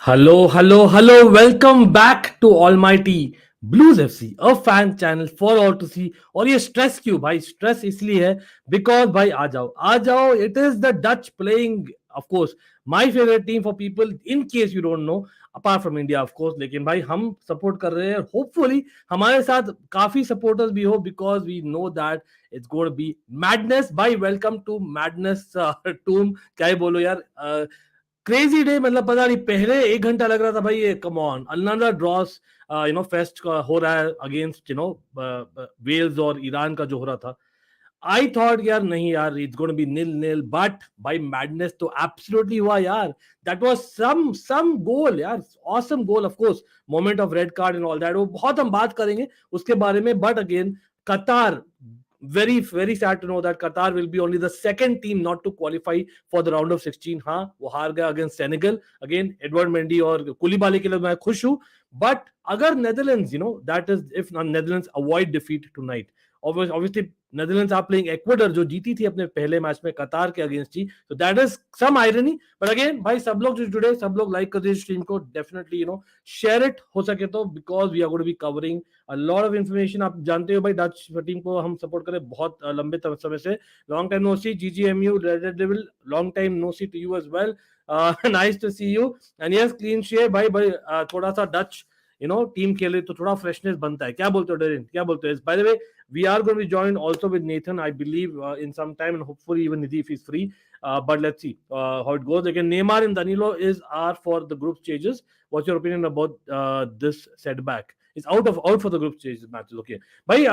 Hello. Welcome back to Almighty Blues FC, a fan channel for all to see. और ये stress क्यों भाई? Stress इसलिए है बिकॉज भाई आ जाओ. It is the Dutch playing, of course, my favorite team for people. In case you don't know, apart from India, of course. लेकिन भाई हम सपोर्ट कर रहे हैं. Hopefully हमारे साथ काफी सपोर्टर्स भी हो because we know that it's going to be madness. भाई welcome to madness tomb. क्या ही बोलो यार. Crazy day. मतलब पता नहीं, पहले 1 घंटा लग रहा था भाई ये कम ऑन अनदर ड्रॉस फेस्ट का हो रहा है अगेंस्ट वेल्स और ईरान का जो हो रहा था. आई थॉट यार नहीं यार, it's gonna be nil nil, but भाई मैडनेस तो एब्सोल्युटली हुआ यार. दैट वाज सम गोल यार, awesome goal. Of course moment of red card and all that, वो बहुत हम बात करेंगे उसके बारे में. But again Qatar, very sad to know that Qatar will be only the second team not to qualify for the round of 16. हाँ, वो हार गया against Senegal. Again, Edward Mendy और कुलिबाली के लिए मैं खुश हूँ. But अगर Netherlands, that is if Netherlands avoid defeat tonight, obviously Netherlands are playing Ecuador जो जीती थी अपने पहले मैच में कतार के against he. So that is some irony. But again भाई सब लोग जो जुड़े, सब लोग लाइक कर दीजिए स्ट्रीम को. Definitely share it हो सके तो, because we are going to be covering a lot of information. आप जानते हो भाई डच टीम को हम सपोर्ट करें बहुत लंबे समय से. Long time no see. GGMU red devil, long time no see to you as well. Nice to see you. And yes, clean shave भाई थोड़ा सा डच टीम खेले तो थोड़ा फ्रेशनेस बनता है. क्या बोलते हो डेरिन, क्या बोलते हो? Bye the way, we are going to be joined also with Nathan, I believe, in some time, and hopefully even Nidhi if he's free. But let's see how it goes. Again, Neymar and Danilo are for the group stages. What's your opinion about this setback? It's out for the group stages matches. Okay, भाई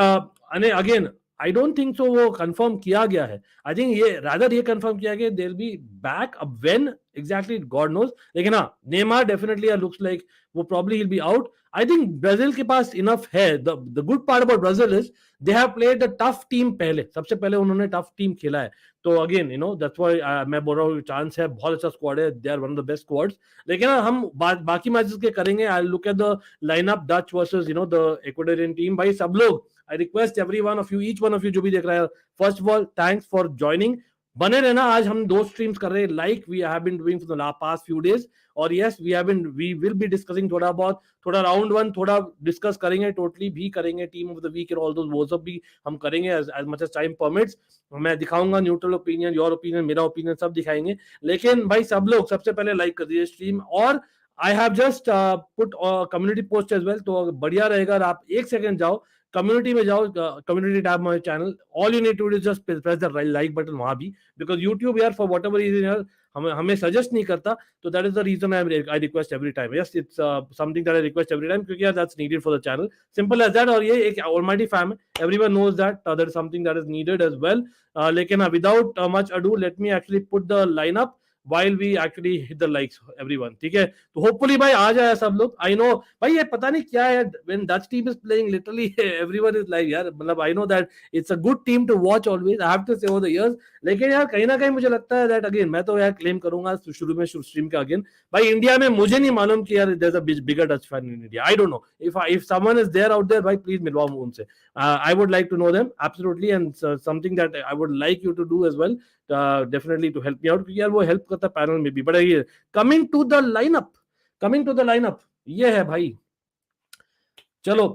again, I don't think so वो confirm किया गया है. I think ये rather ये confirm किया गया they'll be back. अब when exactly God knows. लेकिन हाँ, Neymar definitely looks like वो probably he'll be out. I think Brazil के पास enough है. The good part about Brazil is they have played a tough team पहले. सबसे पहले उन्होंने tough team खेला है. तो again that's why मैं बोल रहा हूँ चांस है, बहुत अच्छा स्क्वाड है. They are one of the best squads. लेकिन हम बाकी मैचेस के करेंगे. I'll look at the lineup Dutch versus the Ecuadorian team. भाई सब लोग, I request every one of you, each one of you जो भी देख रहा है, first of all thanks for joining. बने रहना. आज हम 2 स्ट्रीम्स कर रहे हैं like we have been doing for the past few days. और yes, we will be discussing थोड़ा राउंड 1 थोड़ा डिस्कस करेंगे, टोटली भी करेंगे. टीम ऑफ द वीक और ऑल दोस वो सब भी हम करेंगे as much as time permits. मैं दिखाऊंगा न्यूट्रल ओपिनियन, योर ओपिनियन, मेरा ओपिनियन, सब दिखाएंगे. लेकिन भाई सब लोग सबसे पहले लाइक कर दीजिए स्ट्रीम. और I have just put community post as well. तो बढ़िया रहेगा आप 1 सेकंड जाओ कम्युनिटी में, जाओ community tab my channel. All you need to do is just press the like button वहां भी, बिकॉज यूट्यूब यार फॉर व्हाटएवर रीजन यार हमें सजेस्ट नहीं करता. तो that is the reason I request every time. Yes, it's something that I request every time, क्योंकि यार that's needed for the channel. Simple as that. और ये एक ऑलमाइटी फैम है, everyone knows that that is something that is needed as well. लेकिन without much ado, let me actually put the lineup while we actually hit the likes, everyone. ठीक है, तो hopefully भाई आ जाए सब लोग. I know भाई ये पता नहीं क्या है, when Dutch team is playing literally everyone is like यार, मतलब I know that it's a good team to watch always, I have to say over the years. लेकिन यार कहीं ना कहीं मुझे लगता है that again, मैं तो यार क्लेम करूंगा शुरू में स्ट्रीम का अगेन, भाई इंडिया में मुझे नहीं मालूम कि यार there's a bigger Dutch fan in India. I don't know if someone is there out there, भाई प्लीज मिलवाओ उनसे. I would like to know them absolutely, and something that I would like you to do as well. Definitely to help me out, क्योंकि यार वो help करता है panel में भी. But ये कमिंग टू द लाइनअप ये है भाई. चलो,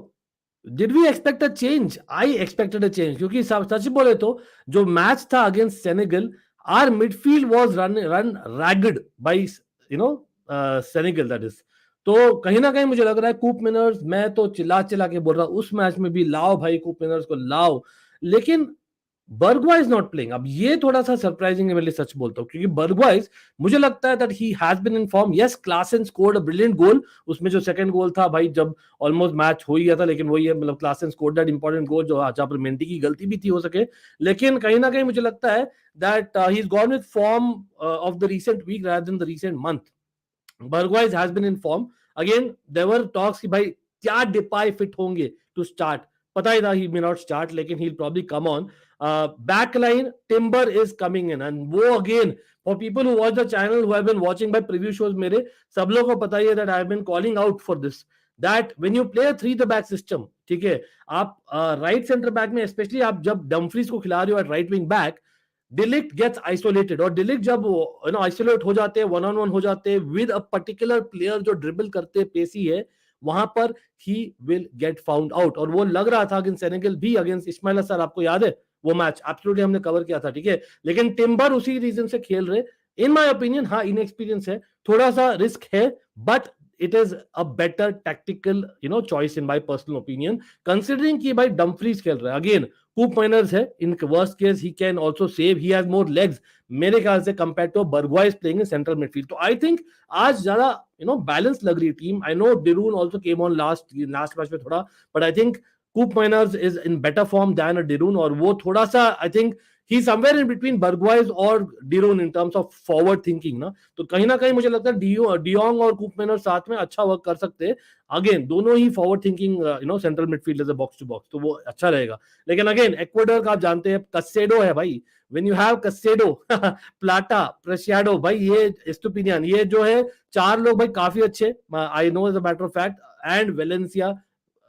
did we expect a change? I expected a change, क्योंकि सच बोले तो जो मैच था against Senegal, our midfield was run ragged by Senegal, that is. तो कहीं ना कहीं मुझे लग रहा है कूप मिनर्स, मैं तो चिल्ला के बोल रहा हूं उस मैच में भी, लाओ भाई कूप मिनर्स को लाओ. लेकिन बर्गवा इज नॉट प्लेइंग. अब ये थोड़ा सा सरप्राइजिंग है मेरे लिए, सच बोलता हूँ, क्योंकि बर्गवाइज मुझे लगता है that he has been in form. Yes, Klaassen scored a brilliant goal. उसमें जो सेकंड गोल था भाई, जब ऑलमोस्ट मैच हो ही गया था, लेकिन वही है, मतलब क्लासन स्कोर्ड दैट इंपॉर्टेंट गोल जो जहां पर मेंटी की गलती भी थी हो सके. लेकिन कहीं ना कहीं मुझे लगता है that he is gone with form of the recent week rather than the recent month. Bergwijn has been in form. Again there were talks कि भाई क्या डिपाई फिट होंगे टू स्टार्ट. पता ही था he may not start, लेकिन he'll probably come on. Backline, Timber is coming in, and वो again, for people who watch the channel, who have been watching by preview shows मेरे, सब लोगों को पता ही है that I have been calling out for this, that when you play a 3 the back system, ठीक है, आप राइट सेंटर बैक में स्पेशली आप जब डम्फ्रीज को खिला रहे हो at right wing back, de Ligt gets isolated, और डिलिक्ट जब आइसोलेट हो जाते हैं, वन ऑन वन हो जाते हैं विद अ पर्टिकुलर प्लेयर जो ड्रिबल करते पेसी है, वहां पर he will get found out. और वो लग रहा था अगेंस्ट सेनेगल भी, अगेंस्ट इस्माइल सर, आपको याद है वो मैच एब्सोल्युटली हमने कवर किया था, ठीक है। लेकिन टिम्बर उसी रीजन से खेल रहे, इन माय ओपिनियन। हाँ, इनएक्सपीरियंस है, थोड़ा सा रिस्क है, but it is a better tactical choice in my personal opinion, considering कि भाई डम्फ्रीज खेल रहा है, अगेन कूप माइनर्स है, in worst case he can also save, he has more legs मेरे ख्याल से compare to Bergwijn playing in central midfield. तो आई थिंक आज ज्यादा बैलेंस लग रही team. I know de Roon also came on last match में थोड़ा, but I think Koopmeiners is in better form than a de Roon, और वो थोड़ा सा I think he somewhere in between Bergwijn और de Roon in terms of forward thinking ना। तो कहीं ना कहीं मुझे लगता है डियोंग और कूपमैनर साथ में अच्छा वर्क कर सकते हैं। अगेन दोनों ही फॉरवर्ड थिंकिंग सेंट्रल मिडफील्डर्स है, बॉक्स टू बॉक्स, तो वो अच्छा रहेगा। लेकिन अगेन इक्वाडोर का आप जानते हैं कसेडो है भाई, व्हेन यू हैव कसेडो प्लाटा प्रेसियाडो, भाई ये एस्टुपिनियन, ये जो है चार लोग भाई काफी अच्छे, I know as a matter of fact, and Valencia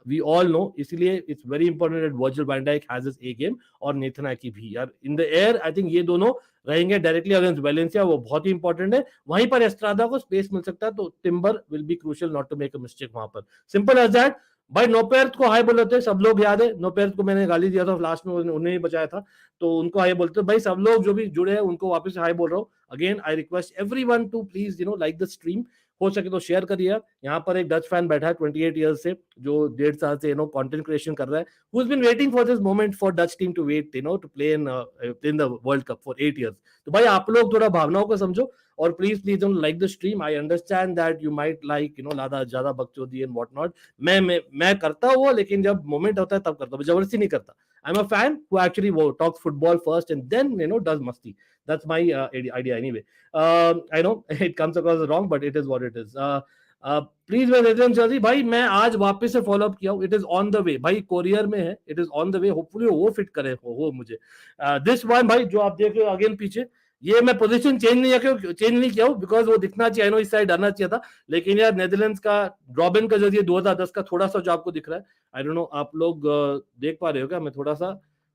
we all know, इसलिए it's very important that Virgil van Dijk has his a game, और नेथन आकी भी यार in the air. I think ये दोनों रहेंगे डायरेक्टली अगेंस्ट वेलेंसिया, वो बहुत ही इंपॉर्टेंट है। वहीं पर एस्ट्रादा को स्पेस मिल सकता है, तो timber will be crucial not to make a mistake वहां पर, सिंपल एज दैट। भाई नोपेर्थ को हाई बोलते हैं सब लोग, याद है नोपेर्थ को मैंने गाली दिया था लास्ट में, उन्हें ही बचाया था, तो उनको हाई बोलते हैं भाई सब लोग जो भी जुड़े हैं उनको वापस हाई बोल रहा हूँ। Again I request everyone to please like the stream, हो सके तो शेयर करिए। यहाँ पर एक डच फैन बैठा है 28 ईयर्स से, जो 1.5 साल से कंटेंट क्रिएशन कर रहा है, who's been waiting for this moment for Dutch team to wait, to play in the World Cup for 8 years। तो भाई आप लोग थोड़ा भावनाओं को समझो, और please don't like the stream. I understand that you might like ज्यादा बकचोदी एंड व्हाट नॉट, मैं करता हूँ, लेकिन जब मोमेंट होता है तब करता हूँ, जबरदस्ती नहीं करता। I am a fan who actually talks football first and then does मस्ती, that's my idea anyway। I know it comes across wrong, but it is what it is। Please मैं रेजिडेंट जर्सी भाई मैं आज वापस से follow up किया हूँ, it is on the way भाई, कोरियर में है, it is on the way, hopefully वो फिट करे हो मुझे। दिस वन भाई जो आप देख रहे हो अगेन पीछे, ये मैं पोजीशन चेंज नहीं किया हूँ, बिकॉज वो दिखना चाहिए, इस साइड आना चाहिए था, लेकिन यार नेदरलैंड्स का रॉबिन का जरिए 2010 का थोड़ा सा जो आपको दिख रहा है, आई डोंट नो आप लोग देख पा रहे हो क्या, मैं थोड़ा सा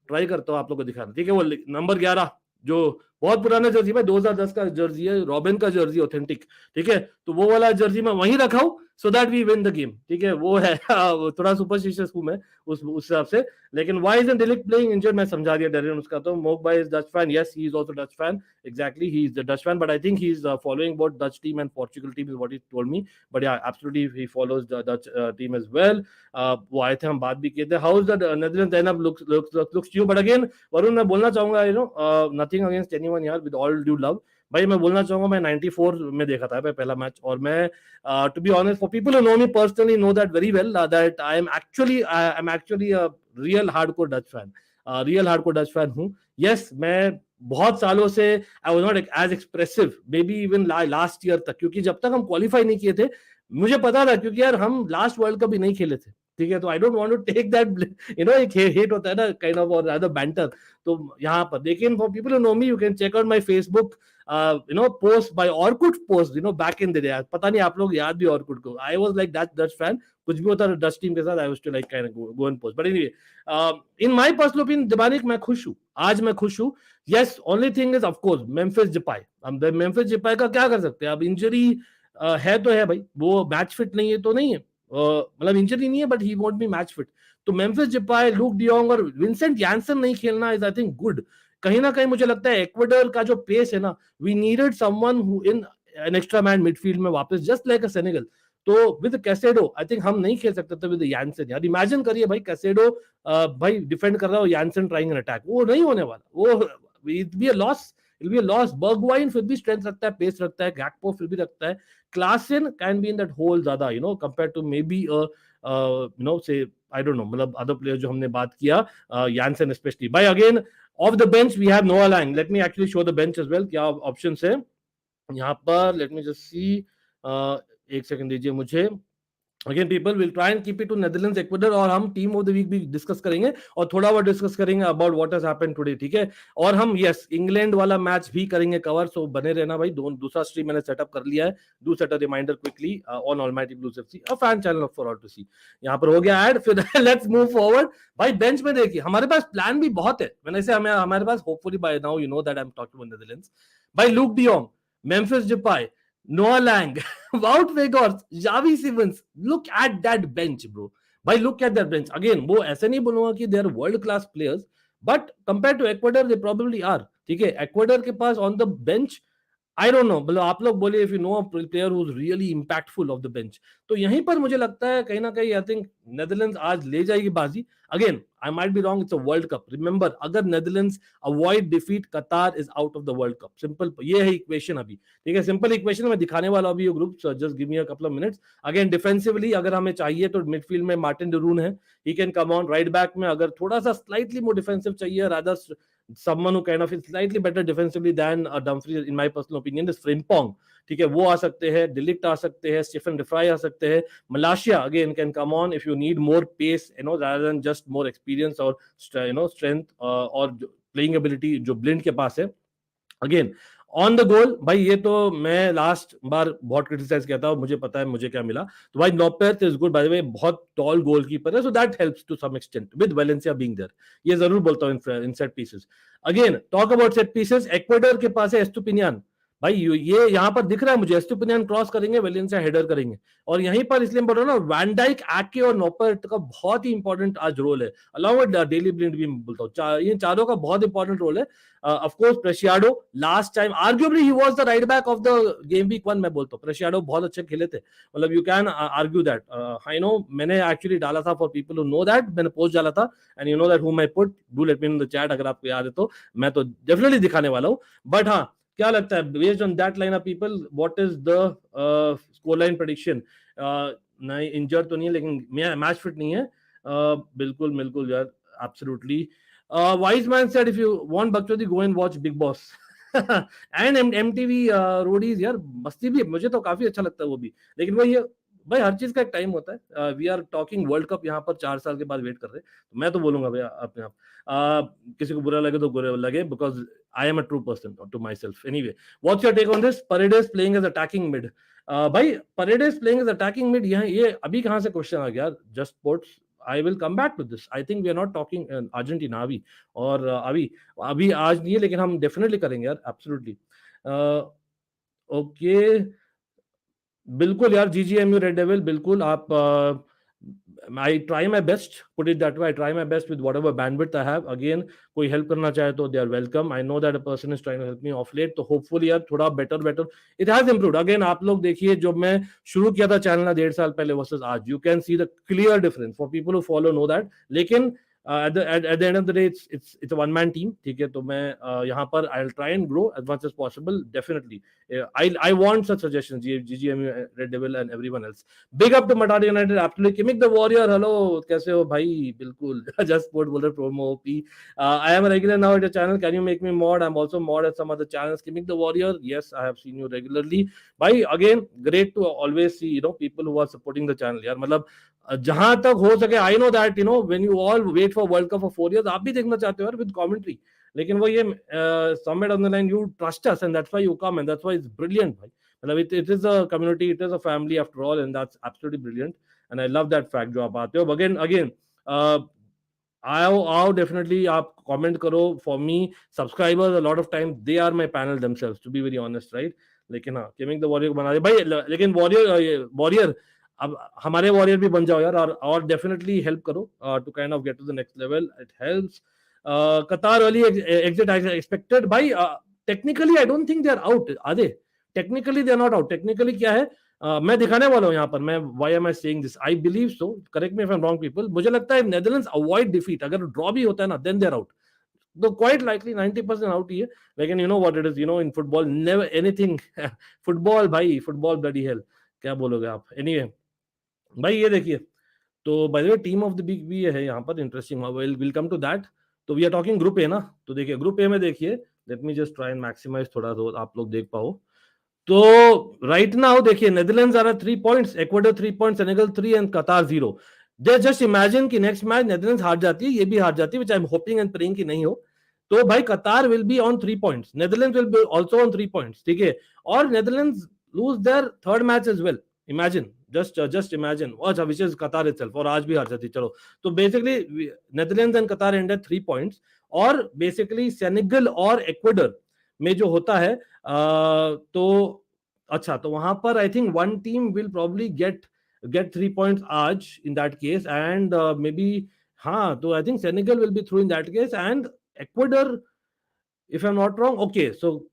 ट्राई करता हूँ आप लोग को दिखाना, ठीक है। वो नंबर 11 जो बहुत पुराना जर्सी है 2010 का जर्सी है, रॉबिन का जर्सी ऑथेंटिक, ठीक है, तो वो वाला जर्सी मैं वहीं रखा हूं so that we win the game, ठीक है, वो है। थोड़ा सुपरस्टिशियस हूं मैं उस हिसाब से। लेकिन why is de Ligt playing injured, मैं समझा दिया डेरेन उसका, तो मोकबा is Dutch fan, yes he is also Dutch fan, exactly he is the Dutch fan, but I think he is following both Dutch team and Portugal team is what he told me, but yeah absolutely he follows the Dutch team as well. वो आए थे, हम बात भी किए थे, how is the Netherlands lineup looks to you, but again Varun मैं बोलना चाहूंगा नथिंग अगेंस्ट एनीवन यार, विद ऑल ड्यू लव भाई, मैं बोलना चाहूंगा मैं 94 में देखा था पहला मैच, और मैं to be honest for people who know me personally know that very well that I am actually a real hardcore Dutch fan, real hardcore Dutch fan हूं। यस मैं बहुत सालों से I was not as expressive maybe even last year तक, क्योंकि जब तक हम क्वालिफाई नहीं किए थे मुझे पता था, क्योंकि यार हम लास्ट वर्ल्ड कप भी नहीं खेले थे, ठीक है, तो I don't want to take that एक हेट होता है ना काइंड ऑफ, और अदर बैंटर, तो यहाँ पर लेकिन for people who know me you can check out my Facebook post by Orkut post back in the day, पता नहीं आप लोग याद भी ऑर्कुट को, I was like that Dutch fan, कुछ भी होता है डच टीम के साथ I was to like kind of go and post, but anyway in my personal opinion Dibanik मैं खुश हूं, आज मैं खुश हूं। Yes only thing is of course Memphis Depay, हम मेम्फिस डिपाई का क्या कर सकते हैं, अब इंजरी है तो है भाई, वो मैच फिट नहीं है तो नहीं है, मतलब इंजरी नहीं है but he won't be match fit, तो मेम्फिस डिपाई, लूक डियोंग और विंसेंट यानसन नहीं खेलना इज आई थिंक गुड। कहीं ना कहीं मुझे लगता है इक्वाडोर का जो पेस है ना, we needed someone who in an extra man midfield में वापस, जस्ट लाइक अ सेनेगल, तो विद कैसेडो आई थिंक हम नहीं खेल सकते थे विद यानसन यार, इमेजिन करिए भाई कैसेडो भाई डिफेंड कर रहा हो, यानसन ट्राइंग एन अटैक, वो नहीं होने वाला, वो it be a loss, it be a loss. Bergwijn फिर भी स्ट्रेंथ रखता है, पेस रखता है, गैक्पो फिर भी रखता है, Klaassen can be in that hole ज्यादा compare to maybe say I don't know, मतलब अदर प्लेयर जो हमने बात किया, यानसन स्पेशली भाई। Again off the bench we have Noah Lang, let me actually show the bench as well, क्या options है यहाँ पर, लेट मी जस्ट सी, एक सेकंड दीजिए मुझे, again people will try and keep it to Netherlands Ecuador, और हम team of the week भी डिस्कस करेंगे और थोड़ा बहुत डिस्कस करेंगे about what has happened today, ठीक है। और हम यस इंग्लैंड वाला मैच भी करेंगे कवर, सो बने रहना भाई। दूसरा स्ट्रीम मैंने सेटअप कर लिया है, do set a reminder quickly on Almighty Blues FC, a fan channel for all to see. यहाँ पर हो गया ऐड, फिर लेट्स मूव फॉरवर्ड। भाई बेंच में देखिए हमारे पास प्लान भी बहुत है, मैंने से हमें हमारे पास hopefully by now you know that I am talking about Netherlands. भाई Luuk de Jong, Memphis Depay, Noah Lang, Wout Weghorst, Javi Simmons. Look at that bench, bro. भाई look at that bench. Again, वो ऐसे नहीं बोलूंगा कि they are world class players, but compared to Ecuador, they probably are. ठीक है, Ecuador के पास on the bench I don't know, मतलब आप लोग बोलिए if you know a player who is really impactful of the bench, तो यहीं पर मुझे लगता है कहीं ना कहीं आई थिंक नेदरलैंड्स आज ले जाएगी बाजी। Again I might be wrong, it's a world cup, remember अगर नेदरलैंड्स अवॉइड डिफीट कतार is out of the world cup, simple ये है इक्वेशन अभी, ठीक है, सिंपल इक्वेशन मैं दिखाने वाला अभी ये group, just give me a couple of minutes. Again defensively अगर हमें चाहिए तो मिडफील्ड में मार्टिन डरून है, he can come on. Right back में अगर थोड़ा सा स्लाइटली मोर डिफेंसिव चाहिए, rather someone who kind of is slightly better defensively than Dumfries in my personal opinion is Frimpong, ठीक है, वो आ सकते हैं, डिलिक्ट आ सकते हैं, स्टीफन डिफ्राई आ सकते हैं, Malacia again can come on if you need more pace, you know, rather than just more experience और यू नो स्ट्रेंथ और प्लेइंग एबिलिटी जो ब्लिंड के पास है। अगेन ऑन द गोल भाई, ये तो मैं लास्ट बार बहुत क्रिटिसाइज किया था, मुझे पता है मुझे क्या मिला, तो भाई Noppert is good by the way, बहुत टॉल गोलकीपर है, so that helps to some extent with Valencia being there, ये जरूर बोलता हूं in set pieces. Again talk about set pieces, Ecuador के पास है एस्टुपिनियान, भाई ये यहां पर दिख रहा है मुझे, एस्टुपिनियान क्रॉस करेंगे, वेलेंसिया हेडर करेंगे, और यहीं पर इसलिए बोल रहा हूं ना, वैन डाइक, आके और नोपेथ का बहुत ही इंपॉर्टेंट आज रोल है, अलॉन्ग विद डेली ब्लिंड भी बोलता हूं, ये चारों का बहुत इंपॉर्टेंट रोल है। Of course Preciado, last time arguably he was the right back of the game week 1, मैं बोलता हूं प्रेशियाडो बहुत अच्छे खेले थे, मतलब you can argue that, I know मैंने एक्चुअली डाला था, for people who know that मैंने पोस्ट डाला था, एंड यू नो दैट हुम I put, do let me in the chat अगर आपको याद है तो, मैं तो डेफिनेटली दिखाने वाला हूं। बट हाँ, क्या लगता है based on that line of people, what is the score line prediction? नहीं इंजर्ड तो नहीं है, लेकिन मैच फिट नहीं है, बिल्कुल बिल्कुल यार, absolutely. Wise man said, if you want Bakchodi, go and watch Big Boss. And MTV Roadies यार, मस्ती भी मुझे तो काफी अच्छा लगता है वो भी, लेकिन वो ये भाई हर चीज का एक टाइम होता है। We are talking World Cup, यहाँ पर 4 साल के बाद वेट कर रहे हैं, तो मैं तो बोलूंगा भैया अपने आप, किसी को बुरा लगे तो बुरा लगे, because I am a true person to myself. Anyway, what's your take on this? Paredes playing as attacking mid, भाई Paredes playing as attacking mid, ये अभी कहाँ से क्वेश्चन आ गया? Just sports, I will come back to this. I think we are not talking Argentina अभी, और अभी आज नहीं है, लेकिन हम डेफिनेटली करेंगे यार, एब्सोल्युटली। ओके, बिल्कुल यार, जीजीएमयू रेड डेविल, बिल्कुल आप, I try my best, put it that way, I try my best with whatever bandwidth I have. अगेन कोई हेल्प करना चाहे तो they are welcome, I know that a person is trying to help me of late, तो hopefully यार थोड़ा better it has improved. अगेन आप लोग देखिए, जब मैं शुरू किया था चैनल ना 1.5 साल पहले वर्सेस आज, you can see the clear difference for people who follow know that, लेकिन at the end of the day it's a one man team, ठीक है, तो मैं यहाँ पर I will try and grow as much as possible, definitely I want such suggestions, GGMU, Red Devil and everyone else. Big up to Matadi United, absolutely. Kimik the Warrior, hello, कैसे हो भाई? बिल्कुल, just sport बोल रहे promo OP. I am a regular now at your channel. Can you make me mod? I'm also mod at some other channels. Kimik the Warrior, yes, I have seen you regularly. भाई again, great to always see people who are supporting the channel यार, मतलब जहां तक हो सके, I know that when you all wait for World Cup for 4 years, आप भी देखना चाहते हो यार विद कमेंट्री, लेकिन वो ये somewhere down the line you trust us and that's why you come and that's why it's brilliant भाई, मतलब it is a community, it is a family after all, and that's absolutely brilliant, and I love that fact जो आप आते हो। again आओ definitely, आप comment करो, for me subscribers a lot of time they are my panel themselves, to be very honest, right? लेकिन हाँ, gaming the warrior बना दे भाई, लेकिन वॉरियर अब हमारे वॉरियर भी बन जाओ यार, और डेफिनेटली हेल्प करो to kind of get to the next level, it helps. Qatar early exit expected भाई, technically I don't think they are out, are they? Technically they are not out, technically क्या है, मैं दिखाने वाला हूं यहाँ पर, मैं why am I saying this, I believe so, correct me if I am wrong people, मुझे लगता है नेदरलैंड्स अवॉइड डिफीट, अगर ड्रॉ भी होता है ना देन दे आर आउट, तो क्वाइट लाइकली 90% आउट ही है, लेकिन you know what it is, in football never anything, football भाई, फुटबॉल ब्लडी हेल, क्या बोलोगे आप? एनीवे भाई ये देखिए, तो by the way team of the week भी है यहाँ पर, interesting, will come to that. तो we are talking group A ना, तो देखिए ग्रुप ए में देखिए, let me just try and maximise थोड़ा, तो आप लोग देख पाओ। तो राइट नाउ देखिए, Netherlands are 3 points, Ecuador 3 points, Senegal 3 and Qatar 0। Just imagine कि नेक्स्ट मैच नेदरलैंड्स हार जाती है, ये भी हार जाती है, which I am hoping and praying कि नहीं हो, तो भाई Qatar will be on 3 points, Netherlands will be also on 3 points, ठीक है, और Netherlands lose their third match as well. Imagine, just imagine, अच्छा विच इज कतार इटसेल्फ, और आज भी हार जाती, चलो। तो basically Netherlands and Qatar and 3 points, और बेसिकली सेनेगल और इक्वाडोर में जो होता है तो अच्छा, तो वहां पर I think one team will probably get 3 points आज in that case, and maybe, हाँ, तो I think Senegal will be through in that case, and Ecuador, if I am not wrong, okay, so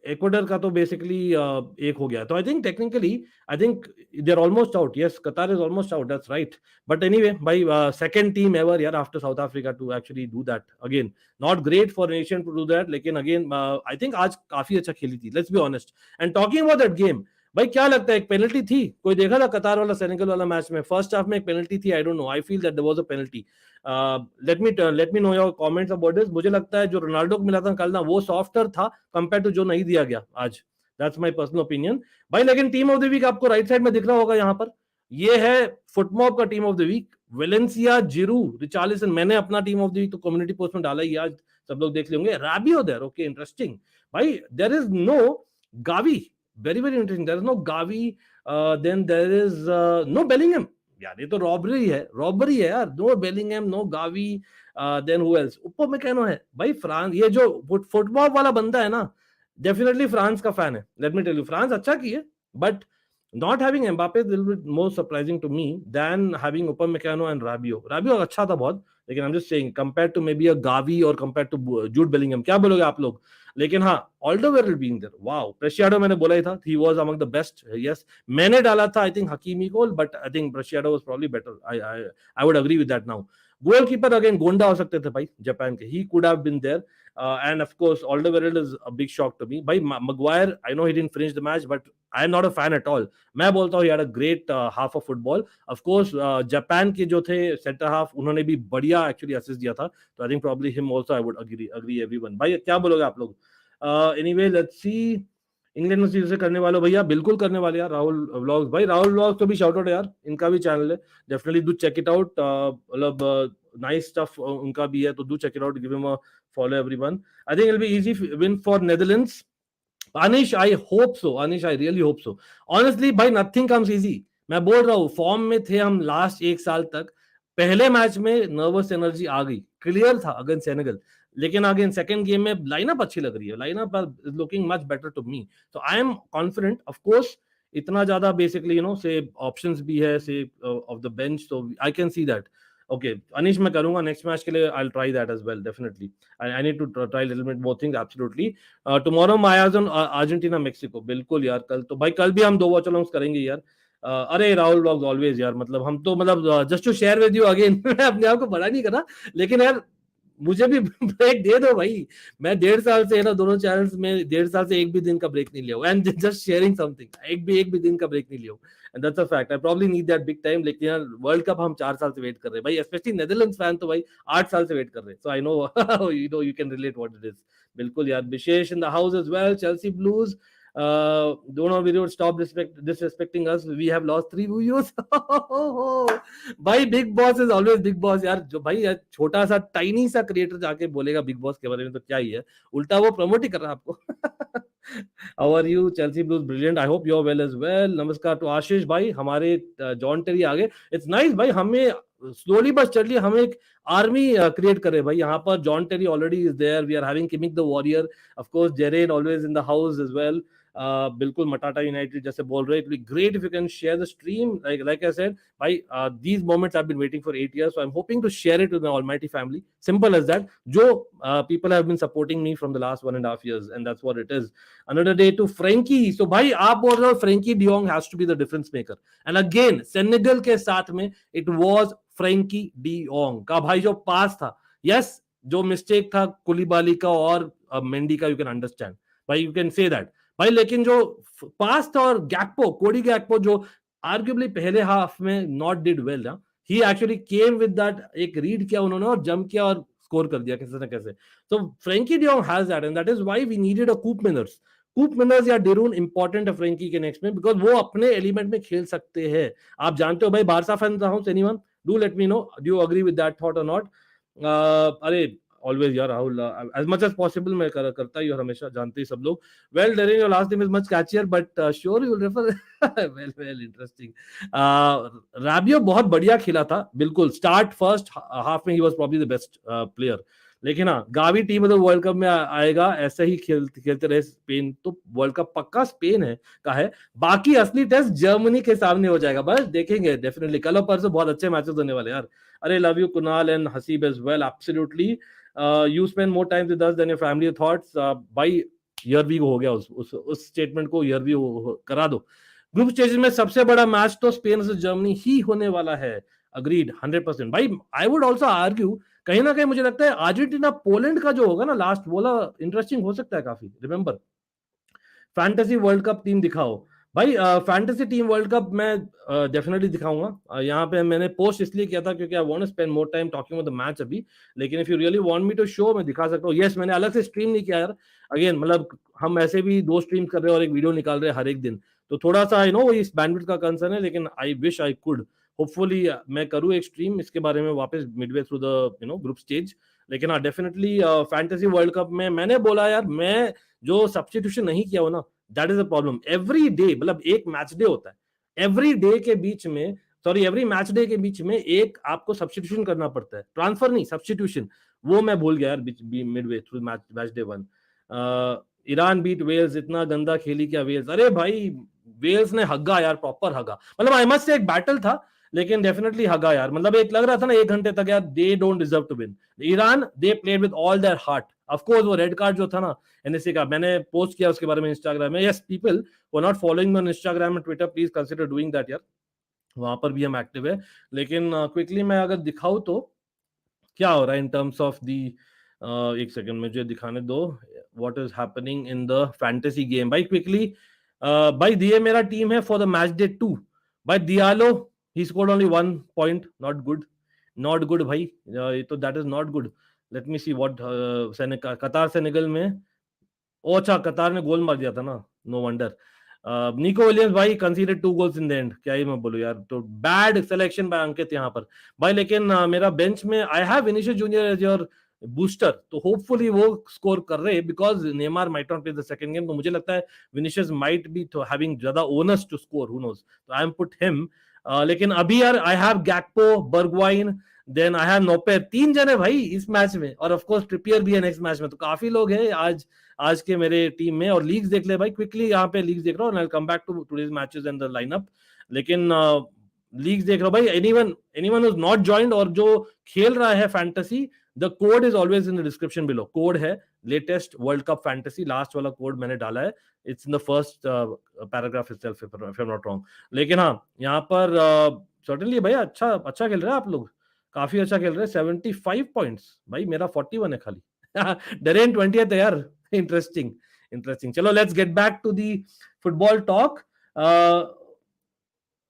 Ecuador का तो बेसिकली एक हो गया, तो I think technically I think they are almost out, yes, Qatar is almost out, that's right. But anyway भाई, second team ever यार after South Africa to actually do that again, not great for nation to do that, लेकिन again I think आज काफी अच्छा खेली थी, let's be honest. And talking about that game, भाई क्या लगता है, एक पेनल्टी थी, कोई देखा था कतार वाला सेनेगल वाला मैच में, फर्स्ट हाफ में एक पेनल्टी थी, I don't know, I feel that there was a penalty. Let me know your comments about this. मुझे लगता है जो रोनाल्डो को मिला था कल ना, वो सॉफ्टर था कंपेयर टू जो नहीं दिया गया आज, दैट्स माय पर्सनल ओपिनियन भाई। लेकिन टीम ऑफ द वीक आपको राइट साइड में दिख रहा होगा यहाँ पर, ये है फुटमॉब का team of the week, Valencia, Giroud, Richarlison. मैंने अपना टीम ऑफ द वीक तो कम्युनिटी पोस्ट में डाला ही आज, सब लोग देख लेंगे। राबियो देयर, ओके, इंटरेस्टिंग भाई, there is no Gavi, very very interesting, there is no Gavi, then there is no Bellingham, यार ये तो रॉबरी है यार, no Bellingham, no Gavi, then who else, ऊपर में कहना है भाई, फ्रांस, ये जो फुटबॉल वाला बंदा है ना, डेफिनेटली फ्रांस का फैन है, let me tell you, France अच्छा की है, but not having Mbappe is a little bit more surprising to me than having Upamecano and Rabiot. Rabiot अच्छा था बहुत, लेकिन I'm just saying compared to maybe a Gavi or compared to Jude Bellingham, क्या बोलोगे आप लोग? लेकिन हाँ, Alderweireld being there, wow, Preciado मैंने बोला ही था, he was among the best, yes, मैंने डाला था I think Hakimi को, but I think Preciado was probably better, I would agree with that now. Goalkeeper again Gonda हो सकते थे भाई जापान के, he could have been there, and of course Alderweireld is a big shock to me. भाई Maguire, I know he didn't finish the match, but I am not a fan at all. मैं बोलता हूँ यार, great half of football, of course Japan के जो थे centre half, उन्होंने भी बढ़िया एक्चुअली असिस्ट दिया था, तो I think probably him also, I would agree everyone. भाई क्या बोलोगे आप लोग? एनीवे लेट्स सी, इंग्लैंड में सीरीज करने वाले भैया, बिल्कुल करने वाले यार, राहुल व्लॉग्स भाई, राहुल व्लॉग्स तो भी शाउट आउट है यार, इनका भी चैनल है, definitely do check it out, मतलब नाइस स्टफ उनका भी है, तो do check it out, give him a follow everyone. I think it will be easy win for Netherlands. Anish, I hope so, Anish I really hope so, honestly भाई nothing comes easy, मैं बोल रहा हूँ, form में थे हम लास्ट एक साल तक, पहले मैच में नर्वस एनर्जी आ गई, क्लियर था अगेंस्ट सेनेगल, लेकिन अगेन सेकंड गेम में लाइनअप अच्छी लग रही है, lineup is looking much better to me, तो I am confident, of course इतना ज्यादा basically you know say options भी है से ऑफ द बेंच, तो I can see that. Okay Anish, मैं करूंगा नेक्स्ट मैच के लिए, I will try that as well, definitely I need to try little bit more things, absolutely. Tomorrow my eyes on Argentina Mexico, बिल्कुल यार, कल तो भाई, कल भी हम 2 वॉच अलोंग्स करेंगे यार। अरे राहुल व्लॉग्स ऑलवेज यार, मतलब हम तो मतलब just to share with you again, मैं अपने आप को बड़ा नहीं करा, लेकिन यार मुझे भी ब्रेक दे दो भाई, मैं 1.5 साल से है ना दोनों चैनल्स में, 1.5 साल से एक भी दिन का ब्रेक नहीं लिया, एंड जस्ट शेयरिंग समथिंग, एक भी दिन का ब्रेक नहीं लिया, and that's a fact, I probably need that big time, लेकिन यार वर्ल्ड कप हम 4 साल से वेट कर रहे हैं भाई, स्पेशली नेदरलैंड्स फैन तो भाई 8 साल से वेट कर रहे हैं, so I know you can relate what it is, बिल्कुल यार। Vishesh in the house as well, Chelsea Blues, don't know stop disrespecting us, we have lost 3 views भाई big boss is always big boss यार, जो भाई यार छोटा सा tiny सा क्रिएटर जाके बोलेगा बिग बॉस के बारे में, तो क्या ही है, उल्टा वो प्रमोट ही कर रहा है आपको how are you Chelsea Blues, brilliant, I hope you are well as well. नमस्कार टू आशीष भाई, हमारे जॉन टेरी आ गए, इट्स नाइस भाई, हमें स्लोली बट स्टडली हम एक आर्मी क्रिएट कर रहे हैं भाई, यहाँ पर John Terry already is there, we are having Kimmich the warrior, of course Darren always in the house as well, बिल्कुल मटाटा यूनाइटेड जैसे बोल रहे, it will be great if you can share the stream, like I said भाई, these moments I've been waiting for 8 years, so I'm hoping to share it with my almighty family, simple as that, जो people have been supporting me from the last 1.5 years, and that's what it is। another day to Frankie, so भाई आप बोल रहे हो Frankie de Jong has to be the difference maker, and again Senegal के साथ में it was Frankie de Jong का भाई जो पास था, yes, जो मिस्टेक था कुलिबाली का और मेंडी का, यू कैन अंडरस्टैंड भाई, यू कैन से दैट भाई, लेकिन जो पास था और गैक्पो, कोडी गैक्पो, जो आर्ग्युबली पहले हाफ में not did well, he actually came with that, एक रीड किया उन्होंने और जंप किया और स्कोर कर दिया कैसे ना कैसे, तो Frenkie de Jong has that, and that is why we needed a Koopmeiners, Koopmeiners या डेरून इंपॉर्टेंट है फ्रेंकी के नेक्स्ट में, बिकॉज वो अपने एलिमेंट में खेल सकते हैं। आप जानते हो भाई, बारसा फैन रहा हूं, anyone do let me know, do you agree with that thought और नॉट? अरे ऑलवेज यार Rahul, as much as possible मैं करता ही, और हमेशा जानते ही सब लोग। Well Darren, your last name is much catchier, but sure you will refer. Well well interesting. Rabiot बहुत बढ़िया खेला था, बिल्कुल स्टार्ट फर्स्ट हाफ में ही was probably the best player. लेकिन हाँ, गावी टीम अगर वर्ल्ड कप में आएगा, ऐसे ही खेलते रहे स्पेन, तो वर्ल्ड कप पक्का स्पेन है का है। बाकी असली टेस्ट जर्मनी के सामने हो जाएगा, बस देखेंगे डेफिनेटली। कल और परसों बहुत अच्छे मैचेस होने वाले यार। अरे love you Kunal and Haseeb as well, absolutely. You spend more time with us than your family thoughts. भाई ईयर भी हो गया, उस स्टेटमेंट को ईयर भी करा दो। ग्रुप स्टेज में सबसे बड़ा मैच तो स्पेन वर्सेस जर्मनी ही होने वाला है। अग्रीड 100%। भाई आई वुड ऑल्सो आर्ग्यू, कहीं ना कहीं मुझे लगता है अर्जेंटीना पोलैंड का जो होगा ना लास्ट, बोला इंटरेस्टिंग हो सकता है काफी। Remember, fantasy World Cup team दिखाओ भाई। फैंटेसी टीम वर्ल्ड कप मैं डेफिनेटली दिखाऊंगा। यहाँ पे मैंने पोस्ट इसलिए किया था क्योंकि I want to spend more time talking about the match अभी। लेकिन if you really want me to show, मैं दिखा सकता हूँ। यस, मैंने अलग से स्ट्रीम नहीं किया यार। अगेन मतलब हम ऐसे भी 2 स्ट्रीम कर रहे हैं और एक वीडियो निकाल रहे हैं हर एक दिन, तो थोड़ा सा आई नो इस बैंडविड्थ का कंसर्न है। लेकिन आई विश आई कुड, होपफुली मैं करूँ एक स्ट्रीम इसके बारे में वापस Midway through the group stage. लेकिन हाँ, डेफिनेटली फैंटेसी वर्ल्ड कप में मैंने बोला यार, मैं जो सब्स्टिट्यूशन नहीं किया हो ना, that is a problem. Every day, मतलब एक मैच डे होता है, एवरी डे के बीच में, सॉरी एवरी मैच डे के बीच में एक आपको सब्स्टिट्यूशन करना पड़ता है, ट्रांसफर नहीं सब्स्टिट्यूशन। वो मैं भूल गया यार midway through match day 1। Iran beat Wales, इतना गंदा खेली क्या वेल्स? अरे भाई वेल्स ने हग्गा यार, प्रॉपर हग्गा। मतलब आई मस्ट से एक बैटल था, लेकिन डेफिनेटली हगा यार। मतलब एक लग रहा था ना 1 घंटे तक यार, they don't deserve to win. Iran, they played with all their heart. Of course वो रेड कार्ड जो था ना एनएससी का, मैंने पोस्ट किया उसके बारे में इंस्टाग्राम में। Yes people who are not following me on Instagram and Twitter, please consider doing that यार, वहां पर भी हम एक्टिव है। लेकिन क्विकली मैं अगर दिखाऊं तो क्या हो रहा है इन टर्म्स ऑफ दी, एक सेकंड मुझे दिखाने दो, what is happening in the fantasy game भाई क्विकली। भाई दिए मेरा टीम है फॉर द मैच डे 2। भाई Diallo, he scored only 1 point, not good, not good भाई। ये तो that is not good. Let me see what, Qatar Senegal में, ओ अच्छा कतार ने गोल मार दिया था ना, नो वंडर। निको विलियम्स भाई consider 2 goals in the end, क्या ही मैं बोलूं यार, तो बैड सिलेक्शन बाय अंकित यहाँ पर भाई। लेकिन मेरा बेंच में I have Vinicius Junior as your booster, तो होपफुली वो स्कोर कर रहे हैं, because Neymar might not play the second game, तो मुझे लगता है विनीशियस माइट बी हैविंग ज्यादा honours to score, who knows, तो आई एम पुट हिम। लेकिन अभी यार I have Gakpo, Bergwijn, then I have Noppert, 3 जने भाई इस मैच में, और ऑफ कोर्स ट्रिपियर भी है नेक्स्ट मैच में, तो काफी लोग हैं आज के मेरे टीम में। और लीग्स देख ले भाई क्विकली, यहाँ पे लीग्स देख रहा हूँ, I will come back to today's matches and the lineup. लेकिन लीग्स देख रहा हूँ भाई, anyone who is not joined और जो खेल रहा है fantasy, the code is always in the description below. Code है latest world cup fantasy, last वाला कोड मैंने डाला है, it's in the first paragraph itself if I am not wrong. लेकिन हाँ, यहाँ पर सर्टेनली भाई अच्छा खेल रहे हैं आप लोग, काफी अच्छा खेल रहे हैं। 75 पॉइंट्स भाई, मेरा 41 है खाली। डेरेन 20th है यार। इंटरेस्टिंग। चलो let's get back to the football talk.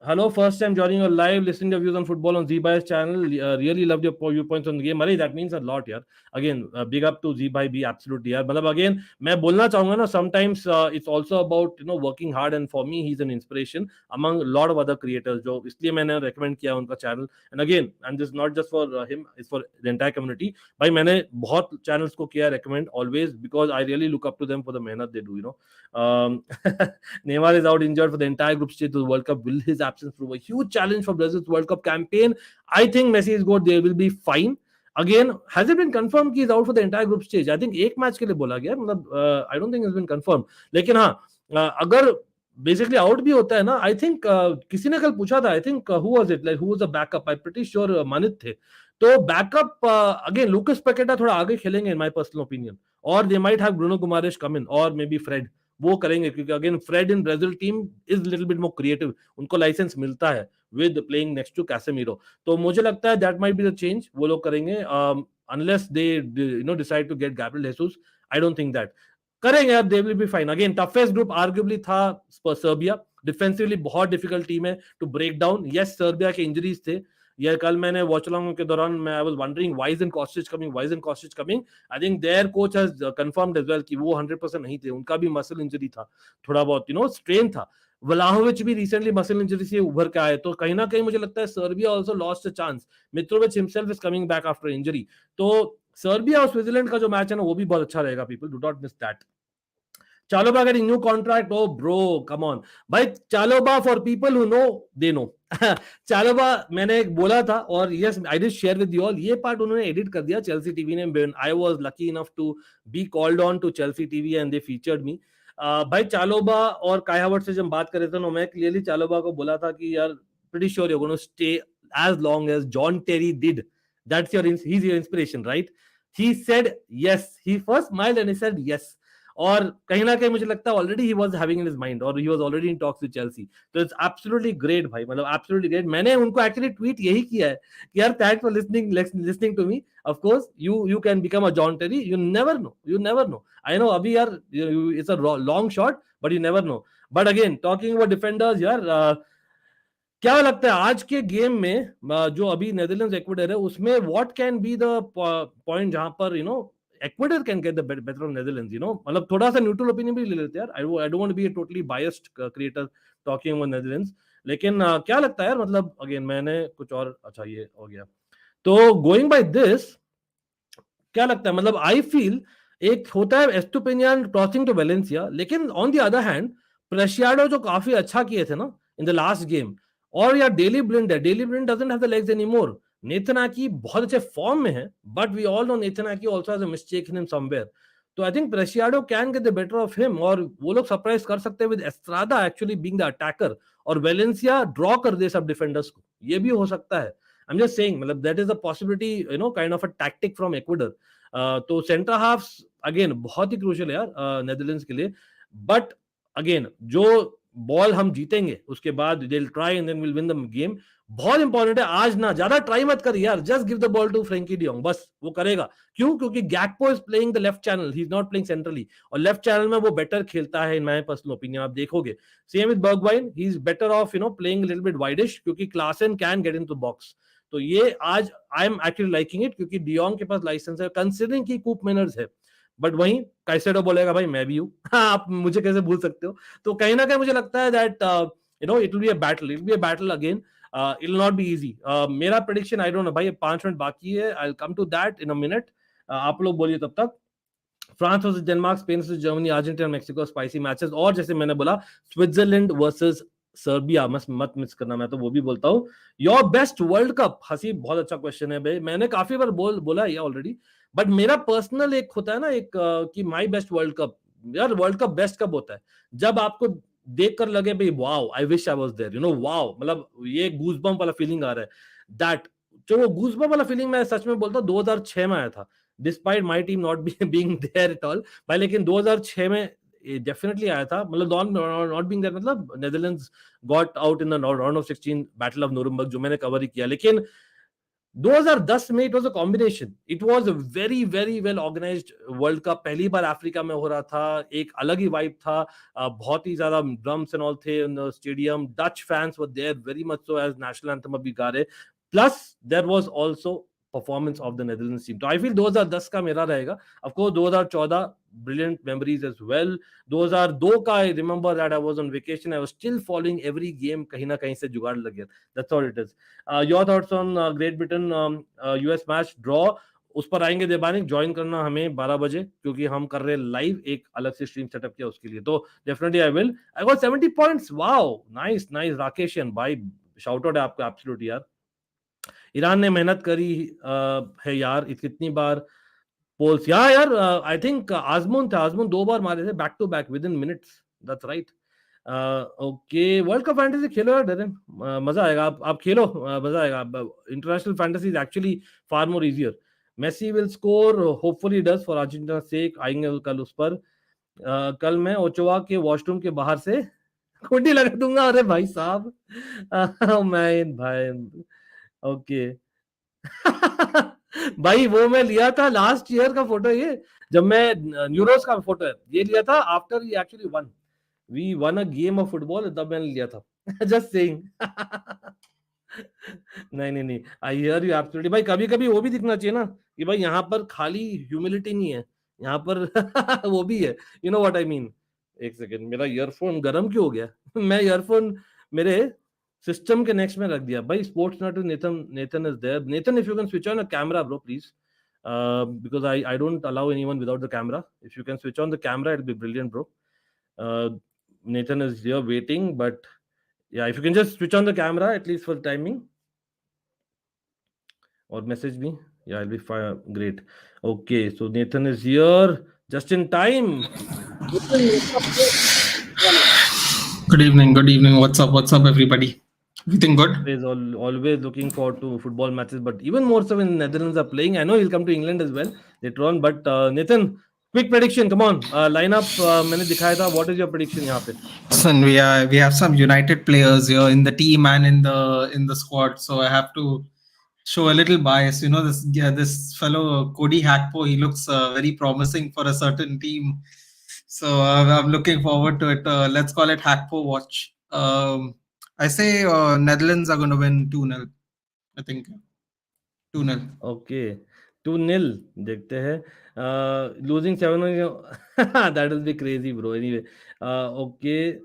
Hello, first time joining your live, listening to views on football on Z-Buy's channel. Really loved your viewpoints on the game. अरे that means a lot यार. Again, big up to Z-Buy भी absolutely यार. मतलब again, मैं बोलना चाहूंगा ना, sometimes it's also about working hard, and for me he's an inspiration among a lot of other creators, जो इसलिए मैंने recommend किया उनका channel. And again, and this is not just for him, it's for the entire community. भाई मैंने बहुत channels को किया recommend always, because I really look up to them for the मेहनत they do. Neymar is out injured for the entire group stage of the World Cup. Will his absence prove a huge challenge for Brazil's World Cup campaign? I think Messi is good. They will be fine. Again, has it been confirmed कि is out for the entire group stage? I think एक match के लिए बोला गया, मतलब I don't think it's been confirmed. लेकिन हाँ, अगर बेसिकली आउट भी होता है ना, आई थिंक किसी ने कल पूछा था, I think who was it, like who was the backup, I pretty sure मानित थे। तो बैकअप अगेन लुकास पैकेटा थोड़ा आगे खेलेंगे इन माय पर्सनल ओपिनियन, और they might have Bruno Guimaraes come in, और मे बी फ्रेड, वो करेंगे, क्योंकि again Fred in Brazil team is little bit more creative, उनको लाइसेंस मिलता है with playing next to Casemiro, तो मुझे लगता है that might be the change वो लोग करेंगे, unless they decide to get Gabriel Jesus. I don't think that करेंगे यार, they will be fine. Again toughest group आर्ग्युबली था सर्बिया, डिफेंसिवली बहुत डिफिकल्ट टीम है to break down. Yes Serbia के injuries थे, या कल मैंने वॉचलॉन्ग के दौरान मैं I was wondering why isn't Kostic coming, why isn't Kostic coming. I think their coach has confirmed as well कि वो 100% नहीं थे, उनका भी मसल इंजरी था, थोड़ा बहुत स्ट्रेन था। व्लाहोविच भी रिसेंटली मसल इंजरी से उभर के आए, तो कहीं ना कहीं मुझे लगता है Serbia also lost a chance. Mitrovic himself is coming back after injury, तो सर्बिया और स्विट्जरलैंड का जो मैच है ना वो भी बहुत अच्छा रहेगा, people do not miss that. Chaloba getting new contract. Oh, bro, come on. भाई Chaloba, for people who know, they know. Chaloba मैंने एक बोला था, और yes, I did share with you all. ये पार्ट उन्होंने एडिट कर दिया चेल्सी टीवी ने. I was lucky enough to be called on to Chelsea TV and they featured me. भाई चालोबा और काई हावर्ट्स से जब बात कर रहे थे ना, मैं क्लियरली चालोबा को बोला था कि यार pretty sure you're going to stay as long as John Terry did. He's your inspiration, right? He said yes. He first smiled and he said yes. और कहीं ना कहीं मुझे लगता है already he was having in his mind, और he was already in talks with Chelsea. तो it's absolutely great भाई, मतलब एब्सोल्युटली ग्रेट. मैंने उनको एक्चुअली ट्वीट यही किया है कि यार thanks for listening to me. Of course you can become a John Terry, you never know. I know अभी यार it's a long shot, but you never know. But again talking about defenders यार, क्या लगता है आज के game में जो अभी नेदरलैंड्स एक्वेडर है उसमें what can be the point जहां पर Ecuador can get the better of Netherlands, मतलब थोड़ा सा न्यूट्रल ओपिनियन भी ले लेते हैं यार. I don't want to be a totally biased creator talking about Netherlands, लेकिन क्या लगता है यार, मतलब अगेन मैंने कुछ और, अच्छा ये हो गया. तो गोइंग बाय दिस, क्या लगता है, मतलब आई फील एक होता है एस्टुपिनियन क्रॉसिंग टू वेलेंसिया, लेकिन ऑन द अदर हैंड प्रेशियाडो जो काफी अच्छा किए थे ना इन द लास्ट गेम, और यार डेली ब्लिंड है, Daley Blind doesn't have the legs anymore. Nathan Ake बहुत अच्छे फॉर्म में है, but we all know Nathan Ake also has a mistake in him somewhere. तो I think Preciado can get the better of him, और वो लोग surprise कर सकते हैं with Estrada actually being the attacker, और वेलेंसिया ड्रॉ कर दे सब डिफेंडर्स को, ये भी हो सकता है. आई एम जस्ट सेइंग, मतलब that is a possibility, kind of a tactic from Ecuador. तो सेंटर हाफ अगेन बहुत ही क्रूशियल है यार नेदरलैंड्स के लिए. बट अगेन जो बॉल हम जीतेंगे उसके बाद they will try and then will win the game. बहुत इंपॉर्टेंट है आज ना, ज्यादा ट्राई मत कर यार, just give the ball to Frenkie de Jong, बस वो करेगा. क्यों? क्योंकि Gakpo is playing the left channel, he is not playing centrally, और लेफ्ट चैनल में वो बेटर खेलता है इन माय पर्सनल ओपिनियन, आप देखोगे. Same with Bergwijn, he is better off playing little bit widish, क्योंकि Klaassen can get into box. तो ये आज I am actually liking it, क्योंकि डियोंग के पास लाइसेंस है, कंसीडरिंग की कूप मेनर्स है. बट वहीं कैसेडो बोलेगा भाई मैं भी हूं, आप मुझे कैसे भूल सकते हो. तो कहीं ना कहीं मुझे लगता है that it will be a battle again. It will not be easy. मेरा प्रेडिक्शन आई डोंट नो भाई, 5 मिनट बाकी है, I will come to that in a minute. आप लोग बोलिए तब तक. France versus Denmark, Spain versus Germany, Argentina, Mexico, spicy matches, और जैसे मैंने बोला स्विट्जरलैंड वर्सेस सर्बिया, मत मिस करना, मैं तो वो भी बोलता हूँ. योर बेस्ट वर्ल्ड कप, हसी बहुत अच्छा क्वेश्चन है भाई, मैंने काफी बार बोला ये ऑलरेडी. बट मेरा पर्सनल एक होता है ना एक कि माय बेस्ट वर्ल्ड कप. यार वर्ल्ड कप बेस्ट कब होता है? जब आपको देख कर लगे भाई wow, I wish I was there, wow, मतलब ये गूजबम्प वाला फीलिंग आ रहा है. दैट जो वो गूजबम्प वाला फीलिंग मैं सच में बोलता हूँ 2006 में आया था, despite my team not being there at all भाई, लेकिन 2006 में डेफिनेटली आया था. मतलब नॉट बीइंग देयर, मतलब Netherlands got out in the round of 16 battle of Nuremberg, जो मैंने कवर ही किया. लेकिन 2010 में it was a combination, it was a very very well organised world cup, पहली बार अफ्रीका में हो रहा था, एक अलग ही वाइब था. बहुत ही ज्यादा ड्रम्स एंड ऑल थे in the stadium, Dutch fans were there very much so, as national anthem अभी गा रहे. Plus there was also performance of the Netherlands team. तो आई फील 2010 का मेरा रहेगा. ऑफ कोर्स 2014 ब्रिलियंट मेमोरीज एज वेल. 2002 का I remember that I was on vacation, I was still following every game, कहीं ना कहीं से जुगाड़ लग गया. That's all it is. Your thoughts on great Britain US match draw, उस पर आएंगे देबानिक, ज्वाइन करना हमें 12 बजे, क्योंकि हम कर रहे हैं लाइव, एक अलग से स्ट्रीम सेटअप किया उसके लिए. तो definitely I will. I got 70 points, wow, nice nice Rakeshan भाई, शाउट आउट है आपको, एब्सोल्यूट यार. ईरान ने मेहनत करी है यार, कितनी बार पोल्स, यार आई थिंक आजमून था, आजमून 2 बार मारे थे back to back within minutes, that's right. Okay, world cup fantasy खेलो यार डेरेन, मजा आएगा, आप खेलो, मजा आएगा. International fantasy is actually far more easier. Messi will score, hopefully does, for Argentina sake. आएंगे कल उस पर. कल मैं ओचोवा के वॉशरूम के बाहर से कुंडी लगा दूंगा. अरे भाई साहब, मैं भाई, ओके. भाई वो मैं लिया था लास्ट ईयर का फोटो, ये जब मैं न्यूरोस का फोटो है, ये लिया था आफ्टर ही actually won, we won a game of football, तब मैंने लिया था. Just saying. नहीं नहीं नहीं, आई हियर यू एब्सोल्युटली भाई। कभी कभी वो भी दिखना चाहिए ना कि भाई यहाँ पर खाली ह्यूमिलिटी नहीं है, यहाँ पर वो भी है। You know what I mean. एक सेकेंड, मेरा ईयरफोन गर्म क्यों हो गया? मैं ईयरफोन मेरे सिस्टम के नेक्स्ट में रख दिया भाई। Sports nut Nathan, Nathan is there. Nathan, if you can switch on a camera bro please, because I don't allow anyone without the camera. If you can switch on the camera, it'll be brilliant, bro. Uh, Nathan is here waiting, but yeah, if you can just switch on the camera at least for the timing, or message me. Yeah, I'll be fine. Great. Okay, so Nathan is here just in time. Nathan, what's up, bro? Good evening, good evening. What's up, everybody? Everything good? Always looking forward to football matches, but even more so when the Netherlands are playing. I know he'll come to England as well later on, but Nathan, quick prediction. Come on, lineup. मैंने दिखाया था. What is your prediction यहाँ पे? Listen, we have some United players here in the team and in the squad, so I have to show a little bias. You know, this fellow Cody Hakpo, he looks very promising for a certain team, so I'm looking forward to it. Let's call it Hakpo watch. I say Netherlands are going to win 2-0. I think 2-0. Okay, 2-0. देखते हैं. Losing 7, that will be crazy, bro. Anyway, okay.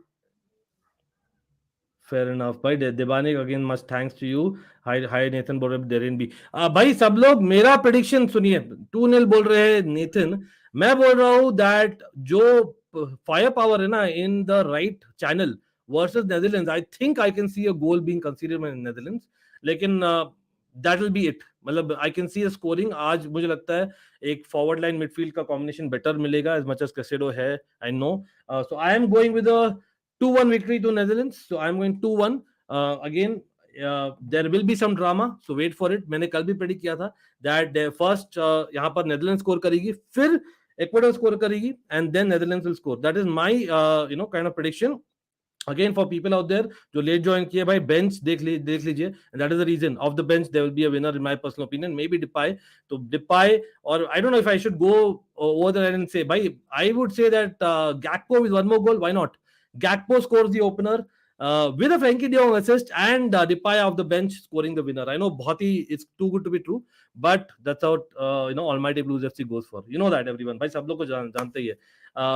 Fair enough भाई. देबानी again much thanks to you. Hi hi Nathan बोल रहे Darren भी. भाई सब लोग मेरा प्रेडिक्शन सुनिए. 2-0 बोल रहे हैं नेथन. मैं बोल रहा हूँ दैट जो फायर पावर है ना इन the right channel versus Netherlands, I think I can C a goal being considered bye Netherlands. लेकिन दैट विल बी इट. मतलब आई कैन सी अ स्कोरिंग. आज मुझे लगता है एक फॉरवर्ड लाइन मिडफील्ड का कॉम्बिनेशन बेटर मिलेगा एज मच एज कैसेडो है. I know. So I am going with a 2-1 victory to Netherlands. So I'm going 2-1. Again, there will be some drama. So wait for it. मैंने कल भी predict किया था that first यहाँ पर Netherlands score करेगी, फिर Ecuador score करेगी, and then Netherlands will score. That is my kind of prediction. Again, for people out there जो लेट ज्वाइन किए भाई, बेंच देख लीजिए. And that is the reason of the bench there will be a winner in my personal opinion. Maybe Depay. So Depay, or I don't know if I should go over there and say, भाई I would say that Gakpo with one more goal. Why not? Gakpo scores the opener with a Frankie de Jong assist, and Depay off the bench scoring the winner. I know बहुत ही it's too good to be true, but that's how Almighty Blues FC goes for. You know that everyone. भाई सब लोग को जानते ही है.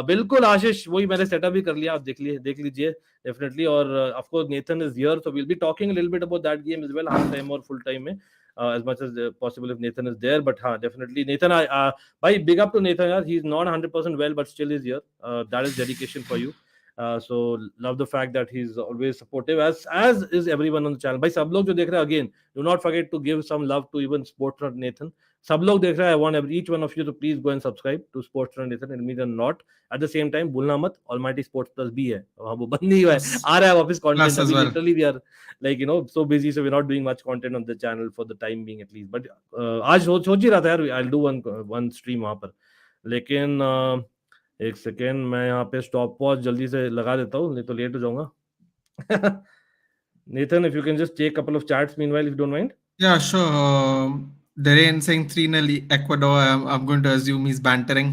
बिल्कुल आशीष, वही मैंने सेटअप भी कर लिया. आप देख लीजिए definitely. Or of course Nathan is here, so we'll be talking a little bit about that game as well, half time or full time mein, as much as possible if Nathan is there. But definitely Nathan, I bhai, big up to Nathan yaar. He's not 100% well but still is here. That is dedication for you. So love the fact that he's always supportive, as is everyone on the channel. Bhai sab log jo dekh rahe, again do not forget to give some love to even Sportsrun Nathan. सब लोग देख रहे हैं. I want each one of you to please go and subscribe to Sportsrun Nathan. It means a lot. At the same time, भूलना मत, Almighty Sports Plus भी है. हाँ, वो बंद नहीं हुआ है. आ रहा है वापस content. अभी well. literally we are like so busy, so we're not doing much content on the channel for the time being at least. But आज सोच ही रहा था यार, I'll do one stream वहाँ पर. लेकिन एक सेकेंड, मैं यहाँ पे स्टॉप वॉच जल्दी से लगा देता हूँ, नहीं तो लेट हो जाऊंगा. Nathan, if you can just take a couple of chats meanwhile, if you don't mind. Yeah, sure. Derain saying 3-0 Ecuador. I'm going to assume he's bantering.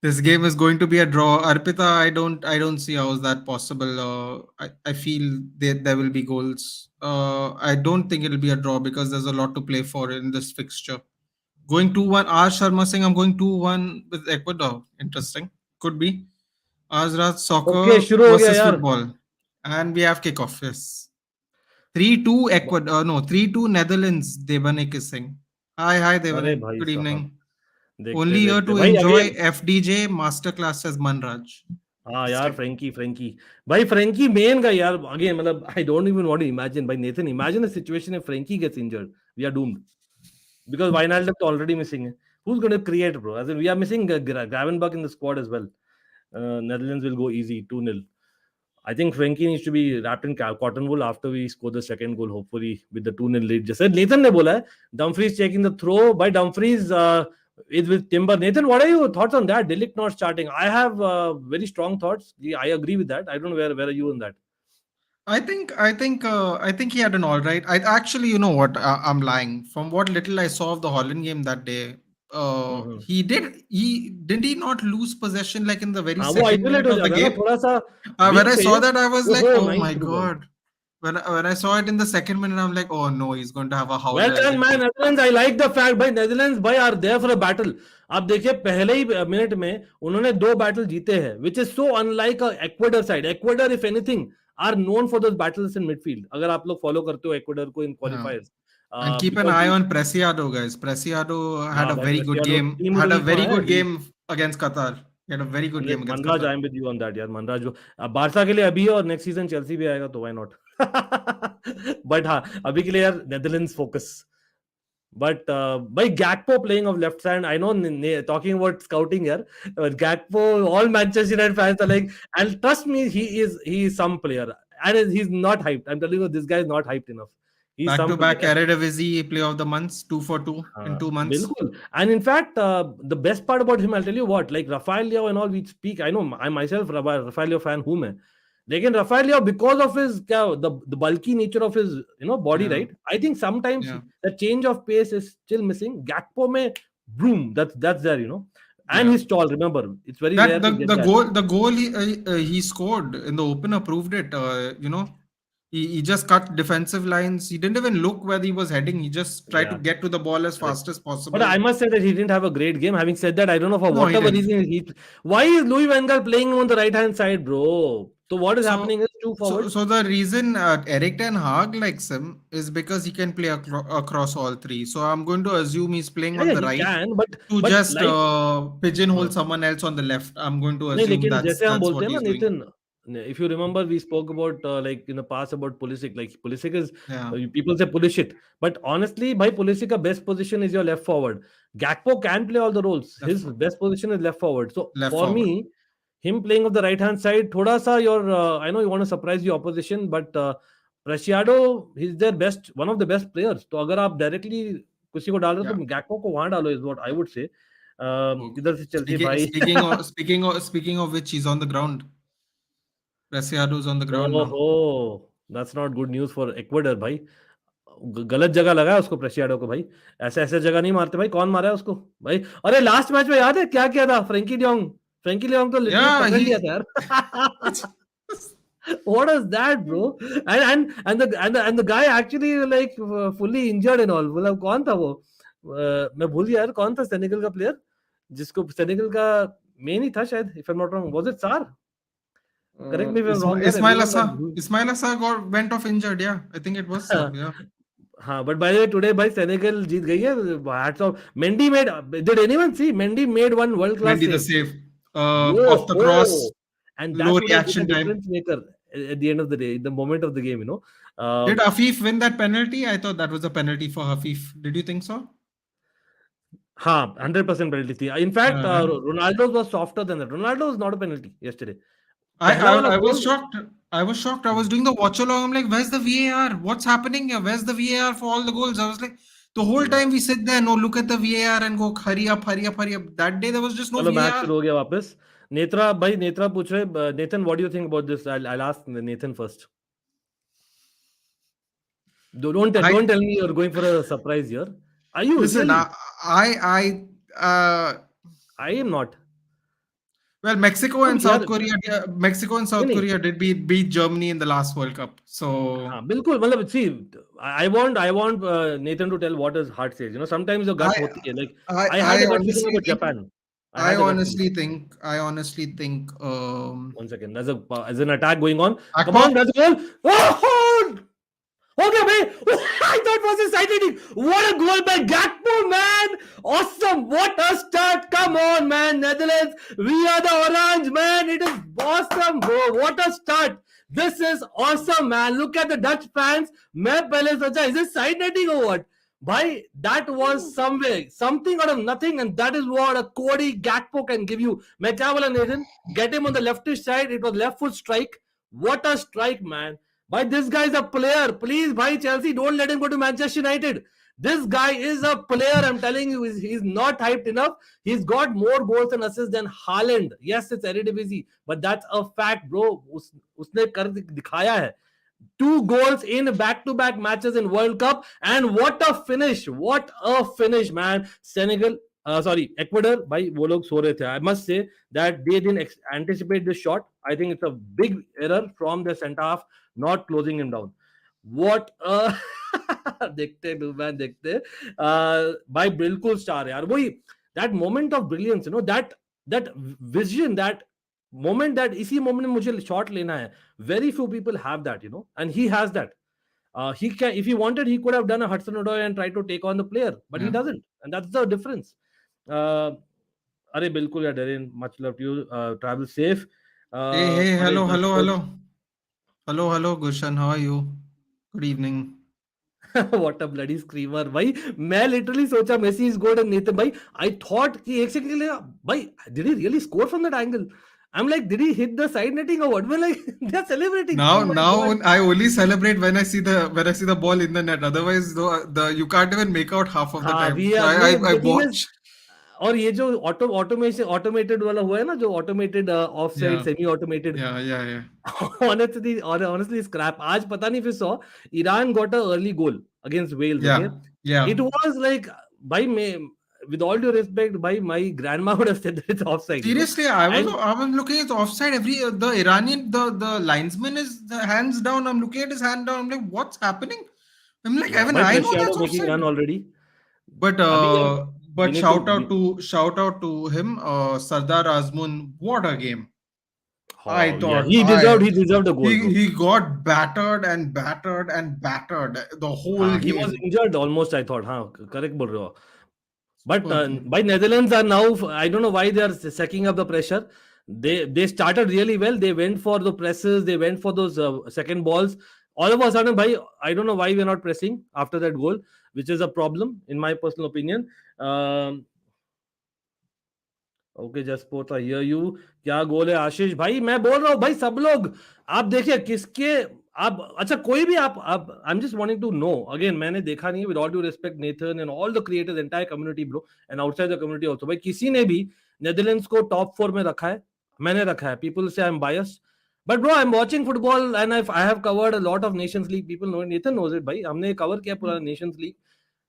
This game is going to be a draw. Arpita, I don't see how is that possible. I feel there will be goals. I don't think it'll be a draw because there's a lot to play for in this fixture. Going 2-1. R Sharma saying I'm going 2-1 with Ecuador. Interesting. Could be. Azrat soccer Okay, शुरू हो गया versus यार. football. And we have kickoff, yes. 3-2 Ecuador. No, 3-2 Netherlands. Devanik is saying. Hi, अरे Devanik. भाई Good साहब, evening. देखते Only here देखते to भाई enjoy again. FDJ masterclass as Manraj. हाँ यार, फ्रेंकी भाई, फ्रेंकी मेन का यार. अगेन मतलब I don't even want to imagine. भाई Nathan, imagine a situation if Frenkie gets injured, we are doomed because Wijnaldum is already missing. Who's going to create, bro? As in, we are missing Gravenberch in the squad as well. Netherlands will go easy, 2-0. I think Frankie needs to be wrapped in cotton wool after we score the second goal, hopefully with the 2-0 lead. Just said Nathan ने बोला है, Dumfries taking the throw by Dumfries is with Timber. Nathan, what are your thoughts on that? Delict not starting. I have very strong thoughts. I agree with that. I don't know where are you on that. I think he had an all right. I actually, you know what? I'm lying. From what little I saw of the Holland game that day, he did he not lose possession like in the very हाँ, वो second isolate minute हो of the जाता है ना game? थोड़ा सा. When weak I चाहिए. saw that, I was like, ओहो, oh nice my through ball. god. when I saw it in the second minute, I'm like, oh no, he's going to have a Well howler. done, man. Netherlands, I like the fact भाई Netherlands भाई are there for a battle. आप देखिए पहले ही minute में उन्होंने 2 battle जीते हैं, which is so unlike a Ecuador side. Ecuador, if anything, are known for those battles in midfield. अगर आप लोग follow करते हो Ecuador को in Yeah. qualifiers, And keep an because eye on Preciado, guys. Preciado had हाँ a भाई very good Preciado game. team Had a lead तो very है good he. game against Qatar. He had a very good game against Manraj Qatar. I am with you on that यार मनराज जो Barça के लिए अभी है और नेक्स्ट सीजन चेल्सी भी आएगा तो व्हाई नॉट बट हाँ अभी के लिए यार Netherlands focus but by Gakpo playing of left side, I know talking about scouting here, but Gakpo, all Manchester United fans are like, and trust me, he is some player, and he's not hyped. I'm telling you, this guy is not hyped enough. He's Back some to back player. Eredivisie Player of the Month, 2 for 2 in 2 months. बिल्कुल. And in fact, the best part about him, I'll tell you what, like Rafael Leao and all, we speak. I know I myself Rafael Leao fan हूँ मैं. लेकिन Rafael Leao, because of his the bulky nature of his body, Yeah. right? I think sometimes Yeah. the change of pace is still missing. Gakpo में boom, that's there, and Yeah. he's tall. Remember, it's very rare That to get the that. goal he scored in the opener proved it. He just cut defensive lines. He didn't even look where he was heading. He just tried to Yeah. get to the ball as Correct. fast as But possible. I must say that he didn't have a great game. Having said that, I don't know for No, he whatever didn't. reason why is Louis Van Gaal playing him on the right hand side, bro? So what is happening is two forward. So the reason Eric Ten Hag likes him is because he can play across all three. So I'm going to assume he's playing on Yeah, the he right can, to but just like pigeonhole someone else on the left. I'm going to नहीं assume लेकिन that's जैसे हम that's बोलते what हैं ना he's doing. Nitin, if you remember we spoke about like in the past about Pulisic, like Pulisic is Yeah, people say Pulisic, but honestly by Pulisic ka best position is your left forward. Gakpo can play all the roles, left his best position is left forward, so left for forward. me him playing of the right hand side thoda sa your I know you want to surprise the opposition, but Preciado he's their best, one of the best players, तो अगर आप directly किसी को डाल रहे हो Yeah. तो Gakpo को वहां डालो is what I would say. Okay. इधर से चलती भाई Speaking of which, he's on the ground. Preciado's on the ground now. ओहो, that's not good news for Ecuador भाई। गलत जगह लगा है उसको प्रेसियाडो को भाई। ऐसे-ऐसे जगह नहीं मारते भाई, कौन मारा है उसको? भाई अरे लास्ट मैच में याद है क्या किया था फ्रैंकी डियोंग? फ्रैंकी डियोंग तो लिटरली Yeah, पकड़ लिया he. था यार। What is that bro? And the guy actually like fully injured and all, मतलब कौन था वो? मैं भूल गया यार कौन था सेनेगल का प्लेयर? जिसको सेनेगल का मेन ही था शायद, if I am not wrong, was it सार? Correct me if I am wrong यार, Ismail everyone Assar. Ismail Assar went off injured. Yeah, I think it was so. Yeah. हाँ, but by the way, today भाई Senegal जीत गई है। Hats off. Mendy made. Did anyone see? Mendy made one world class Mendy the save. save. Off the cross, Whoa! And low that would have been reaction a time. difference maker at the end of the day, the moment of the game. Did Afif win that penalty? I thought that was a penalty for Afif. Did you think so? हाँ, 100% penalty थी. In fact, Right. Ronaldo's was softer than that. Ronaldo was not a penalty yesterday. I, पहला वाला I I was goal. shocked. I was shocked. I was doing the watch along. I'm like, where's the VAR? What's happening here? Where's the VAR for all the goals? I was like, the whole time we sit there, no, look at the VAR and go, hurry up, hurry up, hurry up. That day there was just no चलो match VAR. शुरू हो गया वापस। नेत्रा भाई, नेत्रा पूछ रहे, Nathan what do you think about this? I'll ask Nathan first. Don't tell me you're going for a surprise here. Are you Listen, really? I am not. well, Mexico and यार, South नहीं, नहीं, Korea did beat Germany in the last World Cup. So हाँ, बिल्कुल, मतलब see, I want Nathan to tell what his heart says. Sometimes your gut I होती है. Like I had a gut feeling about Japan. I I had a gut feeling. honestly think 1 second. There's an attack going on. Come Akbar, on, that's a goal. Oh! Okay, man. I thought it was a side hitting. What a goal by Gakpo, man. Awesome. What a start. Come on, man. Netherlands. We are the Orange, man. It is awesome, bro. What a start. This is awesome, man. Look at the Dutch fans. मैं पहले सोचा, is it side netting or what? Bhai, that was something out of nothing, and that is what a Cody Gakpo can give you. मैं क्या बोला Nathan? Get him on the leftish side. It was left foot strike. What a strike, man. Bhai, this guy is a player. Please, bhai, Chelsea, don't let him go to Manchester United. This guy is a player. I'm telling you, he's not hyped enough. He's got more goals and assists than Holland. Yes, it's Eredivisie, but that's a fact, bro. उसने कर दिखाया है. 2 goals in back-to-back matches in World Cup, and what a finish! What a finish, man! Senegal, Ecuador, भाई वो लोग सो रहे थे. I must say that they didn't anticipate this shot. I think it's a big error from the centre half not closing him down. What देखते हैं man देखते हैं भाई बिल्कुल स्टार यार वही that moment of brilliance, you know, that vision, that moment, that इसी moment में मुझे शॉट लेना है. Very few people have that, you know, and he has that. He can, if he wanted, he could have done a Hudson Odoi and tried to take on the player, but he Yeah. doesn't, and that's the difference. uh, अरे बिल्कुल यार Darren, much love to you, travel safe. Hey, अरे hello, बस hello, कुछ. hello. Hello, Gulshan. How are you? Good evening. What a bloody screamer भाई. मैं literally सोचा Messi is good and Nathan भाई. आई थॉट कि एक सेकंड के लिए भाई did he really score from that angle. I'm like, did he hit the side netting or what? We're like, they're celebrating. Now, Oh my now god. I only celebrate when I see the ball in the net. Otherwise, the you can't even make out half of the हाँ time. we So are नहीं, I the thing is, watch. और ये जो automated वाला हुआ है ना, जो automated offside Yeah, semi automated. yeah. honestly scrap. आज पता नहीं फिर saw Iran got a early goal against Wales. Okay, Yeah. it was like, by me, with all due respect, by my grandma would have said that it's offside, you know. Seriously, And I was looking at the offside. The Iranian the linesman is the hands down. I'm looking at his hand down. I'm like, what's happening? I'm like, yeah, even by I know Preciado that's making offside. run already. But अभी यार we but need to shout out to him, Sardar Azmoun. What a game! I oh yeah, thought he deserved a goal, bro. he got battered and battered and battered the whole हाँ, he was game. injured almost, I thought. हाँ, correct बोल रहे हो. But Superb game. by Netherlands are now, I don't know why they are sucking up the pressure. They started really well. They went for the presses. They went for those second balls. All of a sudden, by I don't know why we're not pressing after that goal, which is a problem in my personal opinion. Um, okay जसपोर्ट I hear you. क्या goal है आशीष भाई. मैं बोल रहा हूँ भाई, सब लोग आप देखिए किसके. आप अच्छा कोई भी आप I am just wanting to know again. मैंने देखा नहीं, with all due respect Nathan and all the creators, entire community bro, and outside the community also, भाई किसी ने भी नेदरलैंड्स को टॉप 4 में रखा है. मैंने रखा है. पीपल से I am biased, but bro I am watching football and I have covered a lot of Nations League. People know, Nathan knows it भाई, हमने कवर किया पूरा नेशंस लीग.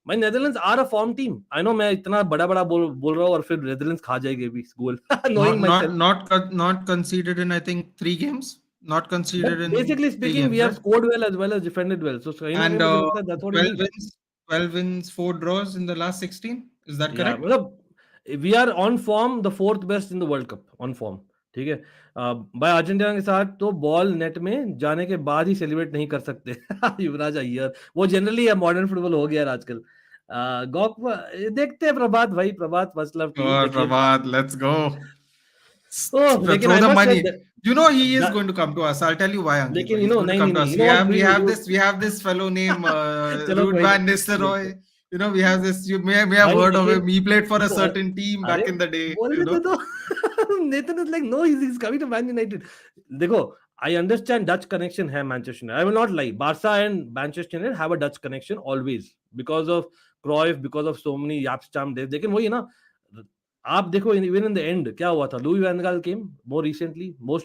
भाई Netherlands are a form team. I know मैं इतना बड़ा बड़ा बोल रहा हूँ और फिर नेदरलैंड्स खा जाएगी भी गोल. Not knowing my not self. not not conceded in I think 3 games. Not But conceded in basically three speaking, we games, have right? scored well as defended well. So कहीं ना कहीं And मुझे लगता है that's what you 12 need. wins, 12 wins, 4 draws in the last 16. Is that Yeah, correct? मतलब we are on form, the fourth best in the World Cup on form. ठीक है. भाई अर्जेंटीना के साथ तो बॉल नेट में जाने के बाद ही सेलिब्रेट नहीं कर सकते. युवराज अय्यर वो जनरली मॉडर्न फुटबॉल हो गया है आजकल. गॉक देखते हैं. प्रभात भाई, Prabhat much love to you. Sure, देखिए Prabhat, let's go. लेकिन Throw I the must money. से You know he is going to come to us. I'll tell you why, Ankit. लेकिन Bhai. You He's know going to नहीं come नहीं to नहीं, us. You know what We have this fellow named चलो Ruud कोई van नहीं. Nistelrooy. You know we have this. You may have भाई heard of him. लेकिन He played for a वो certain team अरे back in the day. बोल You देते know. तो. Nathan is like no, he is coming to Man United. देखो I understand Dutch connection है Manchester United. I will not lie, Barca and Manchester United have a Dutch connection always because of Cruyff, because of so many Jaap Stam days. लेकिन वही है ना, आप देखो even in the end क्या हुआ था. Louis van Gaal came most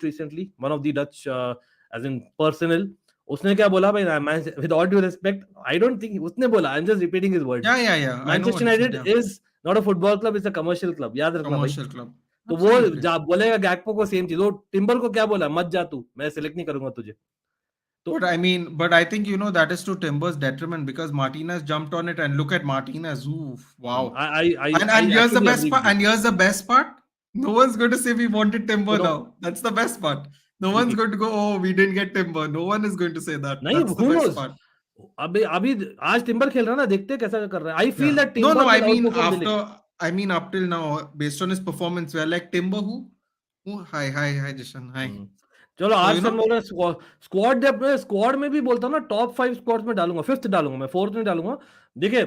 recently one of the Dutch as in personal. उसने क्या बोला भाई, with all due respect, I don't think उसने बोला, I am just repeating his words. Yeah. I know what Manchester he said. United Yeah, is not a football club, is a commercial club. याद रखना भाई. commercial club. तो वो Absolutely. बोलेगा गैक्पो को same चीज. वो टिम्बर को क्या बोला, मत जा तू, मैं सिलेक्ट नहीं करूंगा तुझे. तो But I think that is to Timber's detriment because Martinez jumped on it and look at Martinez. Oof, wow. I And here's the actually best agree part. With you. And here's the best part. No one's going to say we wanted Timber no now. That's the best part. No one's going to go, oh, we didn't get Timber. No one is going to say that. नहीं, That's the who best knows. part. अभी अभी आज timber खेल रहा है ना, देखते हैं कैसा कर रहा है. I feel Yeah. That No. Timber I will out mean, perform de Ligt. up till now, based on his performance, we're like Timber who? Oh, hi, Jishan. Hi. चलो So, आज सर बोल रहे स्क्वाड डेप्थ में, squad में भी बोलता हूँ ना, टॉप 5 स्क्वाड्स में डालूंगा, 5th डालूंगा मैं, 4th नहीं डालूंगा. देखिए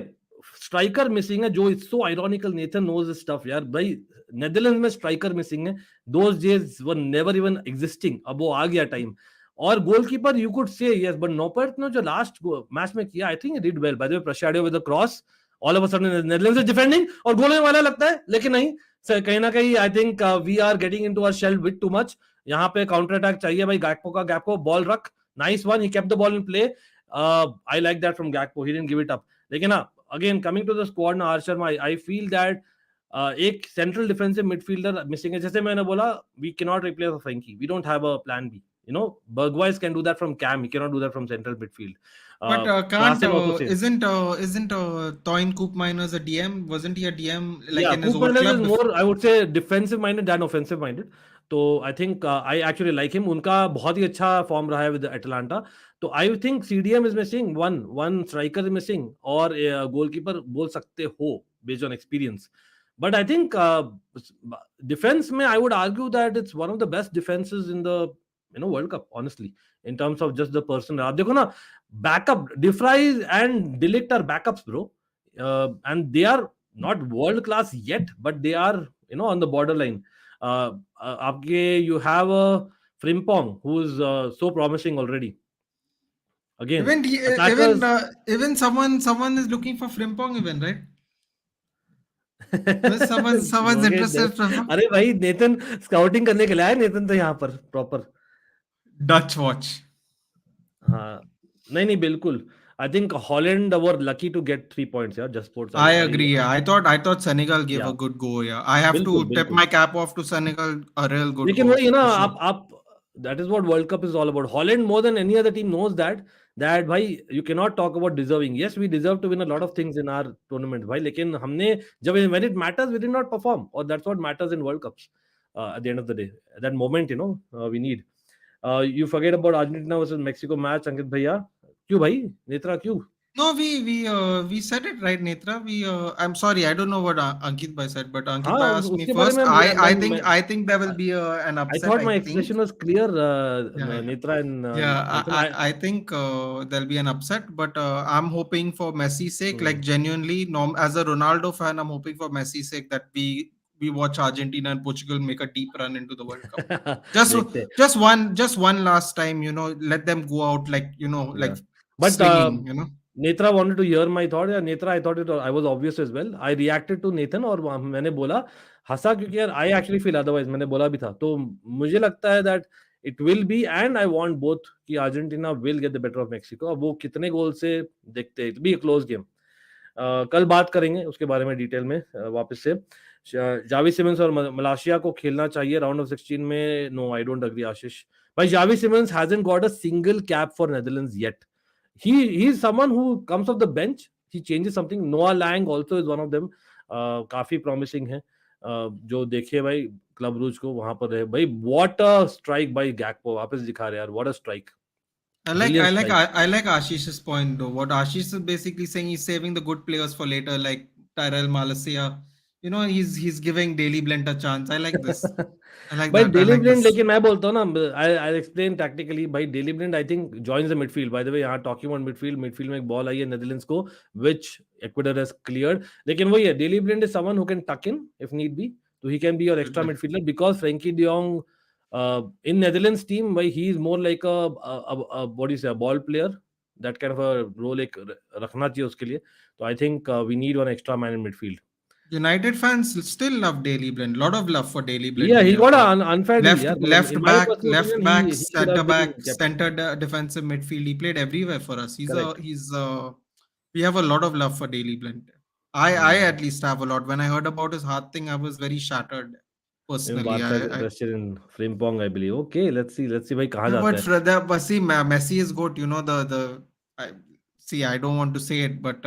स्ट्राइकर मिसिंग है, जो it's so ironical. Nathan knows stuff यार भाई. नेदरलैंड्स में स्ट्राइकर मिसिंग है. Those days were never even existing. अब वो आ गया टाइम. और goalkeeper you could say yes, but Noppert ने जो लास्ट मैच में किया, I think did well. By the way Preciado with the cross, all of a sudden Netherlands is defending और गोल होने वाला लगता है, लेकिन नहीं. कहीं ना कहीं I think we are getting into our shell with too much. यहाँ पे काउंटर अटैक चाहिए भाई. गैक्पो बॉल रख. Nice one, he kept the ball in play. I like that from Gakpo, he didn't give it up. लेकिन ना again coming to the squad ना, Archer, I feel that एक central defensive midfielder missing है. जैसे मैंने बोला, we can not replace Frenkie, we don't have a plan B. Bergwijn can do that from cam. He cannot do that from central midfield. But can't Klaassen also same. isn't Toyn Koopmeiners a DM? Wasn't he a DM like Yeah, in his old Koopmeiners club? is more, I would say, defensive minded than offensive minded. तो I think I actually like him. उनका बहुत ही अच्छा form रहा है with Atalanta. तो I think CDM is missing, one striker is missing, और goalkeeper बोल सकते हो based on experience. But I think defence में I would argue that it's one of the best defences in the world cup, honestly, in terms of just the person. आप देखो ना, backup de Vrij and de Ligt are backups bro, and they are not world class yet, but they are on the borderline. Aapke you have a Frimpong who is so promising already. Again, attackers. Even someone is looking for Frimpong even, right? Someone's interested. अरे भाई नेतन scouting करने के लिए आया नेतन तो यहाँ पर proper Dutch watch. हाँ नहीं बिल्कुल. I think Holland were lucky to get 3 points. Yeah, just sports. I agree. Yeah, I thought Senegal gave a good go. Yeah, I have to tip my cap off to Senegal. A real good. लेकिन वही ना, आप that is what World Cup is all about. Holland more than any other team knows that भाई you cannot talk about deserving. Yes, we deserve to win a lot of things in our tournament. भाई लेकिन हमने जब when it matters we did not perform, or that's what matters in World Cups. At the end of the day, that moment we need. You forget about Argentina versus Mexico match, Ankit भैया. क्यों भाई नेत्रा क्यों? No, we said it right, Netra. I'm sorry, I don't know what Ankit bhai said, but Ankit bhai asked me first. I think there will be an upset. I thought my explanation was clear, Netra and I think there'll be an upset, but I'm hoping for Messi's sake, like genuinely, as a Ronaldo fan, I'm hoping for Messi's sake that we watch Argentina and Portugal make a deep run into the World Cup. just one last time, let them go out like like. But slinging, Netra wanted to hear my thought. Yeah, Netra, I thought I was obvious as well. I reacted to Nathan और मैंने बोला हंसा क्योंकि यार I actually feel otherwise. मैंने बोला भी था. तो मुझे लगता है that it will be, and I want both कि Argentina will get the better of Mexico. अब वो कितने गोल से देखते हैं. It will be a close game. कल बात करेंगे उसके बारे में डिटेल में वापस से. जावी सिमंस और मलेशिया को खेलना चाहिए राउंड ऑफ 16 में. No, I don't agree Ashish भाई. Xavi Simons hasn't got a single cap for Netherlands yet. He is someone who comes off the bench, he changes something. Noah Lang also is one of them. काफी promising है. जो देखे भाई club रूज को वहां पर रहे भाई. What a strike by Gakpo. वापस दिखा रहे यार. What a strike. I like Ashish's point though. What Ashish is basically saying, he's saving the good players for later, like Tyrell Malacia. He's giving Daley Blind a chance. I like this. I like भाई that. Daley Blind, लेकिन मैं बोलता हूँ ना, I'll explain tactically. भाई Daley Blind I think joins the midfield. By the way, यहाँ talking about midfield में एक ball आई है Netherlands को, which Ecuador has cleared. लेकिन वही है, Daley Blind is someone who can tuck in if need be. So he can be your extra midfielder, because Frankie de Jong in Netherlands team, भाई he is more like a what do you say, a ball player. That kind of a role एक रखना चाहिए उसके लिए. So I think we need one extra man in midfield. United fans still love Daley Blind. Lot of love for Daley Blind. Yeah, he got an unfair left back, center back, center defensive midfield. He played everywhere for us. We have a lot of love for Daley Blind. I at least have a lot. When I heard about his heart thing, I was very shattered. Personally, interested in Frimpong, I believe. Okay, let's see. भाई कहाँ जाता है. But see, Messi is good. I don't want to say it, but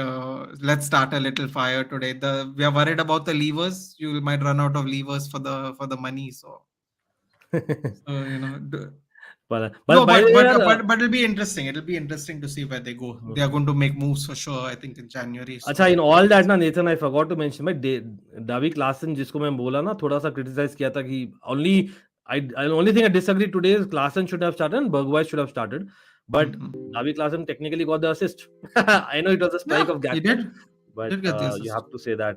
let's start a little fire today. We are worried about the levers. You might run out of levers for the money. So but it'll be interesting. It'll be interesting to see where they go. They are going to make moves for sure, I think, in January. So. अच्छा, in all that ना, Nathan, I forgot to mention, भाई Davi Klaassen जिसको मैं बोला ना, थोड़ा सा criticize किया था कि only thing I disagree today is Klaassen should have started and Bergwijn should have started. But Davi Klaassen technically got the assist. I know it was a strike of Gakpo. He did. But you have to say that.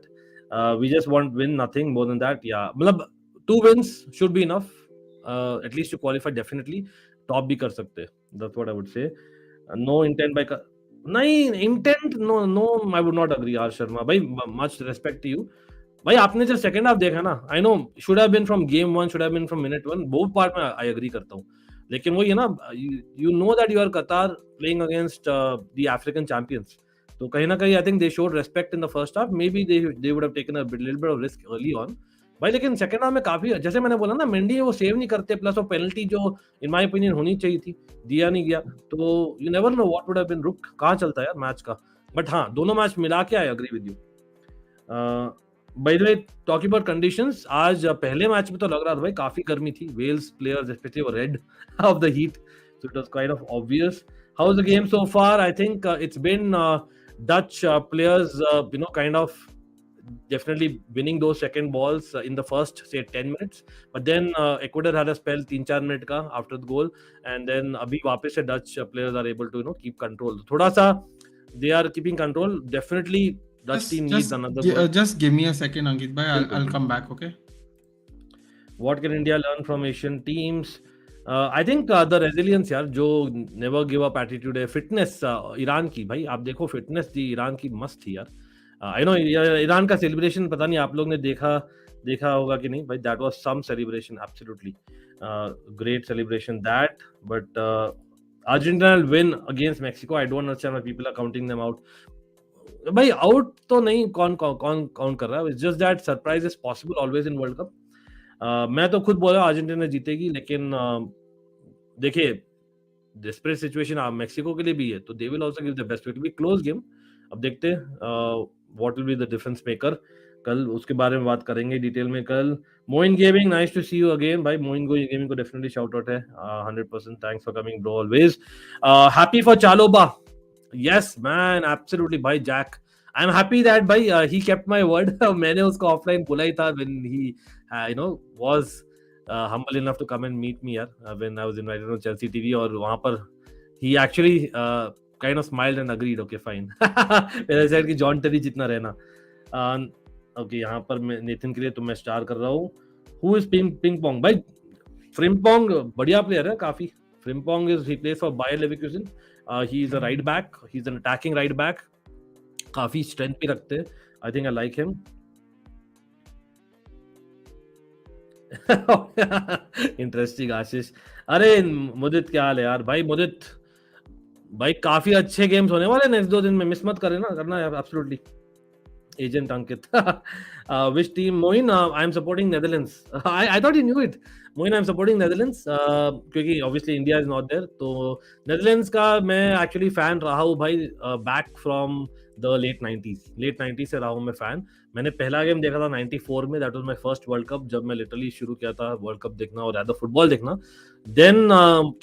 We just want win, nothing more than that. Yeah. 2 wins should be enough. At least to qualify definitely. Top bhi kar sakte. That's what I would say. No intent by... intent, no, I would not agree, R. Sharma. Bhai, much respect to you. भाई आपने जो second half देखा ना, I know should have been from game 1, should have been from minute 1. Both part में I agree करता हूँ. लेकिन वो ये ना, you know that you are Qatar playing against the African champions. तो कहीं ना कहीं I think they showed respect in the first half. Maybe they would have taken a little bit of risk early on. भाई, लेकिन second half में काफी, जैसे मैंने बोला ना, मेंडी वो सेव नहीं करते, प्लस वो पेनल्टी जो इन माय ओपिनियन होनी चाहिए थी, दिया नहीं गया, तो you never know what would have been. रुक, कहाँ चलता है यार मैच का, बट हाँ, दोनों मैच मिला के I agree with you. By the way, talking about conditions, आज पहले मैच में तो लग रहा था भाई काफी गर्मी थी, Wales players especially were red of the heat, so it was kind of obvious. How is the game so far? I think it's been Dutch players, kind of definitely winning those second balls in the first, say, 10 minutes. But then Ecuador had a spell 3-4 minute ka after the goal. And then abhi वापस से Dutch players are able to, keep control. थोड़ा सा they are keeping control. Definitely Dutch team needs another goal. Just give me a second, Ankit bhai. I'll come back, okay? What can India learn from Asian teams? I think the resilience यार, जो never give up attitude है, fitness Iran की, भाई आप देखो fitness थी Iran की, मस्त थी यार। आई नो ईरान का सेलिब्रेशन पता नहीं आप लोग ने देखा होगा कि नहीं भाई, that was some celebration, absolutely great celebration that. But Argentina will win against Mexico. I don't understand why people are counting them out. भाई आउट तो नहीं, कौन काउंट कर रहा है, it's just that surprise is possible always in World Cup. मैं तो खुद बोल रहा हूँ अर्जेंटीना जीतेगी, लेकिन देखिए डेस्परेट सिचुएशन मेक्सिको के लिए भी है, तो they will also give the best. It will be close game. अब देखते हैं what will be the difference maker, कल उसके बारे में बात करेंगे डिटेल में कल। Moin gaming, nice to see you again भाई। मोइन गेमिंग को डेफिनेटली शाउट आउट है, 100%। Thanks for coming bro, always. Happy for Chalobah, yes man, absolutely भाई। Jack, I am happy that भाई ही केप्ट माय वर्ड। मैंने उसको offline बोला ही था when he was humble enough to come and meet me when I was invited on Chelsea TV, और वहां पर he actually kind of smiled and agreed, okay fine। मेरे side की John टेरी जितना रहना। ओके, यहाँ पर मैं नेथन के लिए तो मैं स्टार कर रहा हूँ। Who is ping pong? भाई फ्रिम्पोंग बढ़िया प्लेयर है काफी। Frimpong is he plays for Bayer Leverkusen. He is a right back, he is an attacking right back, काफी स्ट्रेंथ भी रखते हैं। I think I like him. Interesting Ashish. अरे मुदित, क्या हाल है यार? भाई मुदित भाई, काफी अच्छे गेम्स होने वाले नेक्स्ट 2 दिन में, मिस मत करना यार, absolutely. Agent Ankit, which team? Moin, I am supporting Netherlands. I thought you knew it. Moin, I am supporting Netherlands, क्योंकि obviously India is not there, तो नेदरलैंड्स का मैं एक्चुअली फैन रहा हूँ भाई, back from the late 90s से रहा हूँ मैं फैन। मैंने पहला गेम देखा था 94 में, that was my first world cup, जब मैं लिटरली शुरू किया था वर्ल्ड कप देखना और ज्यादा फुटबॉल देखना। Then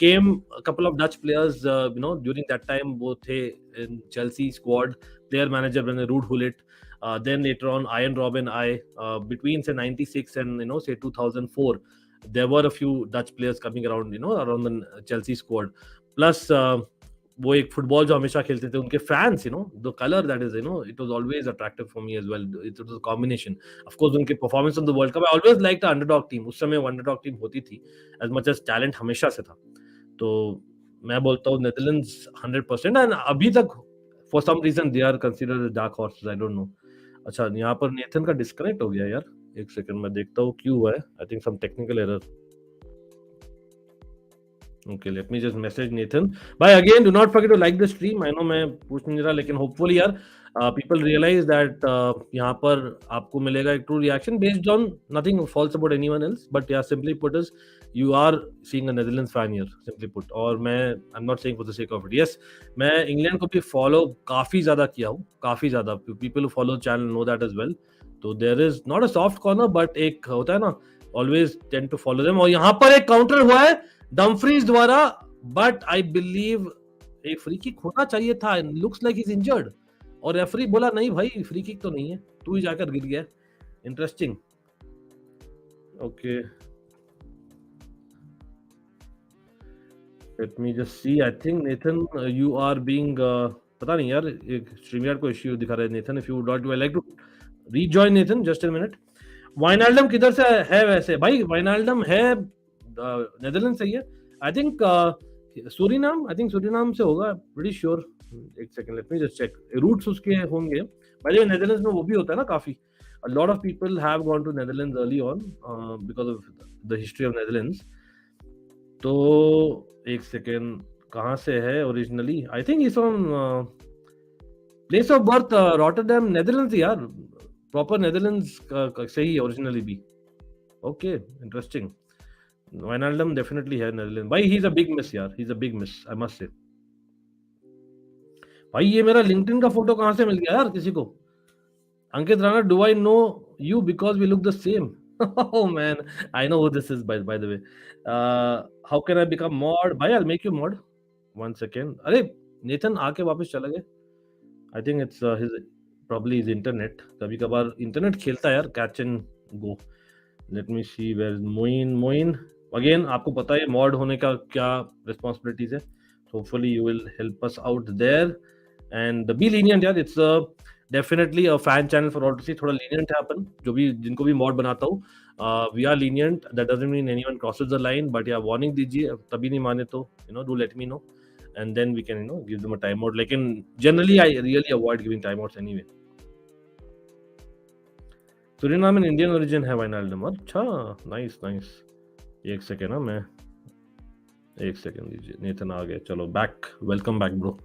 came couple of Dutch players, during that time वो थे in Chelsea squad, player manager बने Ruud Gullit. Then later on, Ian Robin, between say 96 and say 2004, there were a few Dutch players coming around, around the Chelsea squad. Plus, वो एक football जो हमेशा खेलते थे, उनके fans, the color that is, it was always attractive for me as well. It was a combination. Of course, उनके performance on the World Cup, I always liked the underdog team. उस समय underdog team होती थी, as much as talent हमेशा से था। तो मैं बोलता हूँ Netherlands 100%, and अभी तक for some reason they are considered dark horses. I don't know. अच्छा, यहाँ पर नेथन का डिस्कनेक्ट हो गया यार, एक सेकंड मैं देखता हूँ क्यों हुआ है। I think some technical error. Okay, let me just message Nathan. Bye again. Do not forget to like the stream. I know मैं पूछ नहीं रहा, लेकिन hopefully यार people realize that यहाँ पर आपको मिलेगा एक true reaction based on nothing false about anyone else, but yeah, simply put is you are seeing a Netherlands fan here, simply put. और मैं I'm not saying for the sake of it. Yes, मैं England को भी follow काफी ज्यादा किया हूँ, काफी ज्यादा। People who follow channel know that as well. तो there is not a soft corner, but एक होता है ना, always tend to follow them। और यहाँ पर एक काउंटर हुआ है डम्फ्रीज द्वारा, बट आई बिलीव एक फ्री किक होना चाहिए था। लुक्स लाइक इज इंजर्ड, और रेफरी बोला नहीं भाई फ्री किक तो नहीं है, तू ही जाकर गिर गया। Interesting. Okay, let me just see. I think Nathan you are being, पता नहीं यार, एक स्ट्रीमयार्ड को इश्यू दिखा रहा है Nathan. If you don't do, I like to rejoin Nathan, just a minute. Wijnaldum किधर से है वैसे? भाई वाइनाल्डम है नेदरलैंड से ही है, I think Suriname, I think Suriname से होगा, प्रीटी श्योर। एक second, let me just check, roots उसके होंगे। भाई ये नेदरलैंड्स में वो भी होता है ना काफी, a lot of people have gone to Netherlands early on because of the history of Netherlands। तो एक सेकंड, कहाँ से है originally? I think is from place of birth Rotterdam, Netherlands यार, प्रॉपर नेदरलैंड्स से ही ओरिजिनली भी। Okay, interesting. Wijnaldum definitely है Netherlands. भाई he's a big miss यार. He's a big miss, I must say. भाई ये मेरा LinkedIn का फोटो कहाँ से मिल गया यार किसी को? Ankit Rana, do I know you because we look the same? Oh man, I know who this is by the way. How can I become mod? Bhai, I'll make you mod. 1 second. अरे Nathan आके वापस चला गया. I think it's his probably his internet. कभी कभार internet खेलता है यार. Catch and go. Let me see where is Moin. Again, आपको पता है mod होने का क्या responsibilities है. So hopefully you will help us out there. And be lenient यार. It's definitely a fan channel for all to see. थोड़ा lenient है अपन. जो भी जिनको भी mod बनाता हूँ. We are lenient. That doesn't mean anyone crosses the line. But yeah, warning दीजिए. तभी नहीं माने तो do let me know. And then we can give them a timeout. Like generally I really avoid giving timeouts anyway. Suriname and Indian origin है Wijnaldum. अच्छा, nice. एक second ना मैं एक सेकेंड दीजिए. नेथन आ गए. चलो back. Welcome back, bro.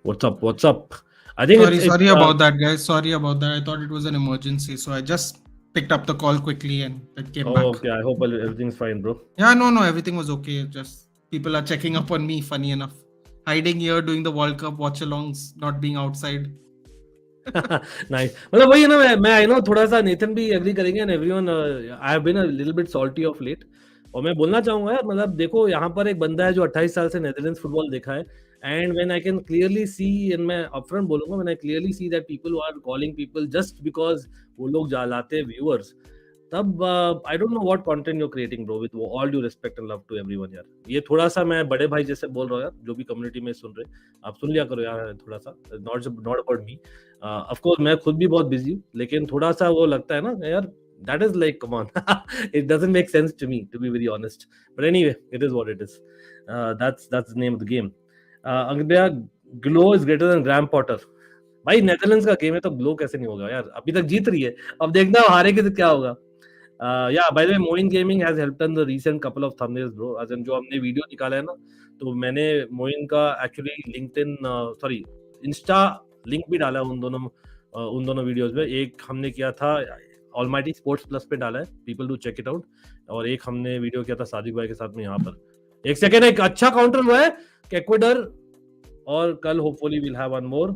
What's up? I think sorry about that, guys. Sorry about that. I thought it was an emergency, so I just picked up the call quickly and then came back. Okay, I hope everything's fine, bro. Yeah, no, everything was okay. Just people are checking up on me. Funny enough, hiding here doing the World Cup watch-alongs, not being outside. Nice. मतलब वही है ना. मैं I know थोड़ा सा Nathan भी agree करेंगे and everyone I have been a little bit salty of late. और मैं बोलना चाहूंगा यार, मतलब देखो यहाँ पर एक बंदा है जो 28 साल से नेदरलैंड्स फुटबॉल देखा है. And when I can clearly see, and मैं upfront बोलूंगा, when I clearly see that people who are calling people just because वो लोग लाते हैं viewers, तब I don't know what content you're creating, bro. With all due respect and love to everyone यार. ये थोड़ा सा मैं बड़े भाई जैसे बोल रहा हूँ यार, जो भी कम्युनिटी में सुन रहे, आप सुन लिया करो यार थोड़ा सा. Not about me. Of course मैं खुद भी बहुत busy हूँ, लेकिन थोड़ा सा वो लगता है ना यार. That is like, come on. It doesn't make sense to me, to be very honest. But anyway, it is what it is. That's the name of the game. Ankit, Glow is greater than Graham Potter. भाई Netherlands का game है तो glow कैसे नहीं होगा यार. अभी तक जीत रही है, अब देखना हारेगी तो क्या होगा. Yeah, by the way, Moin Gaming has helped in the recent couple of thumbnails, bro. As in जो हमने वीडियो निकाला है ना, तो मैंने Moin का actually LinkedIn Insta लिंक भी डाला है उन दोनों वीडियोस में. एक हमने किया था ऑलमाइटी स्पोर्ट्स प्लस पे डाला है, people do check it out. और एक हमने वीडियो किया था सादिक भाई के साथ में यहाँ पर. एक सेकेंड, एक अच्छा काउंटर हुआ है एक्वेडर, और कल hopefully will have one more.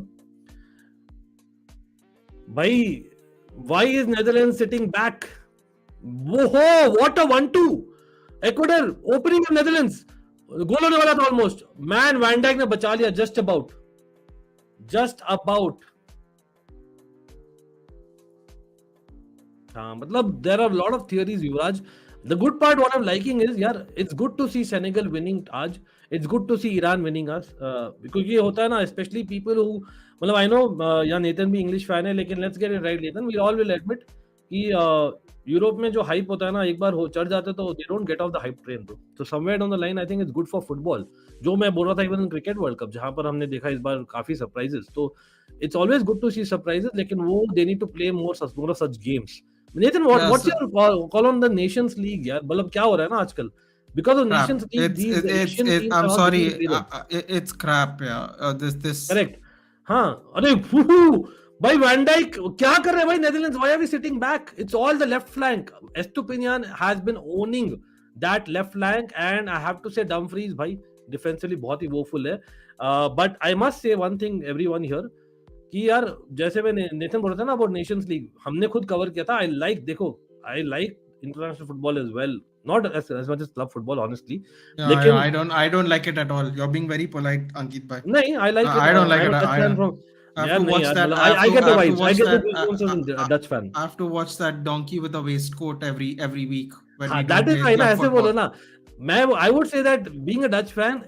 भाई why is Netherlands sitting back? ओहो, what a 1-2. Ecuador opening off Netherlands, goal होने वाला था ऑलमोस्ट. मैन वैन डाइक ने बचा लिया जस्ट अबाउट. हाँ, मतलब there are a lot of theories, Yuvraj. The good part, what I'm liking is, यार, it's good to see Senegal winning आज. It's good to see Iran winning us. Because ये होता है ना, especially people who, मतलब I know, यहाँ Nathan भी English fan है, लेकिन let's get it right, Nathan. We all will admit कि यूरोप में जो हाइप होता है ना, एक बार चढ़ जाते तो they don't get off the hype train, bro. So somewhere down the line, I think it's good for football. जो मैं बोल रहा था even in cricket world cup, जहाँ पर हमने देखा इस बार काफी surprises. तो it's always good to see surprises, लेकिन वो they need to play more of such games. Nathan, what's your call on the Nations League? यार, मतलब क्या हो रहा है ना आजकल? Because of Nations League, I'm sorry, it's crap. Yeah, this. Correct. हाँ, अरे भाई Van Dijk क्या कर रहे हैं भाई Netherlands? Why are we sitting back? It's all the left flank. Estupinian has been owning that left flank, and I have to say Dumfries भाई defensively बहुत ही woeful है. But I must say one thing, everyone here, कि यार जैसे मैं Nathan बोल रहा था ना अबाउट नेशंस लीग, हमने खुद कवर किया था. I like international football as well, not as much as club football honestly. लेकिन I don't like it at all. You're being very polite, Ankit bhai. नहीं, I like it. I don't like it. I have to watch that. I get the vibes. I get the vibes as a Dutch fan. I have to watch that donkey with a waistcoat every week. That is fine. ऐसे बोलो ना. I would say that being a Dutch fan,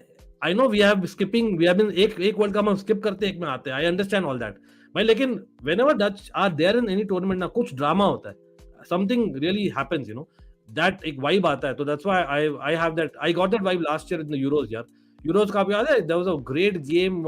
I know we have been एक world cup हम skip करते एक में आते हैं. I understand all that. भाई लेकिन whenever Dutch are there in any tournament ना, कुछ ड्रामा होता है. Something really happens, that एक vibe आता है. तो that's why I have that. I got that vibe last year in the Euros यार. Euros का भी याद है? There was a great game,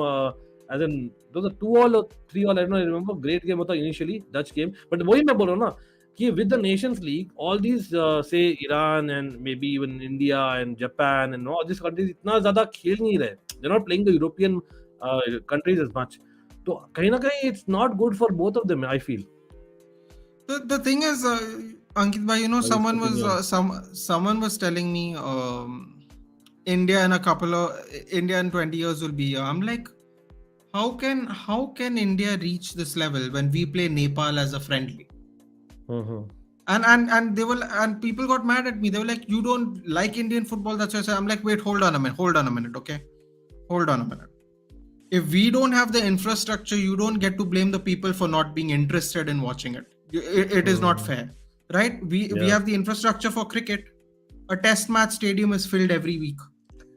as in there was a 2-2 or 3-2, I don't remember. Great game होता initially, Dutch game. But वही मैं बोल रहा हूँ ना कि with the Nations League, all these say Iran and maybe even India and Japan and all these countries इतना ज़्यादा खेल नहीं रहे. They're not playing the European countries as much. तो कहीं ना कहीं it's not good for both of them, I feel. The thing is, Ankit bhai, What is someone was opinion? someone was telling me India in 20 years will be here. I'm like, how can India reach this level when we play Nepal as a friendly? Mm-hmm. And they will, and people got mad at me. They were like, you don't like Indian football, that's why I said. I'm like, wait, hold on a minute, okay? Hold on a minute. If we don't have the infrastructure, you don't get to blame the people for not being interested in watching it. It is not fair, right? We Yeah. have the infrastructure for cricket. A test match stadium is filled every week.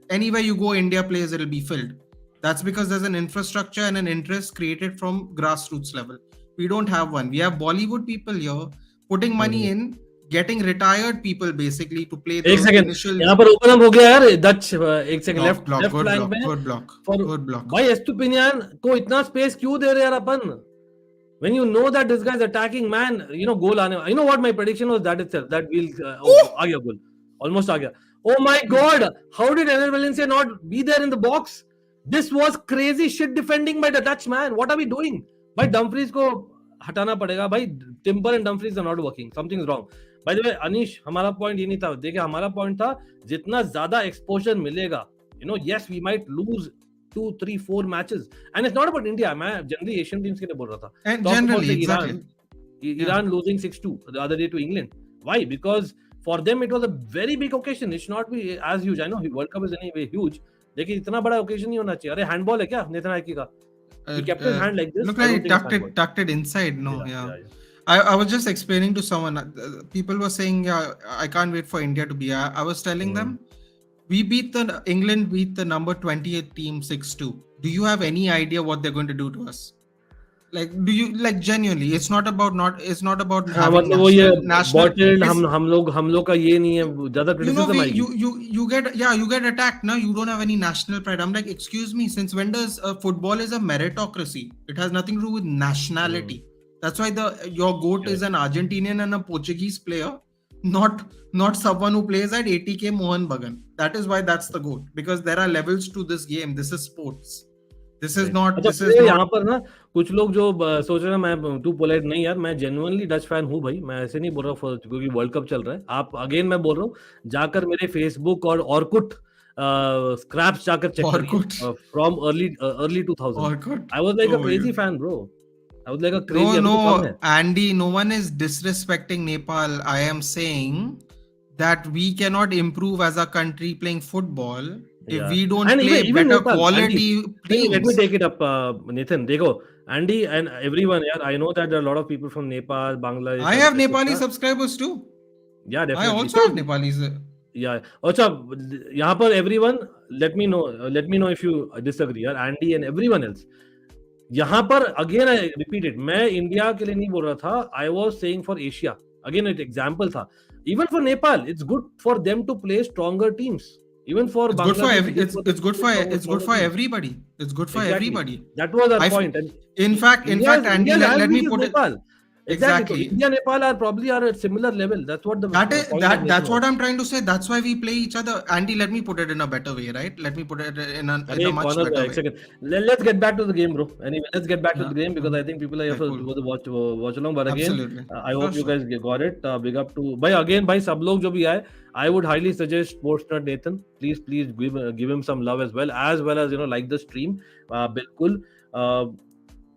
Anywhere you go, India plays, it'll be filled. That's because there's an infrastructure and an interest created from grassroots level. We don't have one. We have Bollywood people here putting money in, getting retired people basically to play एक the second, initial यहाँ पर open up हो गया यार Dutch. एक second, block, left block, left good flank block, में good block, for good block. भाई एस्टुपिनियन को इतना स्पेस क्यों दे रहे यार अपन? When you know that this guy is attacking, man, goal आने. You know what my prediction was, that itself, that we'll आ गया goal, almost आ गया. Oh my God, how did Ener Valencia not be there in the box? This was crazy shit defending by the Dutch, man. What are we doing? भाई Dumfries को हटाना पड़ेगा भाई. Timber and Dumfries are not working. Something is wrong. By the way, Anish, हमारा point ये नहीं था. देखिए, हमारा पॉइंट था जितना ज्यादा एक्सपोजर मिलेगा, yes, we might lose 2, 3, 4 matches, and it's not about India. मैं generally Asian teams के लिए बोल रहा था. And Talk about generally, the exactly. Iran losing 6-2 the other day to England. Why? Because for them it was a very big occasion. It should not be as huge. I know World Cup is anyway huge, लेकिन इतना बड़ा occasion नहीं होना चाहिए. अरे handball है क्या Nathan आइकी का? He kept his hand like this. Look I like don't he think it's handball. tucked it inside. No, yeah. Yeah. I was just explaining to someone. People were saying, "Yeah, I can't wait for India to be." I was telling them, England beat the number 28 team 6-2. Do you have any idea what they're going to do to us? Like, do you like genuinely? It's not about हाँ, having मतलब वो ये national. bottled It's, हम लोग का ये नहीं है, ज्यादा criticism आएगी. you get attacked now. You don't have any national pride. I'm like, excuse me. Since when does football is a meritocracy? It has nothing to do with nationality. That's why your GOAT is an Argentinian and a Portuguese player, not someone who plays at 80k Mohan Bagan. That is why that's the GOAT, because there are levels to this game. This is sports. This is not. यहाँ पर ना कुछ लोग जो सोच रहे हैं मैं टू पोलाइट नहीं यार, मैं जेन्युइनली डच फैन हूँ भाई. मैं ऐसे नहीं बोल रहा हूँ क्योंकि वर्ल्ड कप चल रहा है. आप अगेन मैं बोल रहा हूँ, जाकर मेरे फेसबुक और ऑर्कुट स्क्रैप्स जाकर चेक करिए from early 2000. I was like a crazy fan, bro. I was like a crazy. No, Andy, no one is disrespecting Nepal. I am saying that we cannot improve as a country playing football if we don't play better Nepal, quality teams. Let me take it up, Nathan. Dekho, Andy and everyone, yeah, I know that there are a lot of people from Nepal, Bangladesh. I have Nepali subscribers too. Yeah, definitely. I also have Nepalis. Yeah. अच्छा, यहाँ पर everyone, let me know if you disagree, यार, Andy and everyone else. यहाँ पर again I repeat it, मैं India के लिए नहीं बोल रहा था. I was saying for Asia. Again, एक example था. Even for Nepal, it's good for them to play stronger teams. Even for Bangladesh, it's good for everybody. It's good for everybody. That was our point. And in fact, Andy, let me put Nepal. it. Exactly. So India and Nepal are probably at similar level. That's what that's what I'm trying to say. That's why we play each other. Andy, let me put it in a better way, right? Let me put it in a much better way. Second. Let's get back to the game, bro. Anyway, let's get back to the game because I think people are here to watch along. But again, I hope you guys got it. Big up to by सब लोग जो भी आए, I would highly suggest Sportsnut Nathan. Please give him some love as well as like the stream. बिल्कुल.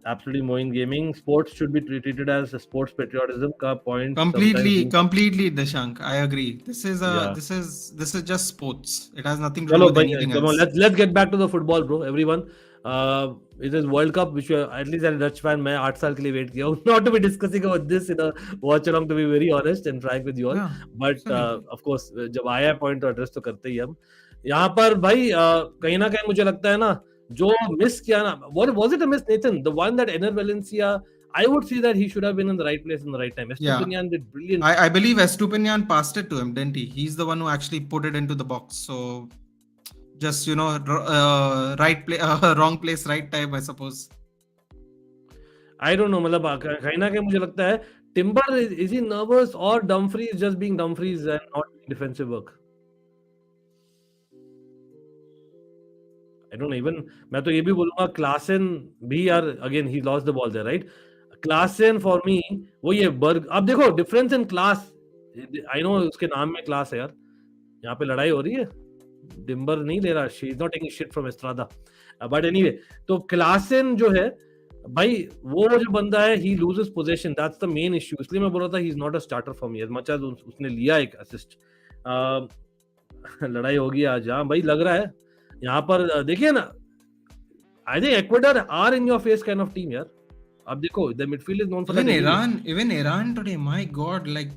Absolutely, Moin Gaming. Sports should be treated as a sports patriotism ka point. Completely, Dashank. I agree. This is just sports. It has nothing to do with anything else. Let's get back to the football, bro. Everyone, it is World Cup, which at least as a Dutch fan, मैं 8 साल के लिए wait किया हूँ. Not to be discussing about this in a watch along, to be very honest and frank with you all. Yeah, but of course, जब आया point तो address तो करते ही हम. यहाँ पर भाई कहीं ना कहीं मुझे लगता है ना, जो मिस किया ना, what was it a miss, Nathan? The one that Ener Valencia, I would say that he should have been in the right place in the right time. Estupinian did brilliant. I believe Estupinian passed it to him, didn't he? He's the one who actually put it into the box. So just wrong place, right time, I suppose. I don't know. मतलब कहीं ना कहीं मुझे लगता है Timber, is he nervous or Dumfries just being Dumfries and not defensive work? I don't know. Even मैं तो ये भी बोलूँगा Klaassen भी यार, again he lost the ball there, right? Klaassen for me वो ये Berg, अब देखो difference in class I know उसके नाम में क्लास है यार. यहाँ पे लड़ाई हो रही है. डिम्बर नहीं ले रहा. She is not taking shit from Estrada. But anyway, तो क्लासन जो है भाई, वो जो बंदा है, he loses possession. That's the main issue. इसलिए मैं बोल रहा था he is not a starter for me. As much as उसने लिया एक assist. लड़ाई होगी आज. हाँ भाई, लग रहा है यहाँ पर. देखिए ना, I think Ecuador are in your face kind of team यार. अब देखो, the midfield is known for that. Even Iran today, my God, like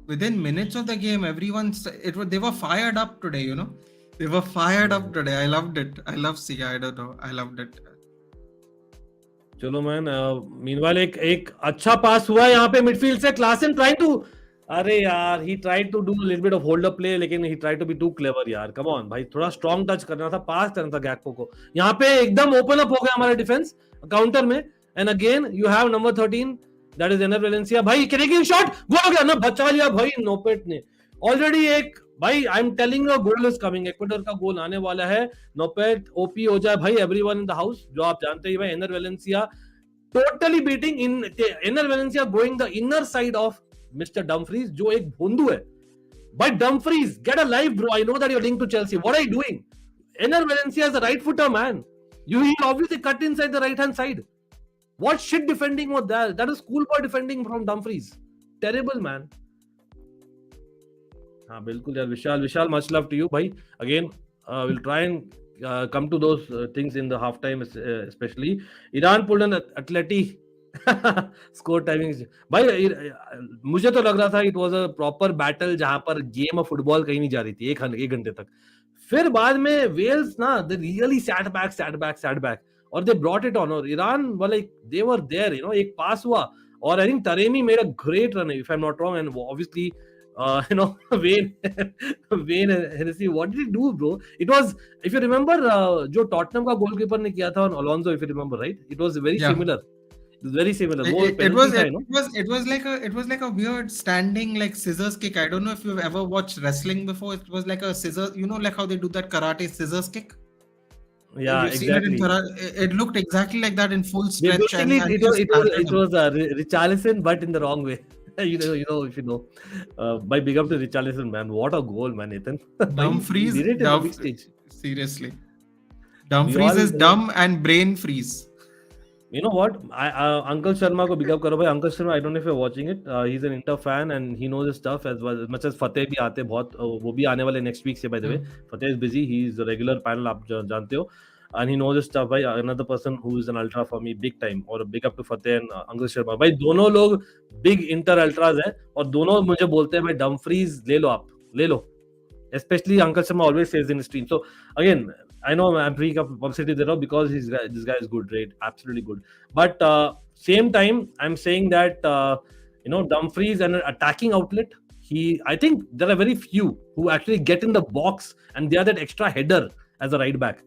within minutes of the game, they were fired up today, you know. They were fired up today. I loved it. I love seeing. I don't know. I loved it. चलो man. Meanwhile एक अच्छा पास हुआ यहाँ पे midfield से. Klaasen trying to, अरे यार, he tried to do little bit of hold up play, लेकिन he tried to be too clever यार. कम ऑन भाई, थोड़ा स्ट्रॉन्ग टच करना था, पास करना था गैक्पो को. यहाँ पे एकदम ओपन अप हो गया हमारा डिफेंस काउंटर में. And again you have number 13, that is Enner Valencia. भाई करेगी शॉट, गोल हो गया ना, बचा लिया भाई नोपेट ने. ऑलरेडी एक भाई, I am telling you, goal is coming. Ecuador का गोल आने वाला है. नोपेट ओपी हो जाए भाई. एवरीवन इन द हाउस, जो आप जानते हैं भाई, Enner Valencia totally beating in. Enner Valencia going the inner side of mister Dumfries, जो एक भोंदू है. But Dumfries, get a life, bro. I know that you're linked to Chelsea. What are you doing? Ener Valencia is a right footer, man. He obviously cut inside the right hand side. What shit defending was that? That is schoolboy defending from Dumfries. Terrible, man. हाँ बिल्कुल यार. विशाल, much love to you, भाई. Again, we'll try and come to those things in the half time, especially. Iran pulled an Atleti score timing. भाई मुझे तो लग रहा था it was a proper battle, जहां पर गेम ऑफ फुटबॉल कहीं नहीं जा रही थी एक घंटे तक. फिर बाद में वेल्स ना, दे रियली सैट बैक और दे ब्रॉट इट ऑन. और ईरान वाले, they were there, you know. एक पास हुआ और I think Taremi made a great run, if I am not wrong. And obviously you know, Wayne Hennessy, what did he do, bro? It was, if you remember, जो Tottenham का goalkeeper ने किया था on Alonso, if you remember, right? It was very similar. Very similar. It was like a weird standing like scissors kick. I don't know if you've ever watched wrestling before. It was like a scissors, you know, like how they do that karate scissors kick. Yeah, exactly. It looked exactly like that in full stretch. It was Richarlison, but in the wrong way. you know, if you know. By big up to Richarlison, man. What a goal, man, Nathan. Dumfries. Seriously. Dumfries is dumb and brain freeze. You know what? Uncle Sharma ko big up karo bhai. Uncle Sharma, I don't know if you're watching it. He's an Inter fan and he knows his stuff as well. As much as Fateh bhi aate bahut, wo bhi aane wale next week se, by the way. Fateh is busy. He's a regular panel, aap jante ho. And he knows his stuff, bhai. Another person who is an ultra for me, big time. Or big up to Fateh and Uncle Sharma. Bhai, dono log big Inter ultras hai. Aur dono mujhe bolte hain, bhai, Dumfries le lo aap. Le lo. Especially Uncle Sharma always says in his stream. So again, I know I'm bringing up publicity there because this guy is good, right? Absolutely good. But same time, I'm saying that you know, Dumfries and an attacking outlet. I think there are very few who actually get in the box and they are that extra header as a right back.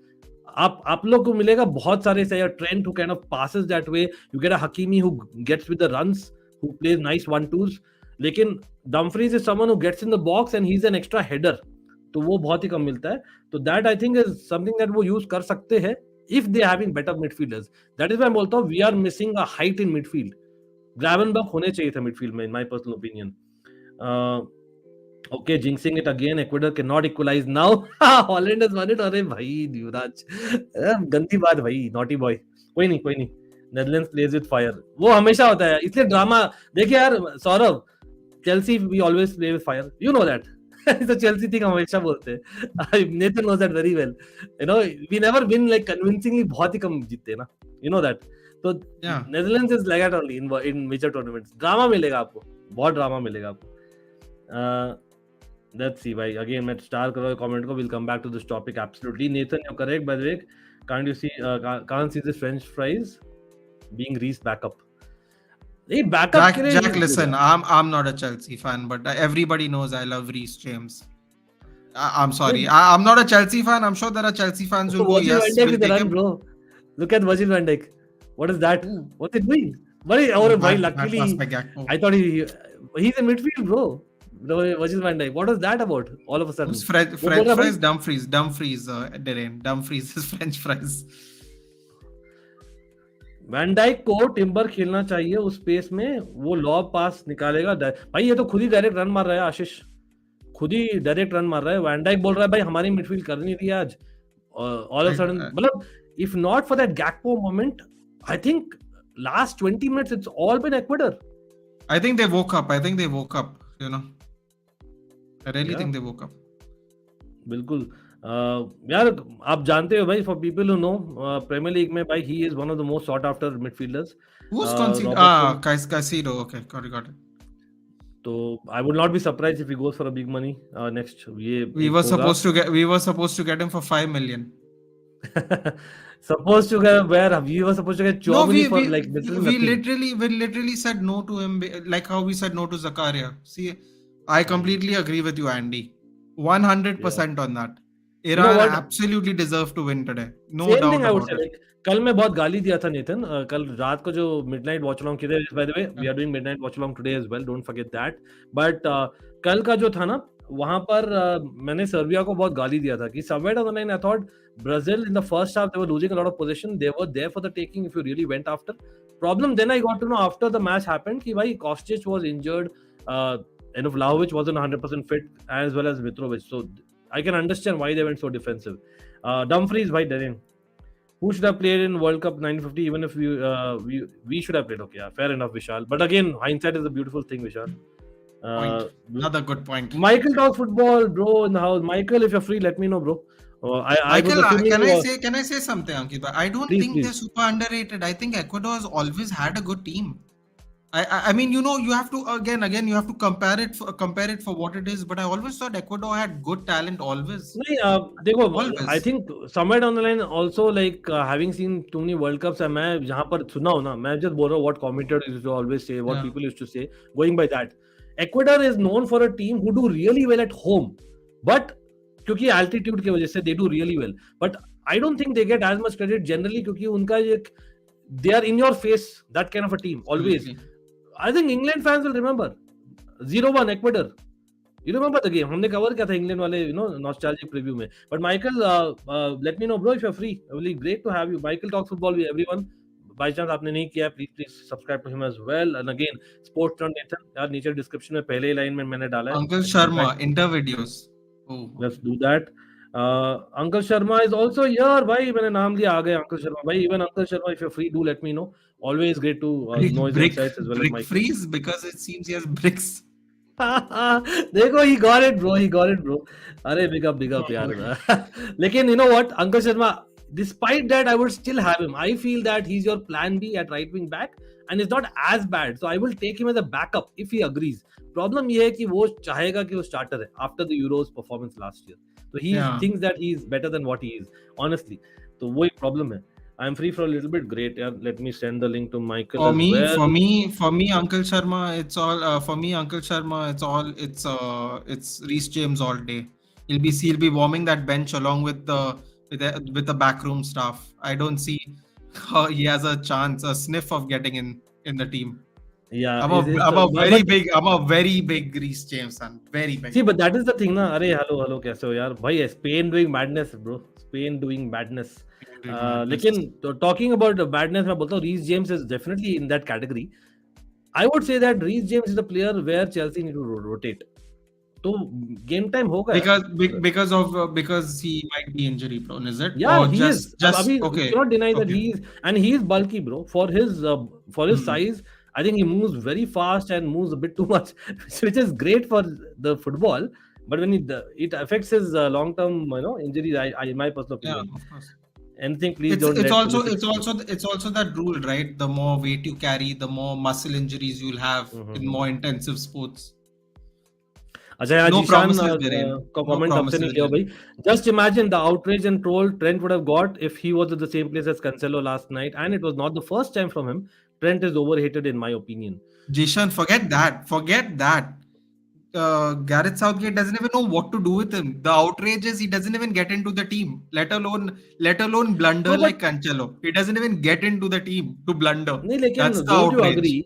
आप लोग को मिलेगा बहुत सारे, say a Trent who kind of passes that way. You get a Hakimi who gets with the runs, who plays nice 1-2s. लेकिन Dumfries is someone who gets in the box and he's an extra header. तो वो बहुत ही कम मिलता है. तो that I think is something that वो use कर सकते हैं if they having better midfielders. That is why मैं बोलता हूं we are missing a height in midfield. Gravenberch होने चाहिए था मिडफील्ड में, in my personal opinion. Okay, jinxing it again. Ecuador can not equalise now. Holland has won it. अरे भाई युवराज, गंदी बात भाई, नॉटी बॉय. कोई नहीं. Netherlands plays with fire. वो हमेशा होता है, इसलिए ड्रामा. देखिए यार Saurabh, Chelsea we always play with fire, you know that. तो चेल्सी थी हमेशा बोलते हैं. Nathan knows that very well. You know, we never win like convincingly. बहुत ही कम जीतते हैं ना, यू नो दैट. तो Netherlands is like that only in major tournaments. Drama मिलेगा आपको, बहुत ड्रामा मिलेगा आपको. लेट्स सी भाई. अगेन मैं स्टार कर रहा हूं कमेंट को. Will come back to this topic. Absolutely Nathan, you are correct. By the way, can't you see, can't see this French fries being Reece backup. Jack, listen, I'm not a Chelsea fan, but everybody knows I love Reece James. I'm sorry, I'm not a Chelsea fan. I'm sure there are Chelsea fans who go, yes, we'll take him. Bro, look at Virgil van Dijk. What is that? What's it doing? Luckily, I thought he's in midfield, bro. Virgil van Dijk. What was that about? All of a sudden, French fries, Dumfries, Derain. Dumfries is French fries. Van Dijk को Timber खेलना चाहिए उस space में, वो lobe पास निकालेगा। भाई ये तो खुद ही डायरेक्ट रन मार रहा है आशीष, खुद ही डायरेक्ट रन मार रहा है। वैन डाइक बोल रहा है भाई हमारी मिडफील्ड कर नहीं रही आज, all of I, sudden, I मतलब if not for that Gakpo moment, I think last 20 minutes it's all been Ecuador. I think they woke up. I think they woke up. You know, I really Yeah. think they woke up. बिल्कुल। यार आप जानते हो भाई, for people who know, Premier League में भाई he is one of the most sought after midfielders. Who's conceded? Robertson, Caicedo. Okay, got it. तो I would not be surprise if he goes for a big money next. ये We एक were होगा। supposed to get him for 5 million. supposed to get where we were supposed to get No, Chomini for like literally nothing. we literally said no to him, like how we said no to Zakaria. See, I completely agree with you, Andy. 100% on that. You know Iran what? absolutely deserve to win today. No Same doubt thing I would about say. it. Like, कल मैं बहुत गाली दिया था नितिन, कल रात को जो मिडनाइट वॉच अलोंग किए थे, by the way we are doing midnight watch along today as well, don't forget that. But कल का जो था ना, वहां पर मैंने सर्बिया को बहुत गाली दिया था कि somewhere down the line I thought Brazil in the first half they were losing a lot of possession, they were there for the taking if you really went after. Problem then I got to know after the match happened कि भाई Kostic was injured, and Vlahovic wasn't 100% fit as well as Mitrovic, so I can understand why they went so defensive. Dumfries by Derain. Who should have played in World Cup 950? Even if we should have played. Okay, yeah, fair enough, Vishal. But again, hindsight is a beautiful thing, Vishal. Point. Another good point. Michael talks football, bro, in the house. Michael, if you're free, let me know, bro. I was Michael, assuming can I say something, Ankit? I don't Please, think please. they're super underrated. I think Ecuador has always had a good team. I mean, you know, you have to again you have to compare it for what it is. But I always thought Ecuador had good talent always. नहीं, देखो, Always. I think somewhere down the line also like having seen too many World Cups, and मैं जहाँ पर सुना हूँ ना, मैं just बोल रहा हूँ what commentators used to always say, what Yeah. people used to say, going by that. Ecuador is known for a team who do really well at home, but क्योंकि altitude की वजह से they do really well. But I don't think they get as much credit generally क्योंकि उनका एक they are in your face, that kind of a team always. Absolutely. I think England fans will remember 0-1 Ecuador. You remember the game? हमने cover किया था England वाले, you know, nostalgic preview में. But Michael, let me know, bro, if you're free. It will be great to have you. Michael talks football with everyone. By chance आपने नहीं किया, please subscribe to him as well. And again, Sports Run Nathan, यार नीचे description में पहले line में मैंने डाला है. Uncle Sharma, inter videos. Oh. Let's do that. Uncle Sharma is also here. भाई मैंने नाम लिया, आ गए Uncle Sharma. भाई even Uncle Sharma, if you're free, do let me know. Always great to know his insights as well as Michael. Freeze because it seems he has bricks. देखो, he got it bro. अरे big up यार. लेकिन you know what, Uncle Sharma, despite that I would still have him. I feel that he's your plan B at right wing back and it's not as bad, so I will take him as a backup if he agrees. Problem ये है कि वो चाहेगा कि वो starter है after the Euros performance last year, so he thinks that he is better than what he is, honestly. तो वो एक problem है. I'm free for a little bit. Great. Yeah, let me send the link to Michael. For me, Uncle Sharma, it's all. For me, Uncle Sharma, it's Reece James all day. He'll be warming that bench along with the backroom staff. I don't see how he has a chance, a sniff of getting in the team. Yeah, I'm a very big Reece James fan. Very big. See, but that is the thing, na. अरे hello कैसे हो यार? भाई Spain doing madness, bro. Spain doing madness. लेकिन talking about badness, मैं बोलता हूँ Reece James is definitely in that category. I would say that Reece James is the player where Chelsea need to rotate. तो game time होगा because he might be injury prone, is it? Yeah, he is. Okay. You cannot deny that he is bulky, bro. For his size, I think he moves very fast and moves a bit too much, which is great for the football. But when it affects his long-term, injuries, in my personal opinion. Yeah, of course. Anything, please don't. It's also that rule, right? The more weight you carry, the more muscle injuries you'll have in more intensive sports. अच्छा यार, जीशान का comment हमसे नहीं किया भाई. Just imagine the outrage and troll Trent would have got if he was at the same place as Cancelo last night, and it was not the first time from him. Trent is overhated in my opinion. Jishan, forget that. Gareth Southgate doesn't even know what to do with him. The outrage is he doesn't even get into the team, let alone blunder like Cancelo. He doesn't even get into the team to blunder. That's the outrage.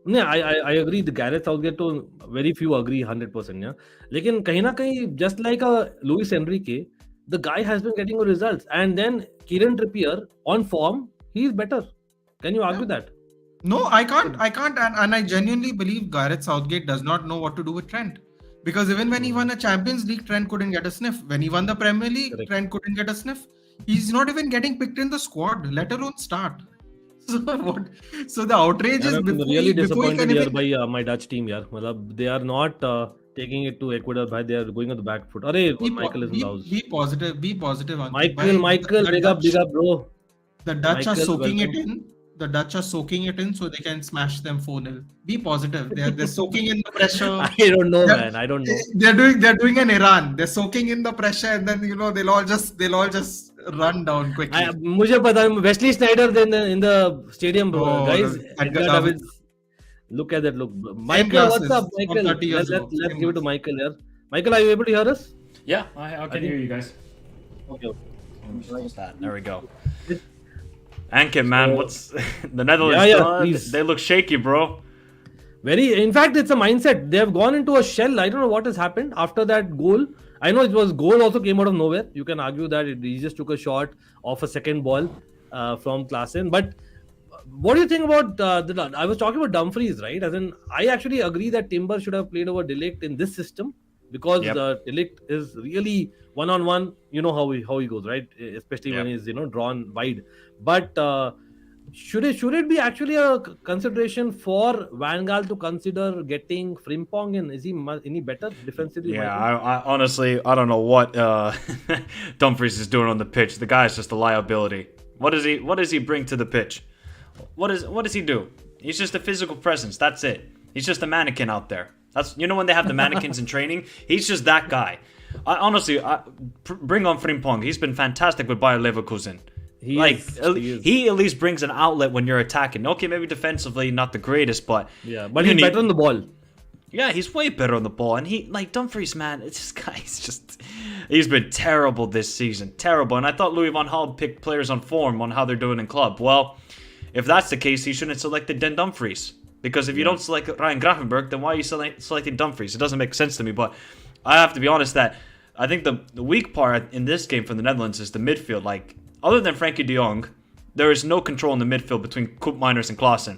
I agree. The Gareth Southgate to very few agree 100%. Yeah, लेकिन कहीं ना कहीं just like a Luis Enrique, the guy has been getting results, and then Kieran Trippier on form, he is better. Can you argue that? No, I can't. And I genuinely believe Gareth Southgate does not know what to do with Trent. Because even when he won a Champions League, Trent couldn't get a sniff. When he won the Premier League, Correct. Trent couldn't get a sniff. He's not even getting picked in the squad, let alone start. So what? So the outrage is I'm before really he disappointed can here even. by my Dutch team. Yeah, they are not taking it to Ecuador. Bhai, they are going on the back foot. Arey, Michael is in the house. Be positive. Be positive, Ankit. Michael, big up, bro. The Dutch are Michael, soaking it welcome. in. The Dutch are soaking it in so they can smash them 4-0. Be positive. They're soaking in the pressure. I don't know, man. I don't know. They're doing an Iran. They're soaking in the pressure, and then they'll all just run down quickly. मुझे पता है Wesley Sneijder in the stadium, bro. Oh, Guys. Edgar Edgar Davids. Davids. Look at that look. Michael, what's up, glasses from Michael? 30 years Let's ago. give it to Michael here. Michael, are you able to hear us? Yeah, I can hear you guys. Okay. What's that? There we go. Ankit, man, what's the Netherlands? Please. They look shaky, bro. In fact, it's a mindset. They have gone into a shell. I don't know what has happened after that goal. I know goal also came out of nowhere. You can argue that he just took a shot off a second ball from Klaassen. But what do you think about I was talking about Dumfries, right? As in, I actually agree that Timber should have played over De Ligt in this system because Yep. De Ligt is really one-on-one. You know how he goes, right? Especially when he's drawn wide. But should it be actually a consideration for Van Gaal to consider getting Frimpong in? Is he any better defensively? Yeah, Michael? I honestly, I don't know what Dumfries is doing on the pitch. The guy is just a liability. What does he bring to the pitch? What does he do? He's just a physical presence. That's it. He's just a mannequin out there. That's when they have the mannequins in training. He's just that guy. Bring on Frimpong. He's been fantastic with Bayer Leverkusen. He at least brings an outlet when you're attacking. Okay, maybe defensively not the greatest, but Yeah, but he's better on the ball. Yeah, he's way better on the ball. And Dumfries, man, it's this guy's he's been terrible this season. Terrible. And I thought Louis van Gaal picked players on form on how they're doing in club. Well, if that's the case, he shouldn't have selected Den Dumfries. Because if you don't select Ryan Gravenberg, then why are you selecting Dumfries? It doesn't make sense to me. But I have to be honest that I think the weak part in this game for the Netherlands is the midfield. Other than Frankie de Jong, there is no control in the midfield between Koopmeiners and Klaassen.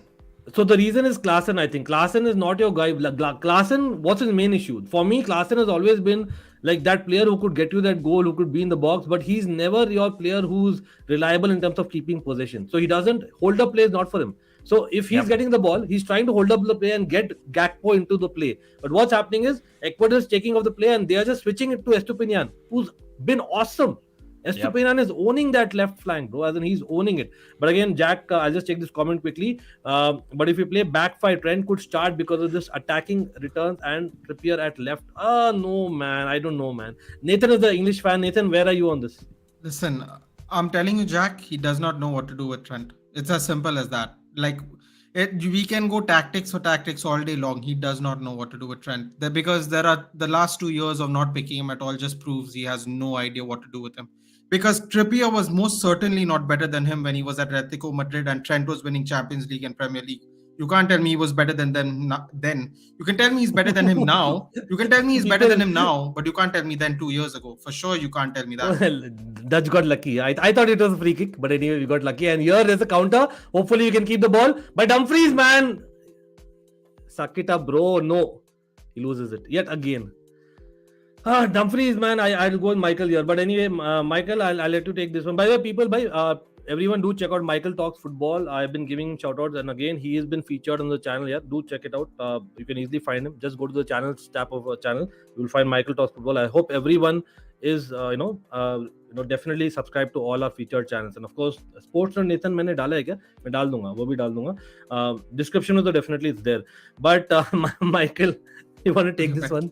So the reason is Klaassen, I think. Klaassen is not your guy. Klaassen, what's his main issue? For me, Klaassen has always been like that player who could get you that goal, who could be in the box, but he's never your player who's reliable in terms of keeping possession. So he doesn't hold up plays, not for him. So if he's getting the ball, he's trying to hold up the play and get Gakpo into the play. But what's happening is Ecuador is taking off the play and they are just switching it to Estupiñán, who's been awesome. Estupiñán is owning that left flank, bro, as in he's owning it. But again, Jack, I'll just take this comment quickly. But if you play back five, Trent could start because of this attacking returns and Trippier at left. No, man. I don't know, man. Nathan is the English fan. Nathan, where are you on this? Listen, I'm telling you, Jack, he does not know what to do with Trent. It's as simple as that. We can go tactics for tactics all day long. He does not know what to do with Trent. Because the last 2 years of not picking him at all just proves he has no idea what to do with him. Because Trippier was most certainly not better than him when he was at Atletico Madrid and Trent was winning Champions League and Premier League. You can't tell me he was better than them then. You can tell me he's better than him now. You can tell me he's better than him now, but you can't tell me then 2 years ago. For sure, you can't tell me that. Well, Dutch got lucky. I thought it was a free kick, but anyway, we got lucky. And here is a counter. Hopefully, you can keep the ball. But Dumfries, man. Suck it up, bro. No. He loses it. Yet again. Dumfries, man. I'll go with Michael here. But anyway, Michael, I'll let you take this one. By the way, people, everyone do check out Michael Talks Football. I've been giving shout outs, and again, he has been featured on the channel here. Do check it out. You can easily find him. Just go to the channels tab of our channel. You'll find Michael Talks Football. I hope everyone is definitely subscribe to all our featured channels. And of course, Sports and Nathan मैंने डाला है क्या? मैं डाल दूंगा, वो भी डाल दूंगा. Description में तो definitely it's there. But Michael, you want to take this one?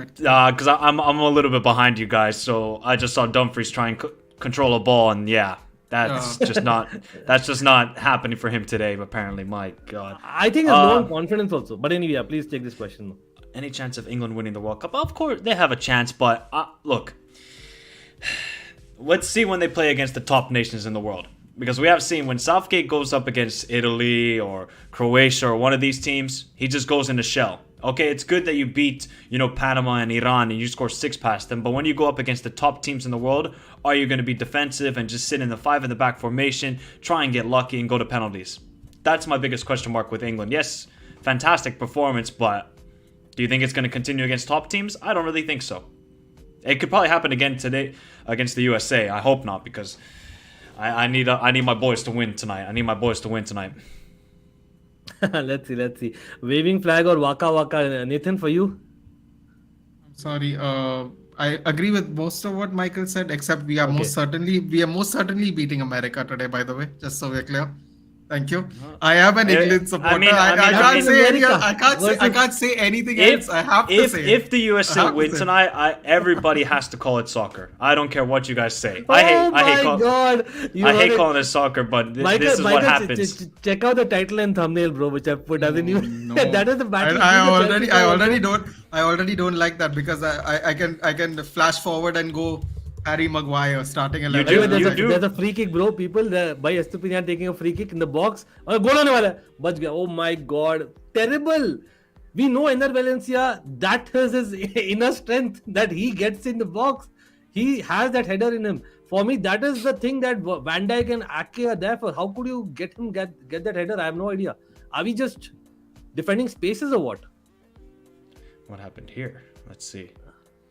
Because I'm a little bit behind you guys, so I just saw Dumfries try and control a ball, and yeah, that's just not happening for him today. Apparently, my God. I think it's low on confidence also. But anyway, please take this question. Any chance of England winning the World Cup? Of course, they have a chance, but look, let's see when they play against the top nations in the world. Because we have seen when Southgate goes up against Italy or Croatia or one of these teams, he just goes in a shell. Okay, it's good that you beat, Panama and Iran and you score 6 past them, but when you go up against the top teams in the world, are you going to be defensive and just sit in the 5 in the back formation, try and get lucky and go to penalties? That's my biggest question mark with England. Yes, fantastic performance, but do you think it's going to continue against top teams? I don't really think so. It could probably happen again today against the USA. I hope not, because I need my boys to win tonight. Let's see. Waving flag or waka waka, Nathan, for you? Sorry, I agree with most of what Michael said, except we are most certainly beating America today, by the way, just so we're clear. Thank you. I am an England supporter. I can't say anything else. I have to say if the USA win tonight, everybody has to call it soccer. I don't care what you guys say. I hate calling it soccer, but this is what happens. Check out the title and thumbnail, bro, which I put. That is the battle. I already don't like that, because I can flash forward and go Harry Maguire starting 11. There's a free kick, bro. People by Estupiñán taking a free kick in the box. और goal होने वाला है. बच गया. Oh my God, terrible. We know Ener Valencia, that is his inner strength, that he gets in the box. He has that header in him. For me, that is the thing that Van Dijk and Ake are there for. How could you get that header? I have no idea. Are we just defending spaces or what? What happened here? Let's see.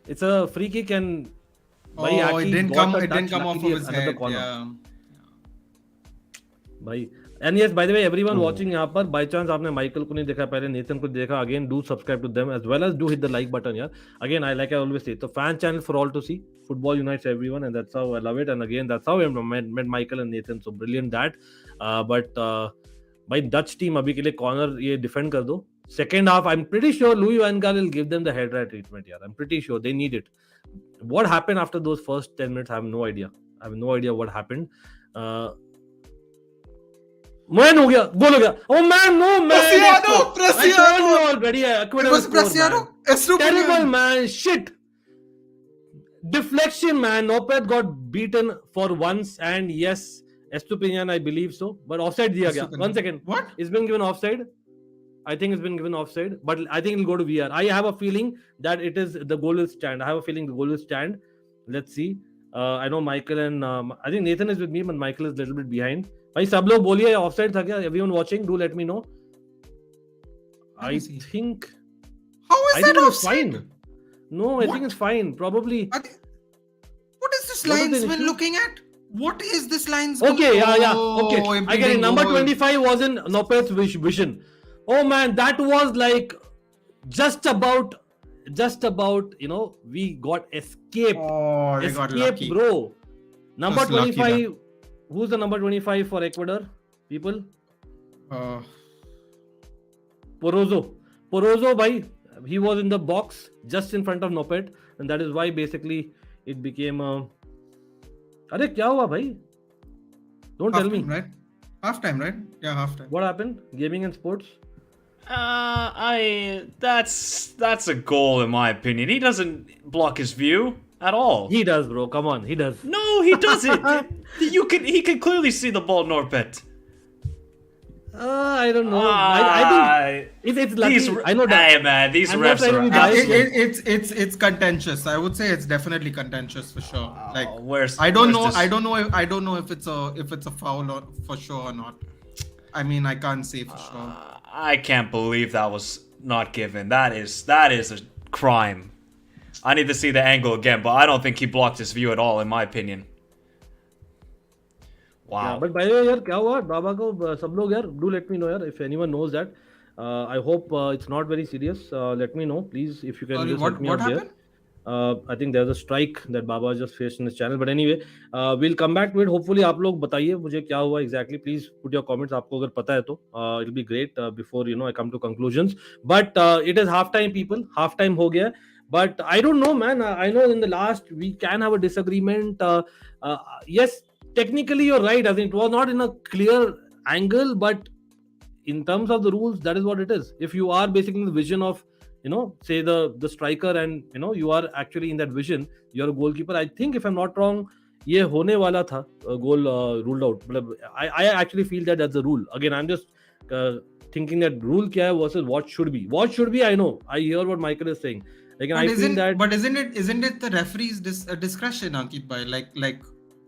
It a free kick and it didn't come off of his head. Yeah. भाई and yes, by the way, everyone watching यहाँ पर by chance आपने Michael को नहीं देखा पहले, Nathan को देखा, again do subscribe to them as well as do hit the like button यार. Again, I always say, the fan channel for all to see. Football unites everyone, and that's how I love it. And again, that's how I met Michael and Nathan. So brilliant that. But by Dutch team अभी के लिए corner ये defend कर दो. Second half, I'm pretty sure Louis van Gaal will give them the head right treatment. Yeah, I'm pretty sure they need it. What happened after those first 10 minutes? I have no idea. What happened. Man हो गया, goal हो गया. Oh man, no man. Preciado. I told you already. It was Preciado. Terrible, man. Shit. Deflection, man. Nopeth got beaten for once, and yes, Estupiñán, I believe so. But offside दिया गया. 1 second. What? It's been given offside. I think it's been given offside, but I think it'll go to VR. I have a feeling that the goal will stand. Let's see. I know Michael and I think Nathan is with me, but Michael is a little bit behind. भाई सब लोग बोलिए offside था क्या? Everyone watching, do let me know. I think. How is that offside? Fine. No, I think it's fine. Probably. What is this linesman looking at? What is this linesman? Okay, yeah. Okay, I get it. Number 25 was in Nopeth's vision. Oh man, that was like just about, we got escaped. Oh, they got lucky. Bro. Number Just 25, lucky, who's the number 25 for Ecuador? People? Porozo, bhai, he was in the box just in front of Nopeth, and that is why basically it became Arey, kya hua, bhai? Don't tell me. Right? Half-time, right? Yeah, half-time. What happened? Gaming and sports? That's a goal in my opinion. He doesn't block his view at all. He does, bro. Come on, he does. No, he doesn't. He can clearly see the ball, Norbert. I don't know. I think it's lucky. I know that. Hey man, these I'm refs not are. trying to be It's contentious. I would say it's definitely contentious for sure. Like I don't know if it's a foul or for sure or not. I mean, I can't say for sure. I can't believe that was not given. That is a crime. I need to see the angle again, but I don't think he blocked his view at all, in my opinion. Wow. Yeah, but by the way, यार क्या हुआ? बाबा को सब लोग यार, do let me know यार if anyone knows that. I hope it's not very serious. Let me know, please, if you can. Just help me out happened? There. I think there's a strike that Baba just faced in his channel. But anyway, we'll come back to it. Hopefully, आप लोग बताइए मुझे क्या हुआ exactly. Please put your comments. आपको अगर पता है तो it'll be great before I come to conclusions. But it is halftime, people. Halftime हो गया. But I don't know, man. I know in the last we can have a disagreement. Yes, technically you're right. I think it was not in a clear angle, but in terms of the rules, that is what it is. If you are basically in the vision of say the striker, and you are actually in that vision, you're a goalkeeper. I think if I'm not wrong, ये होने वाला था goal ruled out. I actually feel that that's the rule. Again, I'm just thinking that rule kya hai versus what should be. What should be, I know. I hear what Michael is saying. Like, and I feel that. But isn't it the referee's discretion, Ankit bhai? Like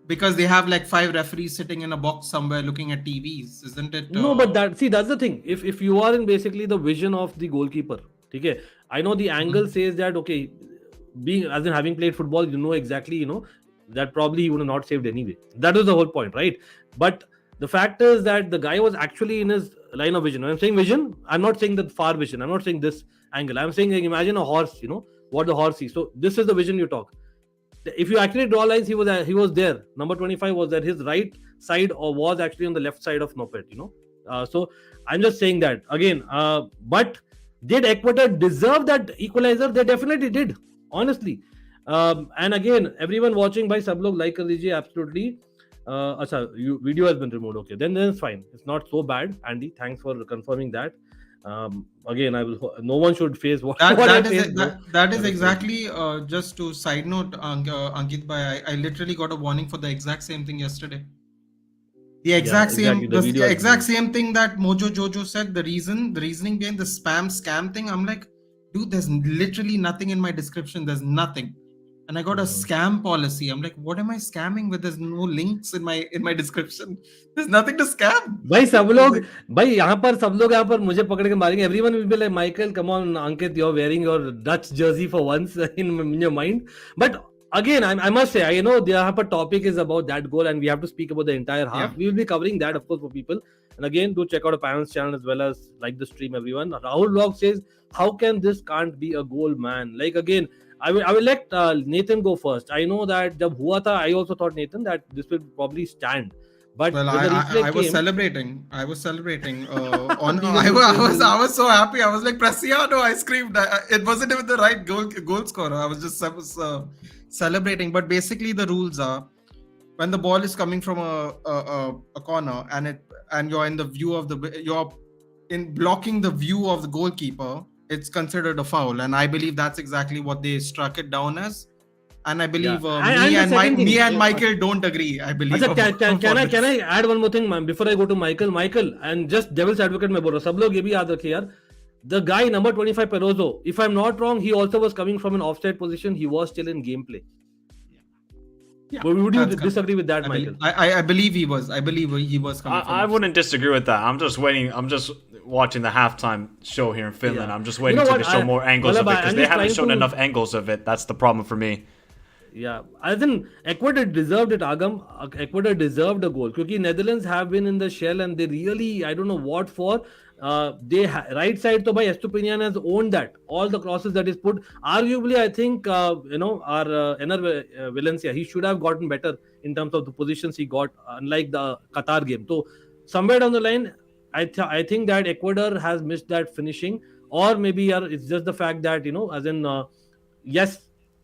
because they have like 5 referees sitting in a box somewhere looking at TVs, isn't it? No, but that's the thing. If you are in basically the vision of the goalkeeper, okay, I know the angle says that, okay, being as in having played football, you know exactly, that probably he would have not saved anyway. That was the whole point, right? But the fact is that the guy was actually in his line of vision. When I'm saying vision, I'm not saying the far vision. I'm not saying this angle. I'm saying, like, imagine a horse, what the horse sees. So this is the vision you talk. If you actually draw lines, he was there. Number 25 was there. His right side or was actually on the left side of Nopet, So I'm just saying that again. But did Ecuador deserve that equalizer? They definitely did, honestly. And again, everyone watching, by sab log like kar dijiye, absolutely. Video has been removed. Okay, then it's fine. It's not so bad. Andy, thanks for confirming that. Again, no one should face what I faced. That is exactly just to side note, Ankit bhai, I literally got a warning for the exact same thing yesterday. The exact same thing that Mojo Jojo said. The reasoning behind the spam scam thing. I'm like, dude, there's literally nothing in my description. There's nothing. And I got a scam policy. I'm like, what am I scamming with? There's no links in my description. There's nothing to scam. भाई सब लोग यहाँ पर मुझे पकड़ के मारेंगे. Everyone will be like, Michael, come on, Ankit, you're wearing your Dutch jersey for once in your mind. But again, I must say, I know the यहाँ topic is about that goal, and we have to speak about the entire half. Yeah. We will be covering that, of course, for people. And again, do check out our parents' channel as well as like the stream, everyone. Rahul Vlog says, how can this can't be a goal, man? Like, again, I will let Nathan go first. I know that jab hua tha, I also thought, Nathan, that this will probably stand. But well, I was celebrating. I was celebrating. I was so happy. I was like, Preciado, I screamed. It wasn't even the right goal scorer. I was just celebrating. But basically, the rules are, when the ball is coming from a corner and you're in the view of you're in blocking the view of the goalkeeper, it's considered a foul. And I believe that's exactly what they struck it down as. And I believe me and Michael don't agree. I believe. Can I add one more thing before I go to Michael? Michael, and just devil's advocate mein bol raha hu. Sab log ye bhi yaad rakhiye yaar. The guy number 25 Perozo, if I'm not wrong, he also was coming from an offside position. He was still in gameplay. Yeah. Would you disagree with that, Michael? I believe he was. I believe he was coming from I wouldn't disagree with that. I'm just waiting. I'm just watching the halftime show here in Finland. I'm just waiting to show more angles of it because they haven't shown enough angles of it. That's the problem for me. Yeah, I think Ecuador deserved it, Agam. Ecuador deserved a goal because Netherlands have been in the shell and they really, I don't know what for. Right side to by Estupinian has owned that. All the crosses that is put. Arguably, I think, our Ener Valencia, he should have gotten better in terms of the positions he got, unlike the Qatar game. So, somewhere down the line, I think that Ecuador has missed that finishing. Or maybe it's just the fact that, as in, yes,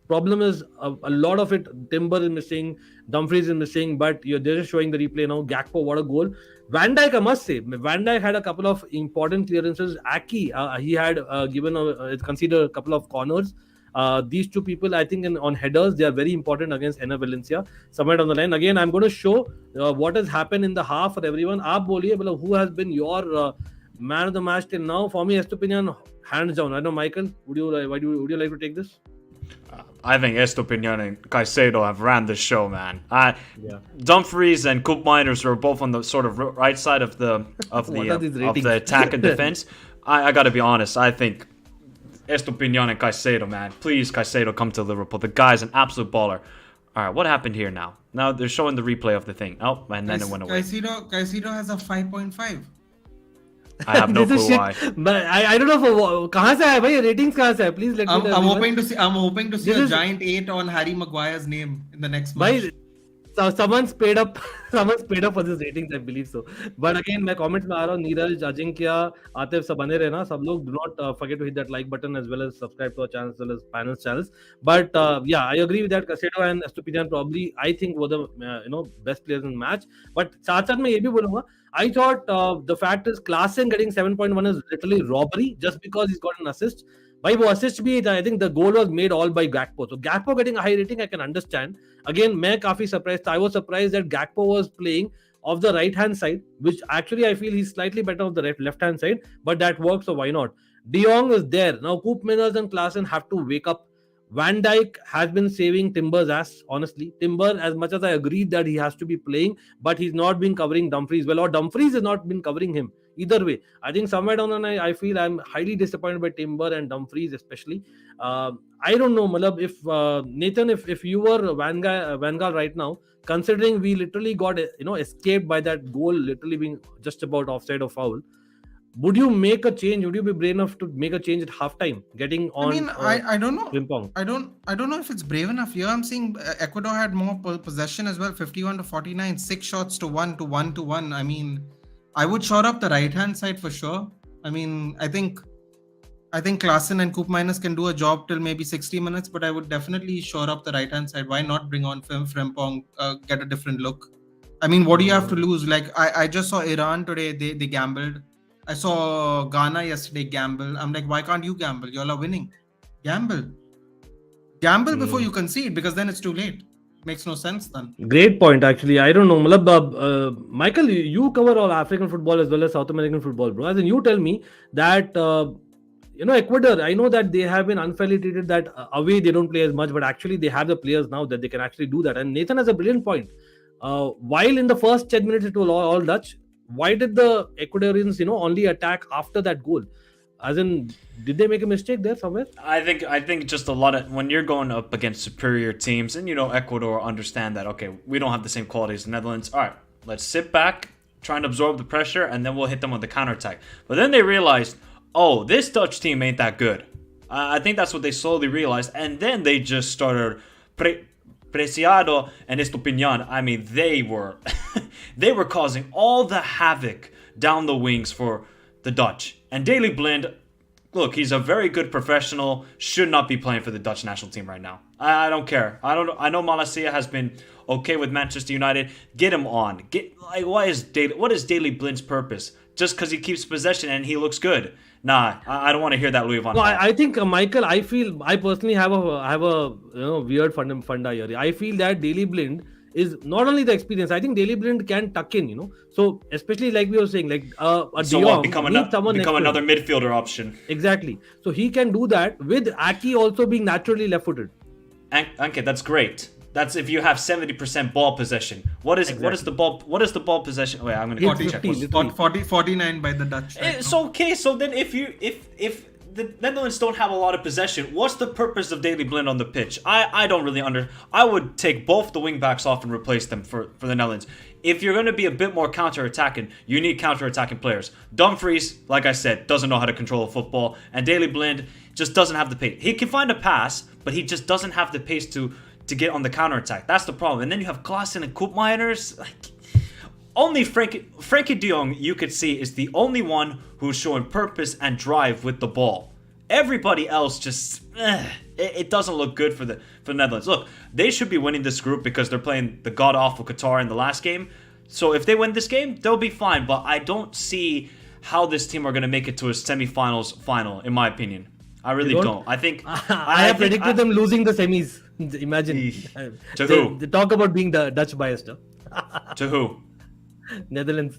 problem is a lot of it. Timber is missing, Dumfries is missing, but they're just showing the replay now. Gakpo, what a goal. Van Dijk, I must say, Van Dijk had a couple of important clearances. Aki, he had conceded a couple of corners. These two people, I think, on headers, they are very important against Ener Valencia. Somewhere down the line, again, I'm going to show what has happened in the half for everyone. Aap boliye, who has been your man of the match till now? For me, Estupinian, hands down. I know, Michael, would you like to take this? I think Estupinian and Caicedo have ran the show, man. Dumfries and Coop Miners were both on the sort of right side of the attack and defense. I got to be honest. I think Estupinian and Caicedo, man. Please, Caicedo, come to Liverpool. The guy's an absolute baller. All right, what happened here now? Now they're showing the replay of the thing. Oh, and then it went away. Caicedo has a 5.5. I have no clue why. But I don't know for kahan se hai bhai, ratings kahan se hai? Please let me know. I'm hoping to see a giant 8 on Harry Maguire's name in the next match. Someone's paid up for this ratings, I believe so. But again, मैं comments में आ रहा हूँ. Neeraj, Ajinkya, Atif, सब बने रहना. सब लोग do not forget to hit that like button as well as subscribe to our channel as well as panels channels. But I agree with that. Caicedo and Estupinian probably, I think, were the best players in the match. But साथ साथ मैं ये भी बोलूँगा, I thought the fact is Klaassen getting 7.1 is literally robbery just because he's got an assist. By wo assist bhi, I think the goal was made all by Gakpo. So Gakpo getting a high rating, I can understand. Again, मैं काफी surprised. I was surprised that Gakpo was playing of the right hand side, which actually I feel he's slightly better of the left hand side, but that works, so why not? De Jong is there. Now Koopmeiners and Klaassen have to wake up. Van Dijk has been saving Timber's ass, honestly. Timber, as much as I agreed that he has to be playing, but he's not been covering Dumfries well, or Dumfries has not been covering him. Either way, I think somewhere down the line, I feel I'm highly disappointed by Timber and Dumfries, especially. I don't know, Malab, if Nathan, if you were Van Gaal right now, considering we literally got escaped by that goal, literally being just about offside or foul. Would you make a change? Would you be brave enough to make a change at halftime, getting on? I mean, I don't know. Frimpong? I don't know if it's brave enough here. I'm seeing Ecuador had more possession as well, 51-49, 6 shots to 1 to 1 to 1. I mean, I would shore up the right hand side for sure. I mean, I think Klaassen and Koopmeiners can do a job till maybe 60 minutes, but I would definitely shore up the right hand side. Why not bring on Frimpong, get a different look? I mean, what do you have to lose? Like I just saw Iran today, they gambled. I saw Ghana yesterday gamble. I'm like, why can't you gamble? Y'all are winning. Gamble before you concede, because then it's too late. Makes no sense then. Great point, actually. I don't know. Malab, Michael, you cover all African football as well as South American football, bro. As in, you tell me that, Ecuador, I know that they have been unfairly treated, that away they don't play as much, but actually they have the players now that they can actually do that. And Nathan has a brilliant point. While in the first 10 minutes it was all Dutch, why did the Ecuadorians, only attack after that goal? As in, did they make a mistake there somewhere? I think just a lot of, when you're going up against superior teams, and Ecuador understand that, okay, we don't have the same quality as the Netherlands. All right, let's sit back, try and absorb the pressure, and then we'll hit them with the counterattack. But then they realized, oh, this Dutch team ain't that good. I think that's what they slowly realized, and then they just started Preciado and Estupinian. I mean, they were they were causing all the havoc down the wings for the Dutch. And Daley Blind, look, he's a very good professional, should not be playing for the Dutch national team right now. I don't care. I know Malacia has been okay with Manchester United. Get him on. What is Daley Blind's purpose? Just because he keeps possession and he looks good? Nah, I don't want to hear that, Louis van Gaal. No, I think, Michael, I personally have a weird funda here. I feel that Daley Blind is not only the experience. I think Daley Blind can tuck in, So especially like we were saying, like a De Jong, become another midfielder option. Exactly. So he can do that with Aki also being naturally left-footed. Ankit, that's great. That's if you have 70% ball possession. What is the ball possession? Wait, I'm going to check. 49 by the Dutch. Right it's okay. So then if the Netherlands don't have a lot of possession, what's the purpose of Daley Blind on the pitch? I don't really I would take both the wing backs off and replace them for the Netherlands. If you're going to be a bit more counter-attacking, you need counter-attacking players. Dumfries, like I said, doesn't know how to control a football, and Daley Blind just doesn't have the pace. He can find a pass, but he just doesn't have the pace to get on the counter-attack. That's the problem. And then you have Klaassen and Koopmeiners. Only Frankie de Jong, you could see, is the only one who's showing purpose and drive with the ball. Everybody else just, it doesn't look good for the Netherlands. Look, they should be winning this group because they're playing the god-awful Qatar in the last game. So if they win this game, they'll be fine. But I don't see how this team are going to make it to a semi-finals final, in my opinion. I really don't. I think I have predicted them losing the semis. Imagine. To who? They talk about being the Dutch biased. To who? Netherlands.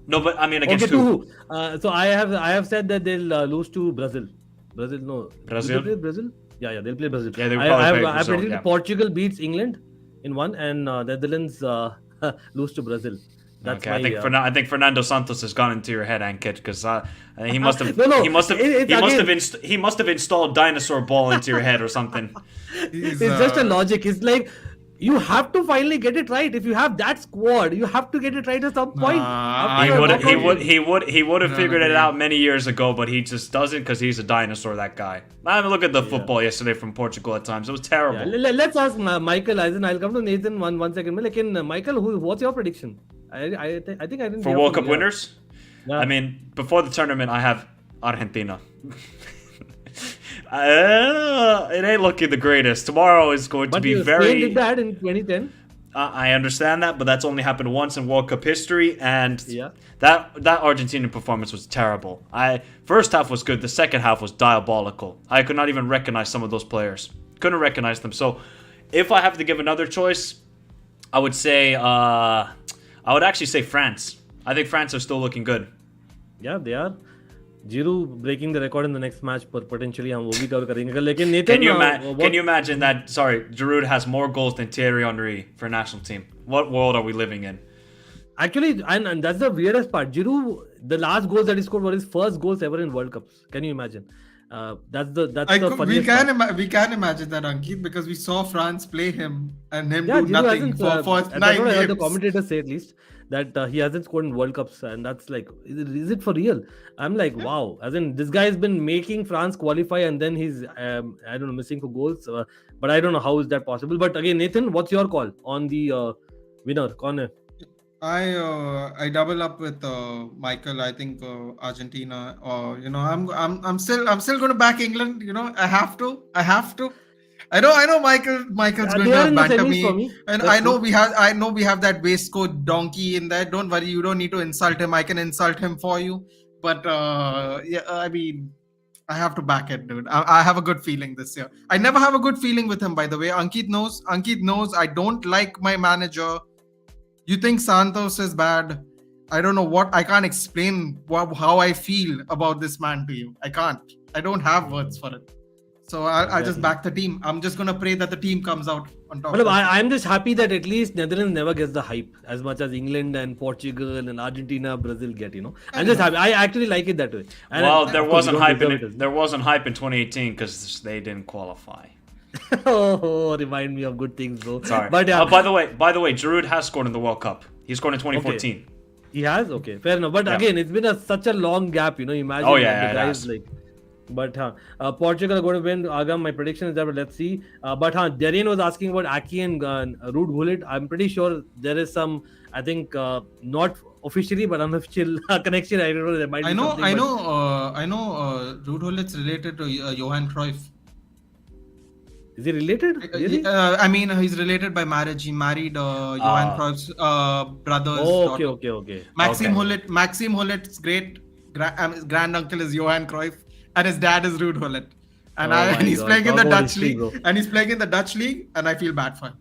No, but I mean against who? So I have said that they'll lose to Brazil. Brazil? Will they play Brazil? Yeah, they'll play Brazil. Yeah, they'll probably play Brazil. I predicted Portugal beats England in one, and Netherlands lose to Brazil. That's okay, I think Fernando Santos has gone into your head, Ankit, because he must have he must have installed dinosaur ball into your head or something. It's just a logic. It's like you have to finally get it right. If you have that squad, you have to get it right at some point. He would have figured it out many years ago, but he just doesn't because he's a dinosaur. That guy. I mean, look at the football yesterday from Portugal at times. It was terrible. Yeah. Let's ask Michael. I'll come to Nathan one second. Michael, what's your prediction? I think I didn't. For World Cup winners? Yeah. I mean, before the tournament, I have Argentina. It ain't looking the greatest. Tomorrow is going to be very... Spain did that in 2010. I understand that, but that's only happened once in World Cup history, and that Argentinian performance was terrible. First half was good, the second half was diabolical. I could not even recognize some of those players. Couldn't recognize them. So, if I have to give another choice, I would say I would actually say France. I think France are still looking good. Yeah, they are. Giroud breaking the record in the next match, but potentially हम वो भी cover करेंगे. लेकिन Nathan, Can you imagine that? Sorry, Giroud has more goals than Thierry Henry for national team. What world are we living in? Actually, and that's the weirdest part. Giroud, the last goals that he scored were his first goals ever in World Cups. Can you imagine? That's the funniest part. We can imagine that, Ankit, because we saw France play him and him Yeah, do Giroud nothing hasn't. for That's 9 what I heard the games. commentators say at least that he hasn't scored in World Cups, and that's like, is it for real? I'm like, wow. As in, this guy has been making France qualify, and then he's I don't know, missing for goals. But I don't know how is that possible. But again, Nathan, what's your call on the winner? Corner. I double up with Michael. I think Argentina. I'm still going to back England. I have to. I know Michael's going They are to in the banter semis me, for me. and That's I know true. we have that waistcoat donkey in there. Don't worry, you don't need to insult him. I can insult him for you. But I mean, I have to back it, dude. I have a good feeling this year. I never have a good feeling with him, by the way. Ankit knows I don't like my manager. You think Santos is bad? I don't know what. I can't explain how I feel about this man to you. I can't. I don't have words for it. So I'll just back the team. I'm just gonna pray that the team comes out on top. I'm just happy that at least Netherlands never gets the hype as much as England and Portugal and Argentina, Brazil get. I'm just happy. I actually like it that way. And Well, there wasn't hype in it. it. There wasn't hype in 2018 because they didn't qualify. Remind me of good things, bro. Sorry. But yeah, By the way, Giroud has scored in the World Cup. He scored in 2014. he has. Okay, fair enough. But Yeah. again, it's been such a long gap. Imagine Oh, yeah, the it guys has. like. But Portugal are going to win. Agam, my prediction is that. But let's see. But Derain was asking about Aki and Ruud Gullit. I'm pretty sure there is some. I think not officially, but unofficial connection. I don't know. There might be I know something, Ruud Gullit's related to Johan Cruyff. Is he related? Really? I mean, he's related by marriage. He married Johan Cruyff's brother's daughter. Okay. Maxime Okay. Gullit. Maxime Gullit's grand uncle is Johan Cruyff, and his dad is Ruud Gullit. And, Oh my and he's God, playing in the talk about Dutch history, league. bro. And he's playing in the Dutch league, and I feel bad for him.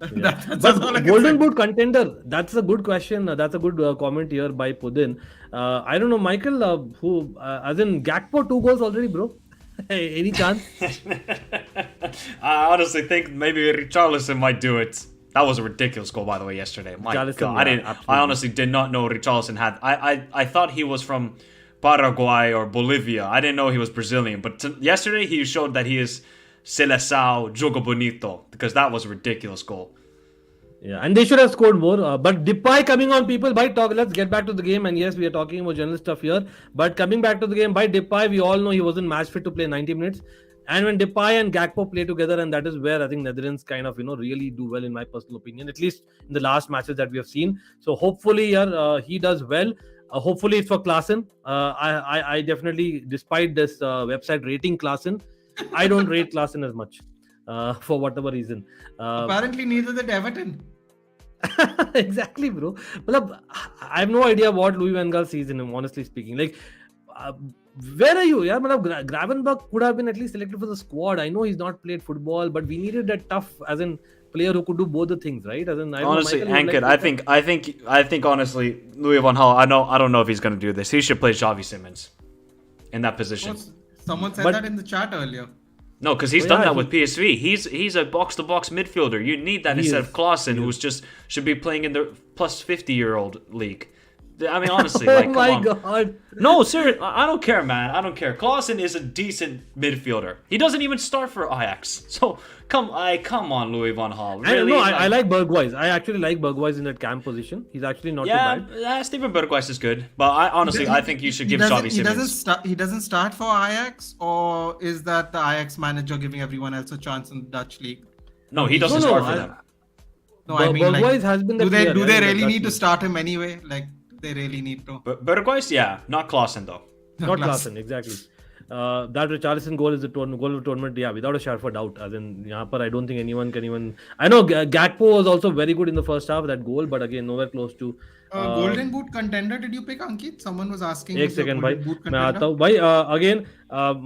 Yeah. That's But all I can Golden say. Boot contender. That's a good question. That's a good comment here by Pudin. I don't know, Michael. Who? As in Gakpo 2 goals already, bro. Any chance? I honestly think maybe Richarlison might do it. That was a ridiculous goal, by the way, yesterday. My Richarlison, God, yeah, I absolutely. honestly did not know Richarlison had. I thought he was from Paraguay or Bolivia. I didn't know he was Brazilian. But yesterday he showed that he is Seleção Jogo Bonito, because that was a ridiculous goal. Yeah, and they should have scored more. But Depay coming on, people. By talk, let's get back to the game. And yes, we are talking about general stuff here. But coming back to the game, by Depay, we all know he wasn't match fit to play 90 minutes. And when Depay and Gakpo play together, and that is where I think Netherlands kind of really do well, in my personal opinion. At least in the last matches that we have seen. So hopefully, he does well. Hopefully, it's for Klaassen. I definitely, despite this website rating Klaassen, I don't rate Klaassen as much. For whatever reason. Apparently, neither did Everton. Exactly, bro. But I have no idea what Louis van Gaal sees in him, honestly speaking. Like, where are you? Yeah, Gravenberch could have been at least selected for the squad. I know he's not played football, but we needed that tough, as in player who could do both the things, right? As in, I don't know, Honestly, Michael, you would Ankit, like I think honestly, Louis van Gaal. I don't know if he's gonna do this. He should play Xavi Simmons in that position. Someone said But- that in the chat earlier. No, because he's Oh, done yeah, that with PSV. He's a box-to-box midfielder. You need that He instead is. of Klaassen, who's just should be playing in the plus 50-year-old league. I mean, honestly, Oh like, come my on. God. No, seriously, I don't care, man. I don't care. Klaassen is a decent midfielder. He doesn't even start for Ajax. So come on, Louis van Gaal. Really? I like Bergwijn. I actually like Bergwijn in that cam position. He's actually not too bad. Yeah, Steven Bergwijn is good, but I think you should give Xavi Simmons. He doesn't start for Ajax, or is that the Ajax manager giving everyone else a chance in the Dutch league? No, he doesn't start for them. No, I mean, Bergwijn has been the do they player, do yeah, they in the really Dutch need to league. start him anyway? Like, do they really need to? Bergwijn, yeah, not Klaassen though. Not Klaassen. Klaassen, exactly. That Richarlison goal is the goal of the tournament, yeah, without a shadow of doubt. As in, यहाँ पर I don't think anyone can even. I know Gakpo was also very good in the first half, that goal, but again, nowhere close to Golden boot contender did you pick, Ankit? Someone was asking. एक who's your second भाई, golden boot मैं आता contender? हूँ भाई. Again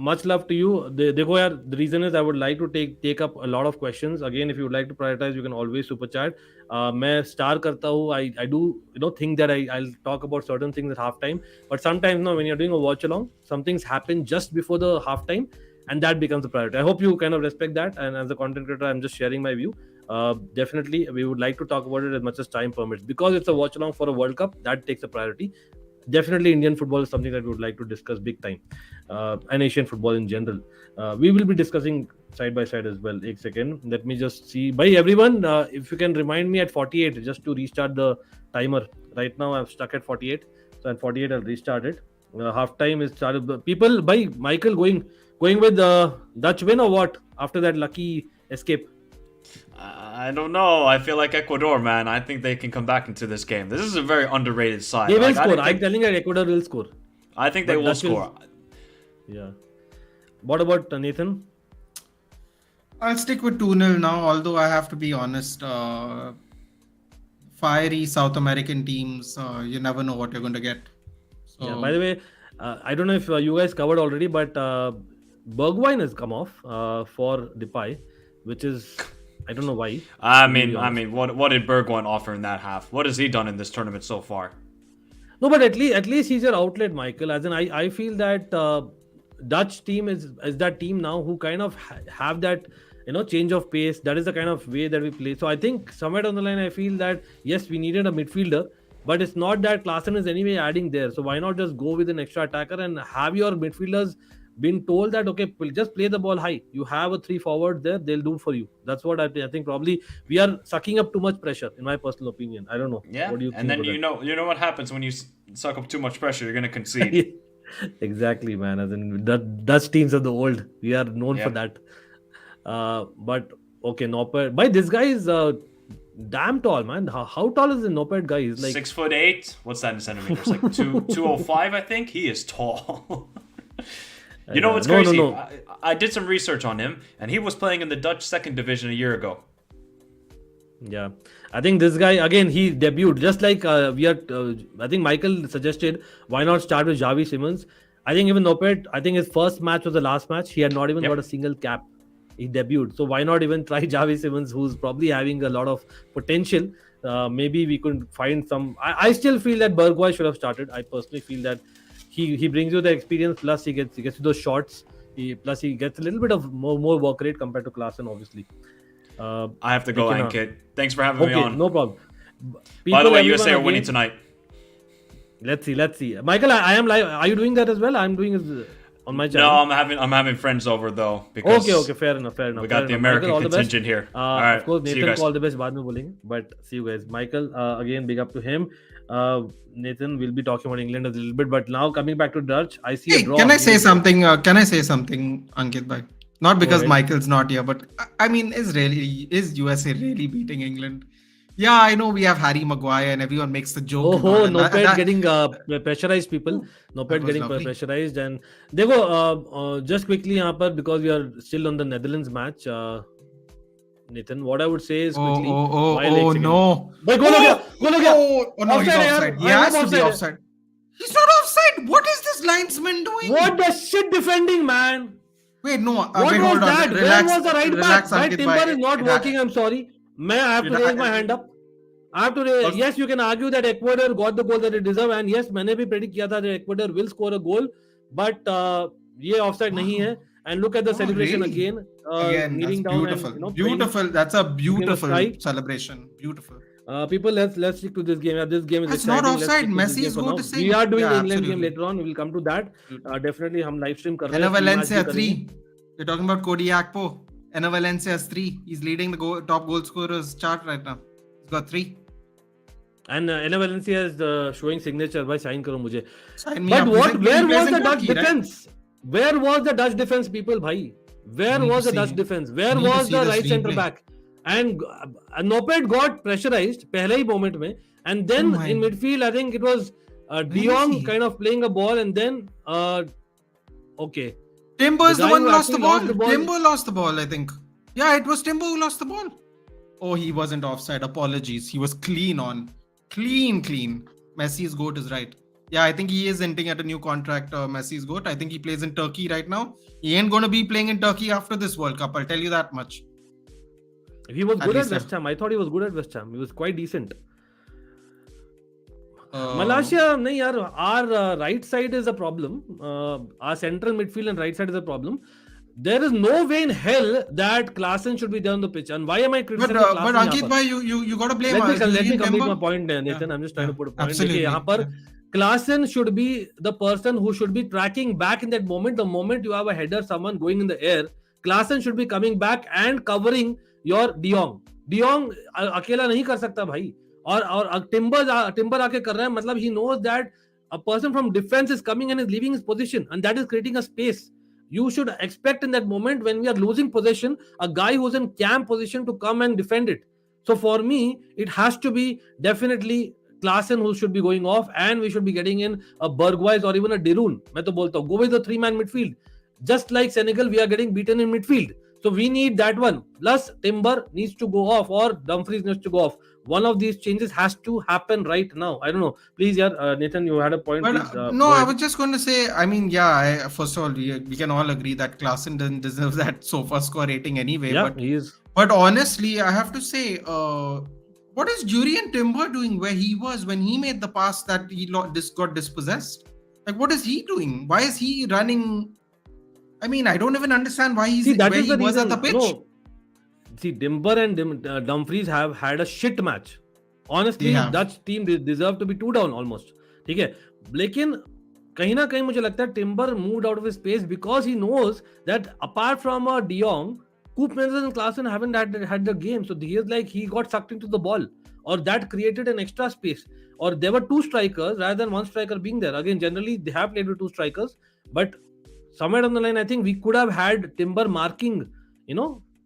much love to you. देखो यार, the reason is I would like to take up a lot of questions. Again, if you would like to prioritize, you can always super chat. मैं star करता हूँ. I do think that I'll talk about certain things at halftime, but sometimes no, when you're doing a watch along, some things happen just before the halftime, and that becomes the priority. I hope you kind of respect that, and as a content creator, I'm just sharing my view. Definitely we would like to talk about it as much as time permits, because it's a watch along for a World Cup. That takes a priority. Definitely Indian football is something that we would like to discuss big time, and Asian football in general. We will be discussing side by side as well. Ek second, let me just see. By everyone, if you can remind me at 48 just to restart the timer. Right now I'm stuck at 48, so at 48 I'll restart it. Half time is started. People, by Michael going with Dutch win or what after that lucky escape? I don't know. I feel like Ecuador, man. I think they can come back into this game. This is a very underrated side. They will Like, I score. didn't I'm think- telling you, Ecuador will score. I think they But will Dutch will- score. Yeah. What about Nathan? I'll stick with 2-0 now, although I have to be honest. Fiery South American teams, you never know what you're going to get. So, Yeah. By the way, I don't know if you guys covered already, but Bergwijn has come off for Depay, which is, I don't know why. I to be mean, honest. what did Bergwijn offer in that half? What has he done in this tournament so far? No, but at least he's your outlet, Michael. As in, I feel that Dutch team is that team now who kind of have that change of pace. That is the kind of way that we play. So I think somewhere down the line, I feel that yes, we needed a midfielder, but it's not that Klaassen is anyway adding there. So why not just go with an extra attacker and have your midfielders been told that okay, just play the ball high. You have a 3 forward there; they'll do for you. That's what I think. Probably we are sucking up too much pressure, in my personal opinion. I don't know. Yeah, What do you and think then about you know what happens when you suck up too much pressure. You're gonna concede. Exactly, man. As in Dutch teams are the old. We are known for Yeah. that. But okay, Nopet. By this guy is damn tall, man. How tall is the Nopet guy? He's like 6'8". What's that in centimeters? Like 205, I think. He is tall. You know what's No, crazy? no. I did some research on him, and he was playing in the Dutch second division a year ago. Yeah, I think this guy again. He debuted just like we are. I think Michael suggested why not start with Xavi Simons. I think even Nopet. I think his first match was the last match. He had not even Yep. got a single cap. He debuted, so why not even try Xavi Simons, who's probably having a lot of potential. Maybe we could find some. I still feel that Bergwijn should have started. I personally feel that he brings you the experience, plus he gets those shots. Plus he gets a little bit of more work rate compared to Klaassen, obviously. I have to go, Like, Ankit. Thanks for having me Okay, on. no problem. By the People, way, USA are everyone winning again- tonight. Let's see. Michael, I am live. Are you doing that as well? I'm doing it on my No, channel. I'm having friends over though because Okay, fair enough. we got the American Michael, all the best. contingent here. All right, Of course, see you Nathan guys. को all the best बाद में बोलेंगे. But see you guys. Michael, again, big up to him. Nathan, we'll be talking about England a little bit, but now coming back to Dutch, I see a hey, draw. can I say something? Can I say something, Ankit bhai? Not because ahead. Michael's not here, but I mean, is USA really beating England? Yeah, I know we have Harry Maguire and everyone makes the joke. and all, Oh, and that- Nopet that- getting pressurized, people. Nopet was getting lovely. pressurized. And देखो, just quickly यहाँ पर, because we are still on the Netherlands match, Nathan, what I would say is quickly. Oh, while एक second. no. Bhai, goal हो गया, goal हो गया. Oh, no, he's Offside, yaar. offside. He I has am to be offside. offside. He's not offside. What is this linesman doing? What the shit defending, man? Wait, no. What wait, was hold on. that? Relax, Where was the right back? relax, My Ankit timber bhai. is not It working. ha- I'm sorry. I have to it ha- raise my hand up. I have to raise. Also- Yes, you can argue that Ecuador got the goal that it deserved, and yes, मैंने भी predict किया था that Ecuador will score a goal, but ये offside नहीं है. And look at the Oh, celebration really? again. Again, that's kneeling down beautiful. and playing. Beautiful. That's a beautiful strike. celebration. Beautiful. People, let's stick to this game. Yeah, this game is That's exciting. not Let's offside. stick to this Messi game is for going now. to sing. We are doing Yeah, the England game absolutely. later on. We will come to that. Definitely, हम live stream कर रहे Enna हैं. Pre-match Valencia भी करेंगे. 3. We're talking about Cody Akpo. Enna Valencia is 3. He's leading the top goal scorers chart right now. He's got 3. And Enna Valencia is showing signature by sign करो मुझे. Sign me But up. what? He's Where was replacing the Dutch Turkey, right? defense? Where was the Dutch defense, people? Bhai, where Need was to the Dutch see- defense? Where need to was see the this right center replay. back? And Nopet got pressurized पहले ही moment में, and then Oh my- in midfield, I think it was De is Jong he? kind of playing a ball, and then okay. Timber is The the guy one who who lost the actually ball. lost the ball- Timber lost the ball, I think. Yeah, it was Timber who lost the ball. Oh, he wasn't offside. Apologies. He was clean on. Clean. Messi's GOAT is right. Yeah, I think he is hinting at a new contract. Messi's GOAT. I think he plays in Turkey right now. He ain't going to be playing in Turkey after this World Cup. I'll tell you that much. He was At good at least, West Ham. I thought he was good at West Ham. He was quite decent. Uh, Malaysia, nahi yaar, our right side is a problem. Our central midfield and right side is a problem. There is no way in hell that Klaassen should be there on the pitch. And why am I but criticizing Klaassen? but यहाँ Ankit पर? bhai, you got to blame Let me Julian complete Timber. my point, Nathan. I'm just trying to put a point. Absolutely. देखिए, यहाँ पर Klaassen should be the person who should be tracking back in that moment. The moment you have a header, someone going in the air, Klaassen should be coming back and covering your De Jong. De Jong अकेला नहीं कर सकता भाई. और timber आके कर रहा है, मतलब he knows that a person from defense is coming and is leaving his position, and that is creating a space. You should expect in that moment when we are losing possession, a guy who's in camp position to come and defend it. So for me, it has to be definitely Klaassen who should be going off, and we should be getting in a Bergwijn or even a Derain. मैं तो बोलता हूँ, go with the 3-man midfield. Just like Senegal, we are getting beaten in midfield. So we need that one. Plus, Timber needs to go off or Dumfries needs to go off. One of these changes has to happen right now. I don't know. Please, Nathan, you had a point. But Please, no, I was just going to say, I mean, yeah, first of all, we can all agree that Klaassen doesn't deserve that sofa score rating anyway. Yeah, he is. But honestly, I have to say, what is Julian Timber doing where he was when he made the pass that he got dispossessed? Like, what is he doing? Why is he running? I mean, I don't even understand why he's where he was at the pitch. No. See, Timber and Dumfries have had a shit match. Honestly, Dutch team deserve to be 2 down almost. ठीक है, लेकिन कहीं ना कहीं मुझे लगता है Timber moved out of his space because he knows that apart from De Jong, Koopmans and Klaassen haven't had the game, so he is like he got sucked into the ball, or that created an extra space. Or there were 2 strikers rather than 1 striker being there. Again, generally they have played with 2 strikers, but somewhere down the line, I think we could have had Timber marking,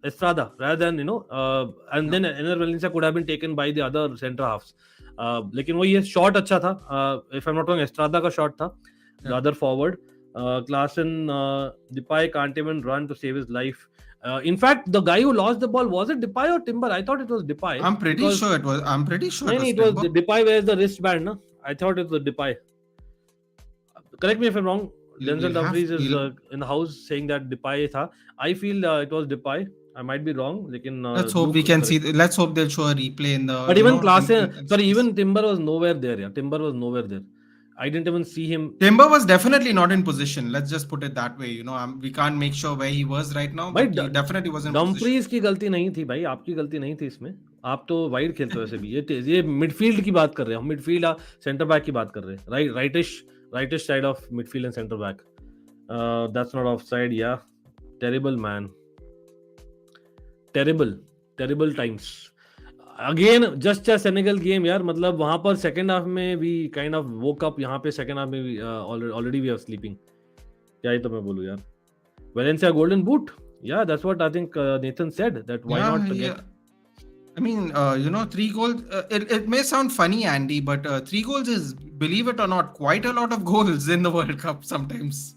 Estrada rather than, and then Ener Valencia could have been taken by the other centre halves. लेकिन वो ये shot अच्छा था. If I'm not wrong, Estrada का shot था. The other forward, Klaassen, Depay can't even run to save his life. In fact, the guy who lost the ball, was it Depay or Timber? I thought it was Depay. I'm pretty sure it was. It was Depay wears the wristband. No? I thought it was Depay. Correct me if I'm wrong. Denzel Dumfries is in the house saying that Depay tha. I feel it was Depay. I might be wrong. Let's hope we can see. Let's hope they'll show a replay in the. But even Klaassen, even Timber was nowhere there. Yeah, Timber was nowhere there. I didn't even see him. Timber was definitely not in position. Let's just put it that way. We can't make sure where he was right now. But he definitely was in Dumfries की गलती नहीं थी भाई, आपकी गलती नहीं थी इसमें. आप तो वाइड खेलते हो वैसे भी. ये मिडफील्ड की बात कर रहे हैं हम. मिडफील्ड सेंटर बैक की बात कर रहे हैं. Rightish side of midfield and centre back. That's not offside. Yeah, terrible man. Terrible times. Again, just a Senegal game यार. मतलब वहाँ पर second half में we kind of woke up. यहाँ पे second half में we, already we are sleeping. क्या ही तो मैं बोलूँ यार. Valencia golden boot. Yeah, that's what I think Nathan said. That why not get. I mean, 3 goals. It may sound funny, Andy, but 3 goals is, believe it or not, quite a lot of goals in the World Cup sometimes.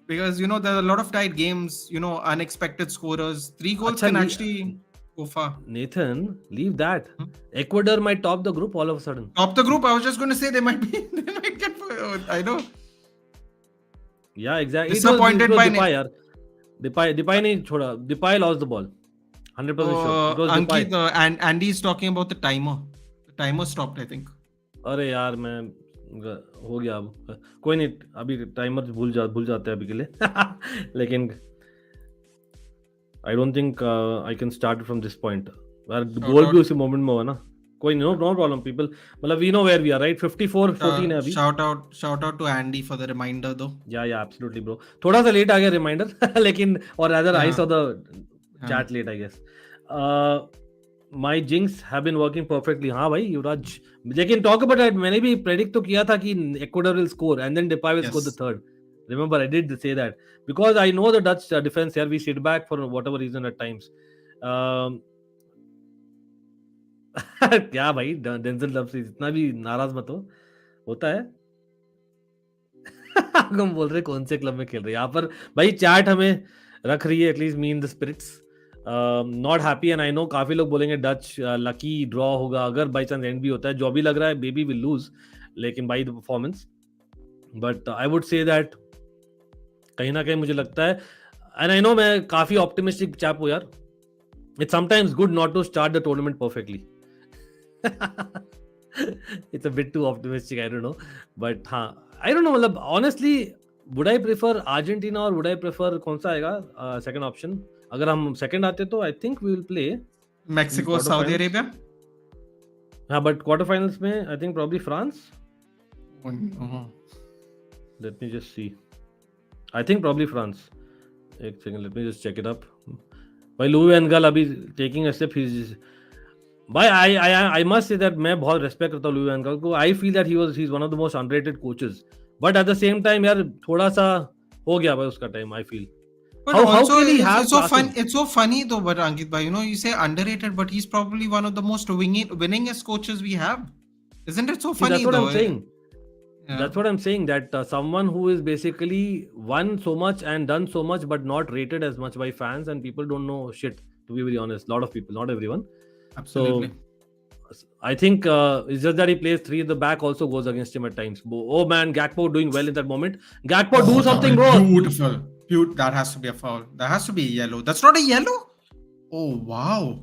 Because, there are a lot of tight games, unexpected scorers. 3 goals can actually go far. Nathan, leave that. Ecuador might top the group all of a sudden. Top the group? I was just going to say they might get, I know. Yeah, exactly. Disappointed it was by Depay, Depay नहीं छोड़ा. Depay lost the ball. 100% sure. It was Ankit, and Andy is talking about the timer. The timer stopped, I think. अरे यार मैं हो गया अब. कोई नहीं, अभी टाइमर भूल जाते हैं अभी के लिए. लेकिन I don't think I can start from this point. गोल भी उसी मोमेंट में हुआ ना. कोई no problem people. मतलब we know where we are, right? 54-14 है अभी. Shout out to Andy for the reminder though. Yeah, absolutely bro. थोड़ा सा लेट आ गया reminder. लेकिन or rather I saw the chat late, I guess. My jinx have been working perfectly. हाँ भाई युवराज. लेकिन talk about it. मैंने भी predict तो किया था कि Ecuador will score and then Depay will score the third. Remember, I did say that because I know the Dutch defense here. We sit back for whatever reason at times. क्या भाई Denzel Dumfries इतना भी नाराज मत हो. होता है. हम बोल रहे कौन से क्लब में खेल रहे हैं यहाँ पर भाई. चैट हमें रख रही है, at least me in the spirits. Not happy and I know काफी लोग बोलेंगे डच लकी ड्रॉ होगा अगर बाई चांस एंड भी होता है, जो भी लग रहा है बेबी विल लूज, लेकिन by the performance, but I would say that कहीं ना कहीं मुझे लगता है, एंड आई नो मैं काफी ऑप्टिमिस्टिक चैप हूँ यार, it's sometimes good not to start the tournament perfectly. It's a bit too optimistic, I don't know, but हाँ I don't know, मतलब honestly would I prefer Argentina or would I prefer कौन सा आएगा second option? अगर हम second आते तो I think we will play Mexico, Saudi Arabia. हाँ, but quarter finals में I think probably France. Let me just see. I think probably France. एक second, let me just check it up. भाई Louis van Gaal अभी taking a step, he's भाई I must say that मैं बहुत respect करता हूँ Louis van Gaal को. I feel that he's one of the most underrated coaches. But at the same time यार थोड़ा सा हो गया भाई उसका time, I feel. But How also can he have it's so classes? fun. It's so funny though. But Ankit bhai, you say underrated, but he's probably one of the most winningest coaches we have. Isn't it so See, funny that's what though? I'm saying. Yeah. That's what I'm saying, that someone who is basically won so much and done so much but not rated as much by fans, and people don't know shit, to be very honest. A lot of people, not everyone. Absolutely. So I think it's just that he plays three at the back also goes against him at times. Oh man, Gakpo doing well in that moment. Gakpo, do something, bro. Beautiful. That has to be a foul. That has to be a yellow. That's not a yellow? Oh wow.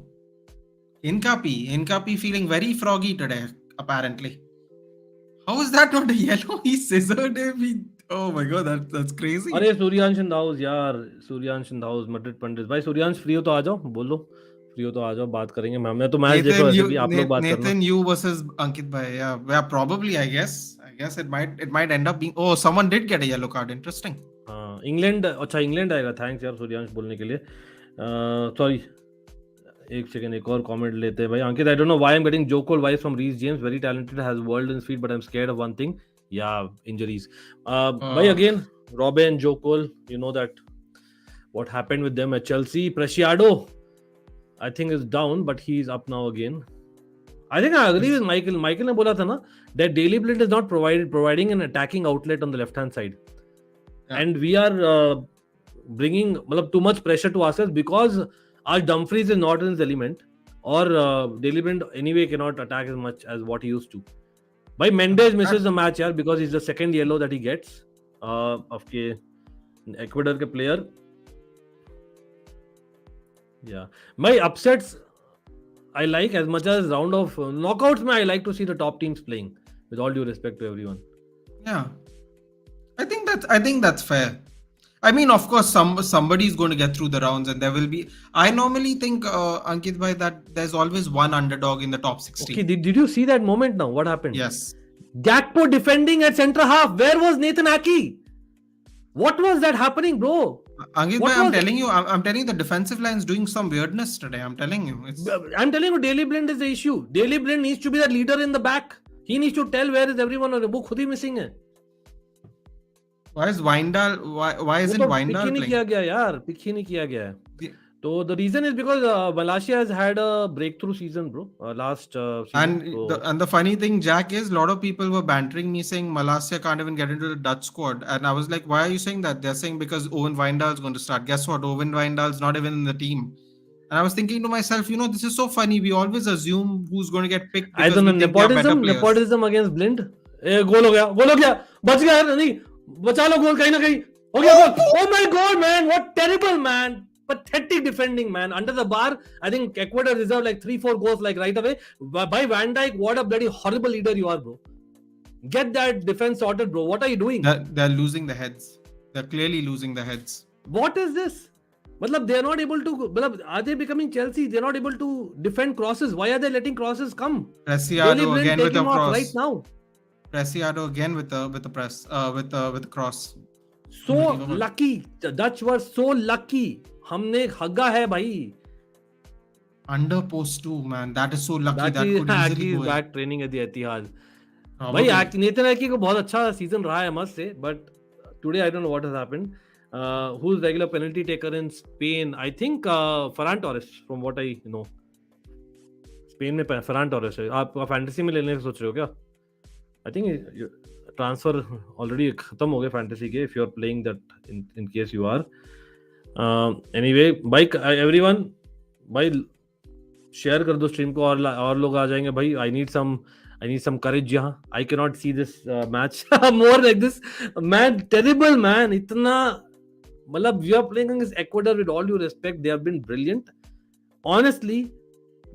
Incapi feeling very froggy today, apparently. How is that not a yellow? He scissored him. Oh my god, that's crazy. अरे Suryansh in the house यार, Suryansh in the house, Madrid Pandit भाई. Suryansh free हो तो आ जाओ, बोलो free हो तो आ जाओ, बात करेंगे. मैं तो मैच देख रहा हूं, ऐसे भी आप लोग बात करना. Nathan, you versus Ankit bhai. Yeah, probably. I guess it might end up being. Oh, someone did get a yellow card. Interesting. हाँ, इंग्लैंड, अच्छा इंग्लैंड आएगा. थैंक्स यार सूर्यांश बोलने के लिए. सॉरी, एक सेकंड, एक और कमेंट लेते हैं भाई. Ankit, I don't know why I am getting Joe Cole vibes from Reece James, very talented, has world in speed, but I am scared of one thing, या इंजरीज. भाई again Robin, Joe Cole, you know that what happened with them at Chelsea. Preciado, I think is down, but he's up now again. I think I agree with Michael. Michael ने बोला था ना that Daily Blind is not providing an attacking outlet on the left hand side, and we are bringing too much pressure to ourselves because our Dumfries is not in his element, or Daily Blind anyway cannot attack as much as what he used to. By Mendes misses the match here because he's the second yellow that he gets. Of के Ecuador के player. Yeah, my upsets I like as much as round of knockouts. I like to see the top teams playing. With all due respect to everyone. Yeah, I think that's fair. I mean, of course, somebody is going to get through the rounds, and there will be. I normally think, Ankit bhai, that there's always one underdog in the top 16. Okay, did you see that moment now? What happened? Yes. Gakpo defending at centre half. Where was Nathan Aki? What was that happening, bro? Ankit bhai, I'm telling you, I'm telling you, the defensive line is doing some weirdness today. I'm telling you. I'm telling you, Daily Blind is the issue. Daily Blind needs to be the leader in the back. He needs to tell where is everyone, or वो खुद ही missing है. Why isn't Weindal pick ही नहीं किया गया यार, pick ही नहीं किया गया है. So the reason is because Malaysia has had a breakthrough season, bro. Last season. And the funny thing, Jack, is a lot of people were bantering me saying Malaysia can't even get into the Dutch squad, and I was like, why are you saying that? They're saying because Owen Weindal is going to start. Guess what? Owen Weindal is not even in the team. And I was thinking to myself, this is so funny. We always assume who's going to get picked. I don't know, nepotism against Blind. गोल हो गया, बच गया नहीं, बचा लो गोल कहीं ना कहीं, हो गया गोल. Oh my god, man, what terrible, man. Pathetic defending, man. Under the bar, I think Ecuador deserved like 3-4 goals like right away. By Van Dijk, what a bloody horrible leader you are, bro. Get that defense sorted, bro. What are you doing? They're losing the heads. They're clearly losing the heads. What is this? They're not able to. Are they becoming Chelsea? They're not able to defend crosses. Why are they letting crosses come? Preciado again with the cross. Right now. Preciado again with the press. With the cross. So lucky. The Dutch were so lucky. हमने हग्गा है भाई. Under post 2, man. That is so lucky. That could easily go back training at the Etihad. भाई Nathan Aki को बहुत अच्छा season रहा है, must say, but today I don't know what has happened. Who's regular penalty taker in Spain? I think Ferran Torres, from what I know. Spain में Ferran Torres है. आप fantasy में लेने सोच रहे हो क्या? I think transfer already खत्म हो गया fantasy के. If you are playing that, in case you are. Anyway, by everyone, भाई शेयर कर दो स्ट्रीम को और लोग आ जाएंगे भाई. I need some courage यहाँ. I cannot see this match more like this. Man, terrible man. इतना मतलब we are playing against Ecuador with all due respect. They have been brilliant. Honestly,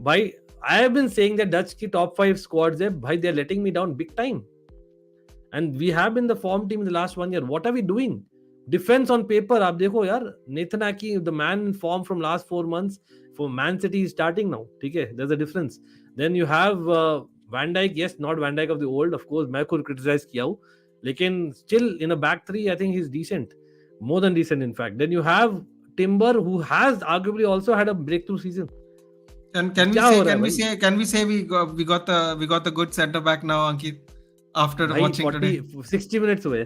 भाई I have been saying that Dutch की top 5 squads है भाई, they are letting me down big time. And we have been the form team in the last 1 year. What are we doing? Defense on paper, आप देखो यार, Nathan Aki, the man in form from last 4 months for Man City is starting now. ठीक है, there's a difference. Then you have Van Dijk. Yes, not Van Dijk of the old, of course. मैं खुद criticize किया हूँ, लेकिन still in a back three, I think he's decent, more than decent in fact. Then you have Timber, who has arguably also had a breakthrough season. Can we say we got the good centre back now, Ankit, after भाई watching today? 60 minutes हुए.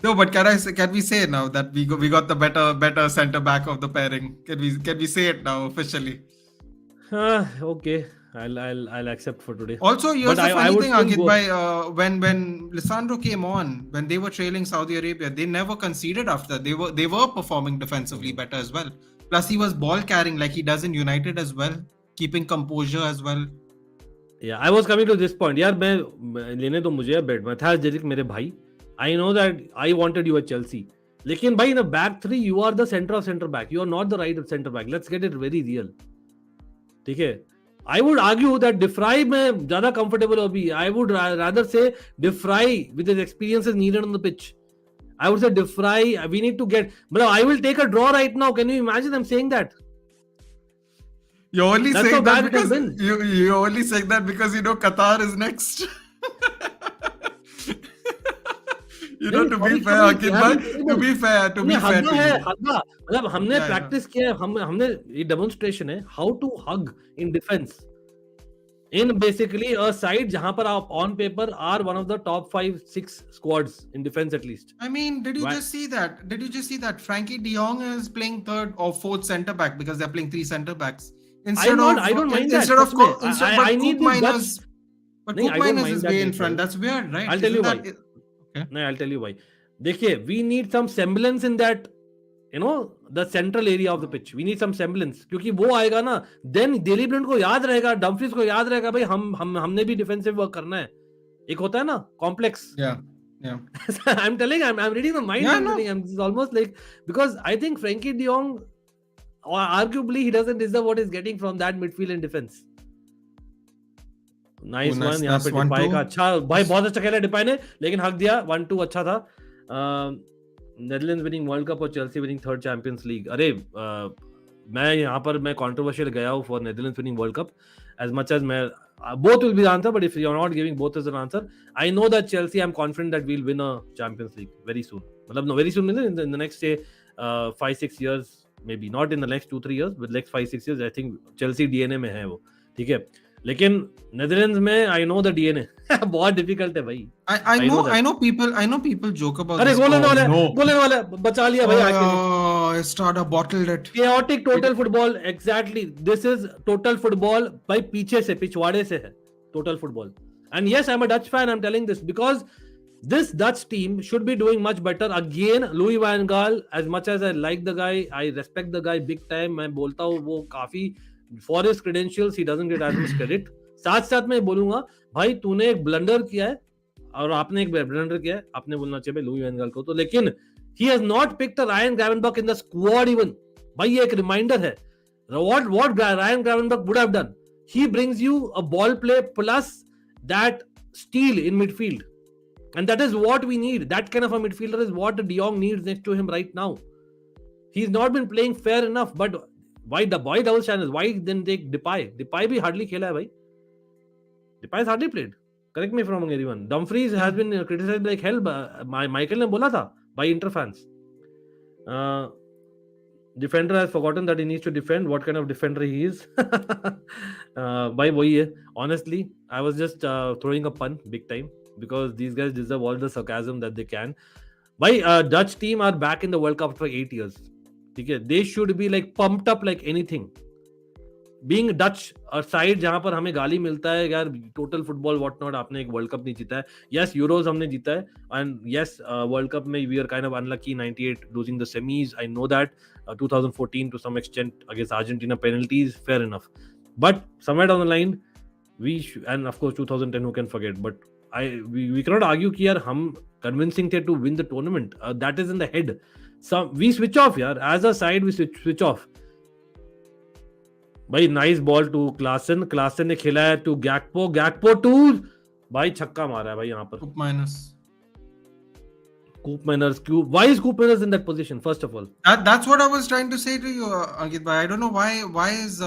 No, but can we say now that we got the better centre back of the pairing? Can we say it now officially? Okay, I'll accept for today. Also, here's But the I funny would thing, still Ankit, go. when Lisandro came on, when they were trailing Saudi Arabia, they never conceded after that. They were performing defensively better as well. Plus, he was ball carrying like he does in United as well, keeping composure as well. Yeah, I was coming to this point. यार मैं लेने तो मुझे बेट में था जेरिक मेरे भाई. I know that I wanted you at Chelsea. लेकिन भाई in a back three you are the center of centre back. You are not the right of centre back. Let's get it very real. ठीक है. I would argue that De Vrij में ज़्यादा comfortable अभी. I would rather say De Vrij with his experiences needed on the pitch. I would say De Vrij. We need to get. But I will take a draw right now. Can you imagine? I'm saying that. You're only That's how saying that bad it has because been. you're only saying that because you know Qatar is next. You know, to be fair, Ankit, but to be fair to हग्गा है, you. हग्गा मतलब हमने Yeah, practice किया है, हमने ये demonstration है how to hug in defence in basically a side जहां पर आप on paper are one of the top 5-6 squads in defence at least. I mean, did you Why- just see that? Did you just see that Frankie De Jong is playing third or fourth centre back because they're playing 3 centre backs I don't mind that. instead of trust me. instead I but need Koop this Miners. But नहीं, Koop I don't Miners mind is that way in detail. front. That's weird, right? I'll tell you Isn't why. that- नहीं, I'll tell you why. देखिए, we need some semblance in that, you know, the central area of the pitch. We need some semblance, क्योंकि वो आएगा ना, then daily blind को याद रहेगा, Dumfries को याद रहेगा, भाई हमने भी डिफेंसिव वर्क करना है. एक होता है ना complex. Yeah. I'm telling, I'm reading the mind. Yeah, I'm no. telling, it's almost like, because I think Frankie De Jong, or arguably he doesn't deserve what he's getting from that midfield and defense. Nice Oh, nice, one यहाँ nice पे one, Depay two. का अच्छा भाई, बहुत अच्छा खेला Depay ने, लेकिन हक दिया. 1-2 अच्छा था. नेदरलैंड्स विनिंग वर्ल्ड कप और Chelsea winning third champions league. अरे मैं यहाँ पर मैं कंट्रोवर्शियल गया हूँ for Netherlands winning world cup as much as मैं both will be the answer, but if you're not giving both as an answer, I know that Chelsea, I'm confident that we'll win a Champions League very soon. मतलब no, very soon means in the next say 5-6 years, maybe not in the next 2-3 years, but next 5-6 years I think Chelsea DNA में है वो. ठीक है, लेकिन Netherlands में I know the DNA बहुत difficult है भाई. I know people joke about अरे this. गोल Oh, वाला no. गोल वाला बचा लिया भाई आके. Starter bottled it. Chaotic total football, exactly. This is total football. भाई पीछे से पिछवाड़े से है total football. And yes, I'm a Dutch fan. I'm telling this because this Dutch team should be doing much better. Again, Louis van Gaal, as much as I like the guy, I respect the guy big time. मैं बोलता हूँ वो काफी for his credentials, he doesn't get as much credit. साथ साथ मैं बोलूंगा भाई तूने एक ब्लंडर किया है और आपने एक ब्लंडर किया है, आपने बोलना चाहिए लुई वैन गाल को तो, लेकिन he has not picked a Ryan Gravenberch in the squad even. भाई ये एक रिमाइंडर है. What Ryan Gravenberch would have done? He brings you a ball play plus that steal in midfield, and that is what we need. That kind of a midfielder is what De Jong needs next to him right now. He's not been playing fair enough, but why double channels? Why then take Depay? Depay भी hardly खेला है भाई. Depay has hardly played. Correct me if I'm wrong, everyone. Dumfries has been criticized like hell. Michael ने बोला था by Inter fans. Defender has forgotten that he needs to defend. What kind of defender he is? भाई वही है. Honestly, I was just throwing a pun big time because these guys deserve all the sarcasm that they can. भाई Dutch team are back in the World Cup for 8 years. ठीक है, they should be like pumped up like anything. Being Dutch side जहां पर हमें गाली मिलता है यार टोटल फुटबॉल व्हाट नॉट, आपने एक वर्ल्ड कप नहीं जीता है. यस यूरोज हमने जीता है एंड यस वर्ल्ड कप में we are kind of unlucky 98 losing the semis. I know that 2014 to some extent against Argentina penalties, fair enough, but somewhere down the line and of course 2010 who can forget, but we cannot argue कि यार हम convincing थे to win the tournament. That is in the head. We switch off यार, as a side we switch off. भाई nice ball to Klaasen ने खेला है to गैक्पो to भाई छक्का मारा है भाई यहाँ पर. Coop Miners. Why is Coop Miners in that position? First of all, that's what I was trying to say to you, Ankit. But I don't know why is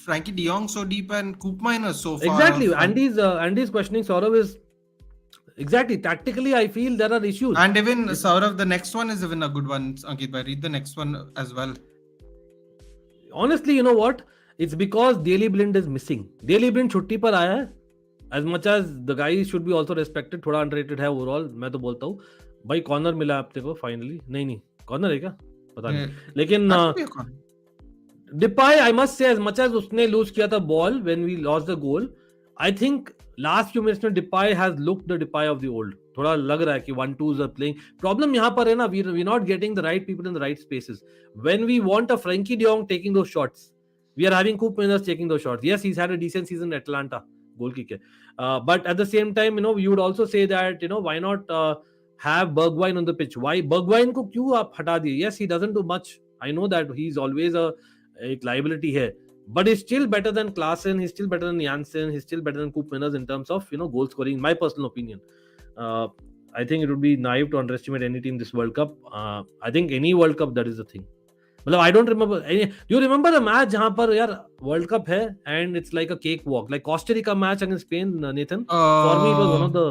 Frankie De Jong so deep and Coop Miners so far? Exactly. Andy's questioning Saurav is exactly tactically. I feel there are issues. And even Saurav, the next one is even a good one. Ankit, but read the next one as well. Honestly, you know what? It's because Daley Blind is missing. Daley Blind छुट्टी पर आया है. As much as the guy should be also respected, थोड़ा underrated है overall. मैं तो बोलता हूँ भाई कॉर्नर मिला आपते को फाइनली. नहीं कॉर्नर है क्या पता नहीं, लेकिन Depay I must say as much as उसने लूज किया था ball when we lost the goal, I think last few minutes में Depay has looked the Depay of the old. थोड़ा लग रहा है कि 1-2s आर प्लेइंग. प्रॉब्लम यहाँ पर है ना, we not getting the right people in the right spaces. When we want a Frankie De Jong taking those shots, we are having Coop Miners taking those shots. Yes, he's had a decent season at Atlanta, goal kick. But at the same time, you know, you would also say that, you know, why not have Bergwijn on the pitch? Why Bergwijn को क्यों आप हटा दिए? Yes, he doesn't do much. I know that he's always a liability here, but he's still better than Klaassen. He's still better than Janssen. He's still better than Coop Miners in terms of, you know, goal scoring. In my personal opinion, I think it would be naive to underestimate any team this World Cup. I think any World Cup that is the thing. मतलब I don't remember. Do you remember the match जहाँ पर यार World cup है and it's like a cake walk, like Costa Rica match against Spain, Nathan? For me, it was one of the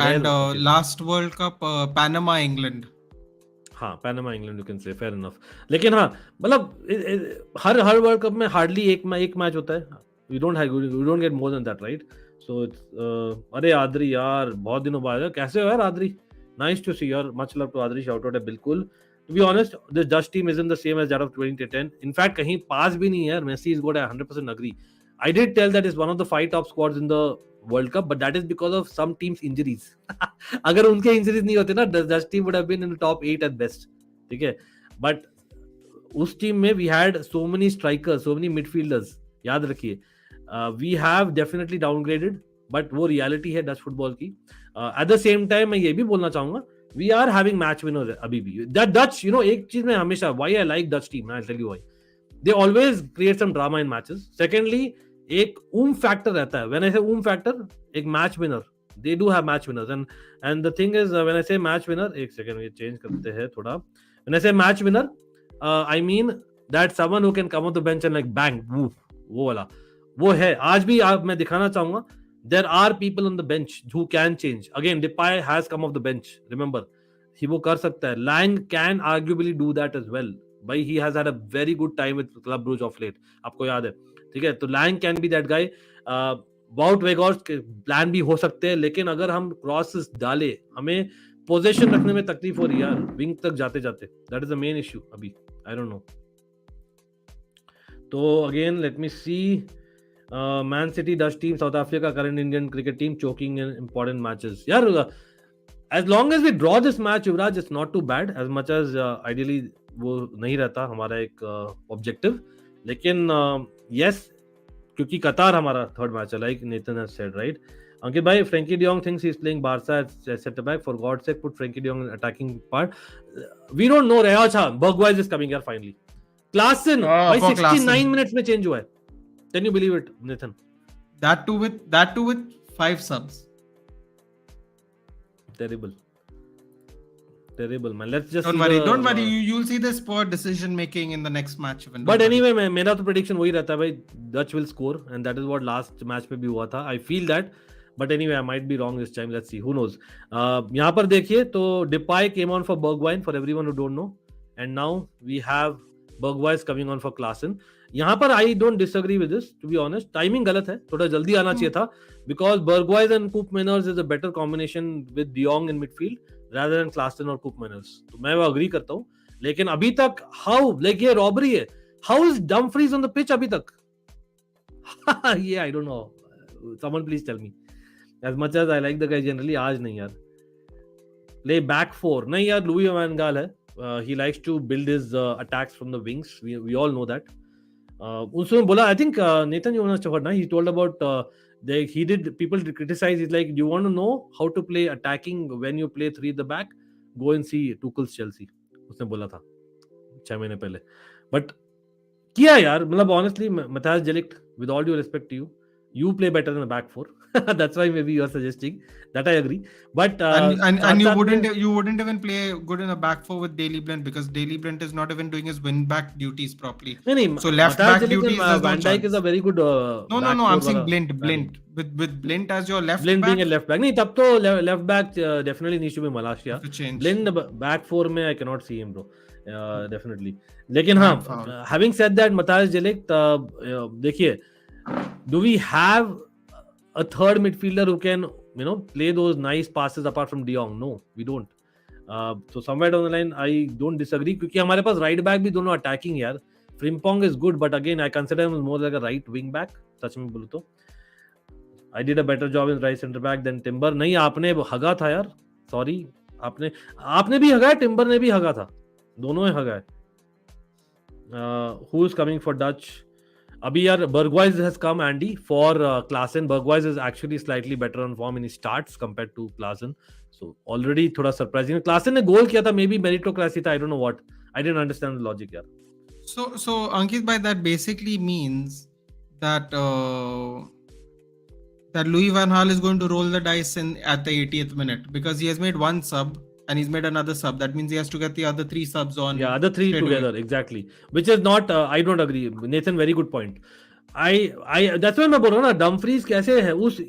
and last World Cup Panama England. हाँ Panama England you can say, fair enough. लेकिन हाँ मतलब हर world Cup में hardly एक match होता है. We don't get more than that, right? So it's अरे आदरी यार बहुत दिनों बाद कैसे हो यार आदरी? Nice to see you. Much love to आदरी. Shout out है बिल्कुल. To be honest, this Dutch team isn't the same as that of 2010. In fact, कहीं पास भी नहीं है. Messi is good. I 100% agree. I did tell that it's one of the 5 top squads in the World Cup, but that is because of some teams' injuries. अगर उनके injuries नहीं होते ना, the Dutch team would have been in the top 8 at best. ठीक है? But उस team में we had so many strikers, so many midfielders. याद रखिए. We have definitely downgraded, but वो reality है Dutch football की. At the same time, मैं ये भी बोलना चाहूँगा. We are having match winners अभी भी. That Dutch, you know, एक चीज में हमेशा why I like Dutch team, I'll tell you why. They always create some drama in matches. Secondly, एक factor रहता है. When I say factor, एक match winner. They do have match winners, and the thing is, when I say match winner, एक second ये change करते हैं थोड़ा. When I say match winner, I mean that someone who can come off the bench and like bang, वो वाला, वो है. आज भी मैं दिखाना चाहूँगा. There are people on the bench who can change. Again, Depay has come off the bench. Remember, वो कर सकता है. Lang can arguably do that as well. But he has had a very good time with Club Brugge of late. आपको याद है, ठीक है? तो Lang can be that guy. Wout Weghorst के प्लान भी हो सकते हैं, लेकिन अगर हम क्रॉसेस डाले, हमें पोजीशन रखने में तकलीफ हो रही है यार, विंग तक जाते जाते. That is the main issue अभी. I don't know. तो again, let me see. Man City, Dutch team, South Africa, current Indian cricket team choking in important matches. Yeah, as long as we draw this match, Yuvraj, it's not too bad. As much as ideally वो नहीं रहता हमारा एक objective. लेकिन yes, क्योंकि कतार हमारा third match है, like Nathan has said, right? Ankit bhai, Frankie De Jong thinks he's playing Barca at centre back. For God's sake, put Frankie De Jong in attacking part. We don't know. अच्छा, Bergwijn is coming here finally. Klaassen, भाई 69 minutes में change हुआ है. Can you believe it, Nathan? That too with 5 subs. Terrible, man. Let's just don't worry. You'll see this poor decision making in the next match. But anyway, मेरा तो prediction वही रहता है भाई. Dutch will score, and that is what last match में भी हुआ था. I feel that. But anyway, I might be wrong this time. Let's see. Who knows? यहाँ पर देखिए तो Depay came on for Bergwijn, for everyone who don't know, and now we have Bergwijn coming on for Klaassen. यहाँ पर I don't disagree with this, to be honest. Timing गलत है, थोड़ा जल्दी आना चाहिए था, because Bergwijn and Coop Miners is a better combination with De Jong in midfield rather than Klaassen और Coop Miners. तो मैं वो agree करता हूँ, लेकिन अभी तक how, like ये robbery है. How is Dumfries on the pitch अभी तक? Yeah, I don't know. Someone please tell me. As much as I like the guy generally, आज नहीं यार. Play back four. नहीं यार, Louis van Gaal है. He likes to build his attacks from the wings. We all know that. उसने बोला, I think Nathan, you must have heard, na? He told about people criticize. He's like, do you want to know how to play attacking when you play three at the back? Go and see Tuchel's Chelsea. उसने बोला था 6 महीने पहले. But किया यार, मतलब honestly, Matthias de Ligt, with all due respect to you, you play better than a back four. That's why maybe you are suggesting that. I agree. But and you wouldn't even play good in a back four with Daley Blind, because Daley Blind is not even doing his win back duties properly. नहीं, so left Matthias back de Ligt duties and is Van Dijk is a very good. No, I'm saying Blind with Blind as your left Blind back. being a left back. नहीं, तब तो left back definitely needs to be Malaysia. Blind back four में I cannot see him, bro. Definitely. लेकिन हाँ, having said that, Matthias de Ligt, देखिए, do we have a third midfielder who can, play those nice passes apart from De Jong? No, we don't. So somewhere down the line, I don't disagree, क्योंकि हमारे पास right back भी दोनों attacking यार. Frimpong is good, but again, I consider him more like a right wing back. सच में बोलूँ तो, I did a better job in right centre back than Timber. नहीं, आपने हगा था यार. Sorry, आपने भी हगा है, Timber ने भी हगा था. दोनों ने हगा है. Who is coming for Dutch? अभी यार Bergwijn has come, Andy, for Klaassen. Bergwijn is actually slightly better on form in his starts compared to Klaassen. So already थोड़ा surprising. Klaassen ने गोल किया था, maybe meritocracy था, I don't know what. I didn't understand the logic यार. So Ankit, by that basically means that that Louis van Gaal is going to roll the dice at the 80th minute, because he has made one sub and he's made another sub. That means he has to get the other 3 subs on. Yeah, other 3 together away. Exactly. Which is not. I don't agree. Nathan, very good point. I that's why मैं बोल रहा हूँ ना, Dumfries कैसे है उस.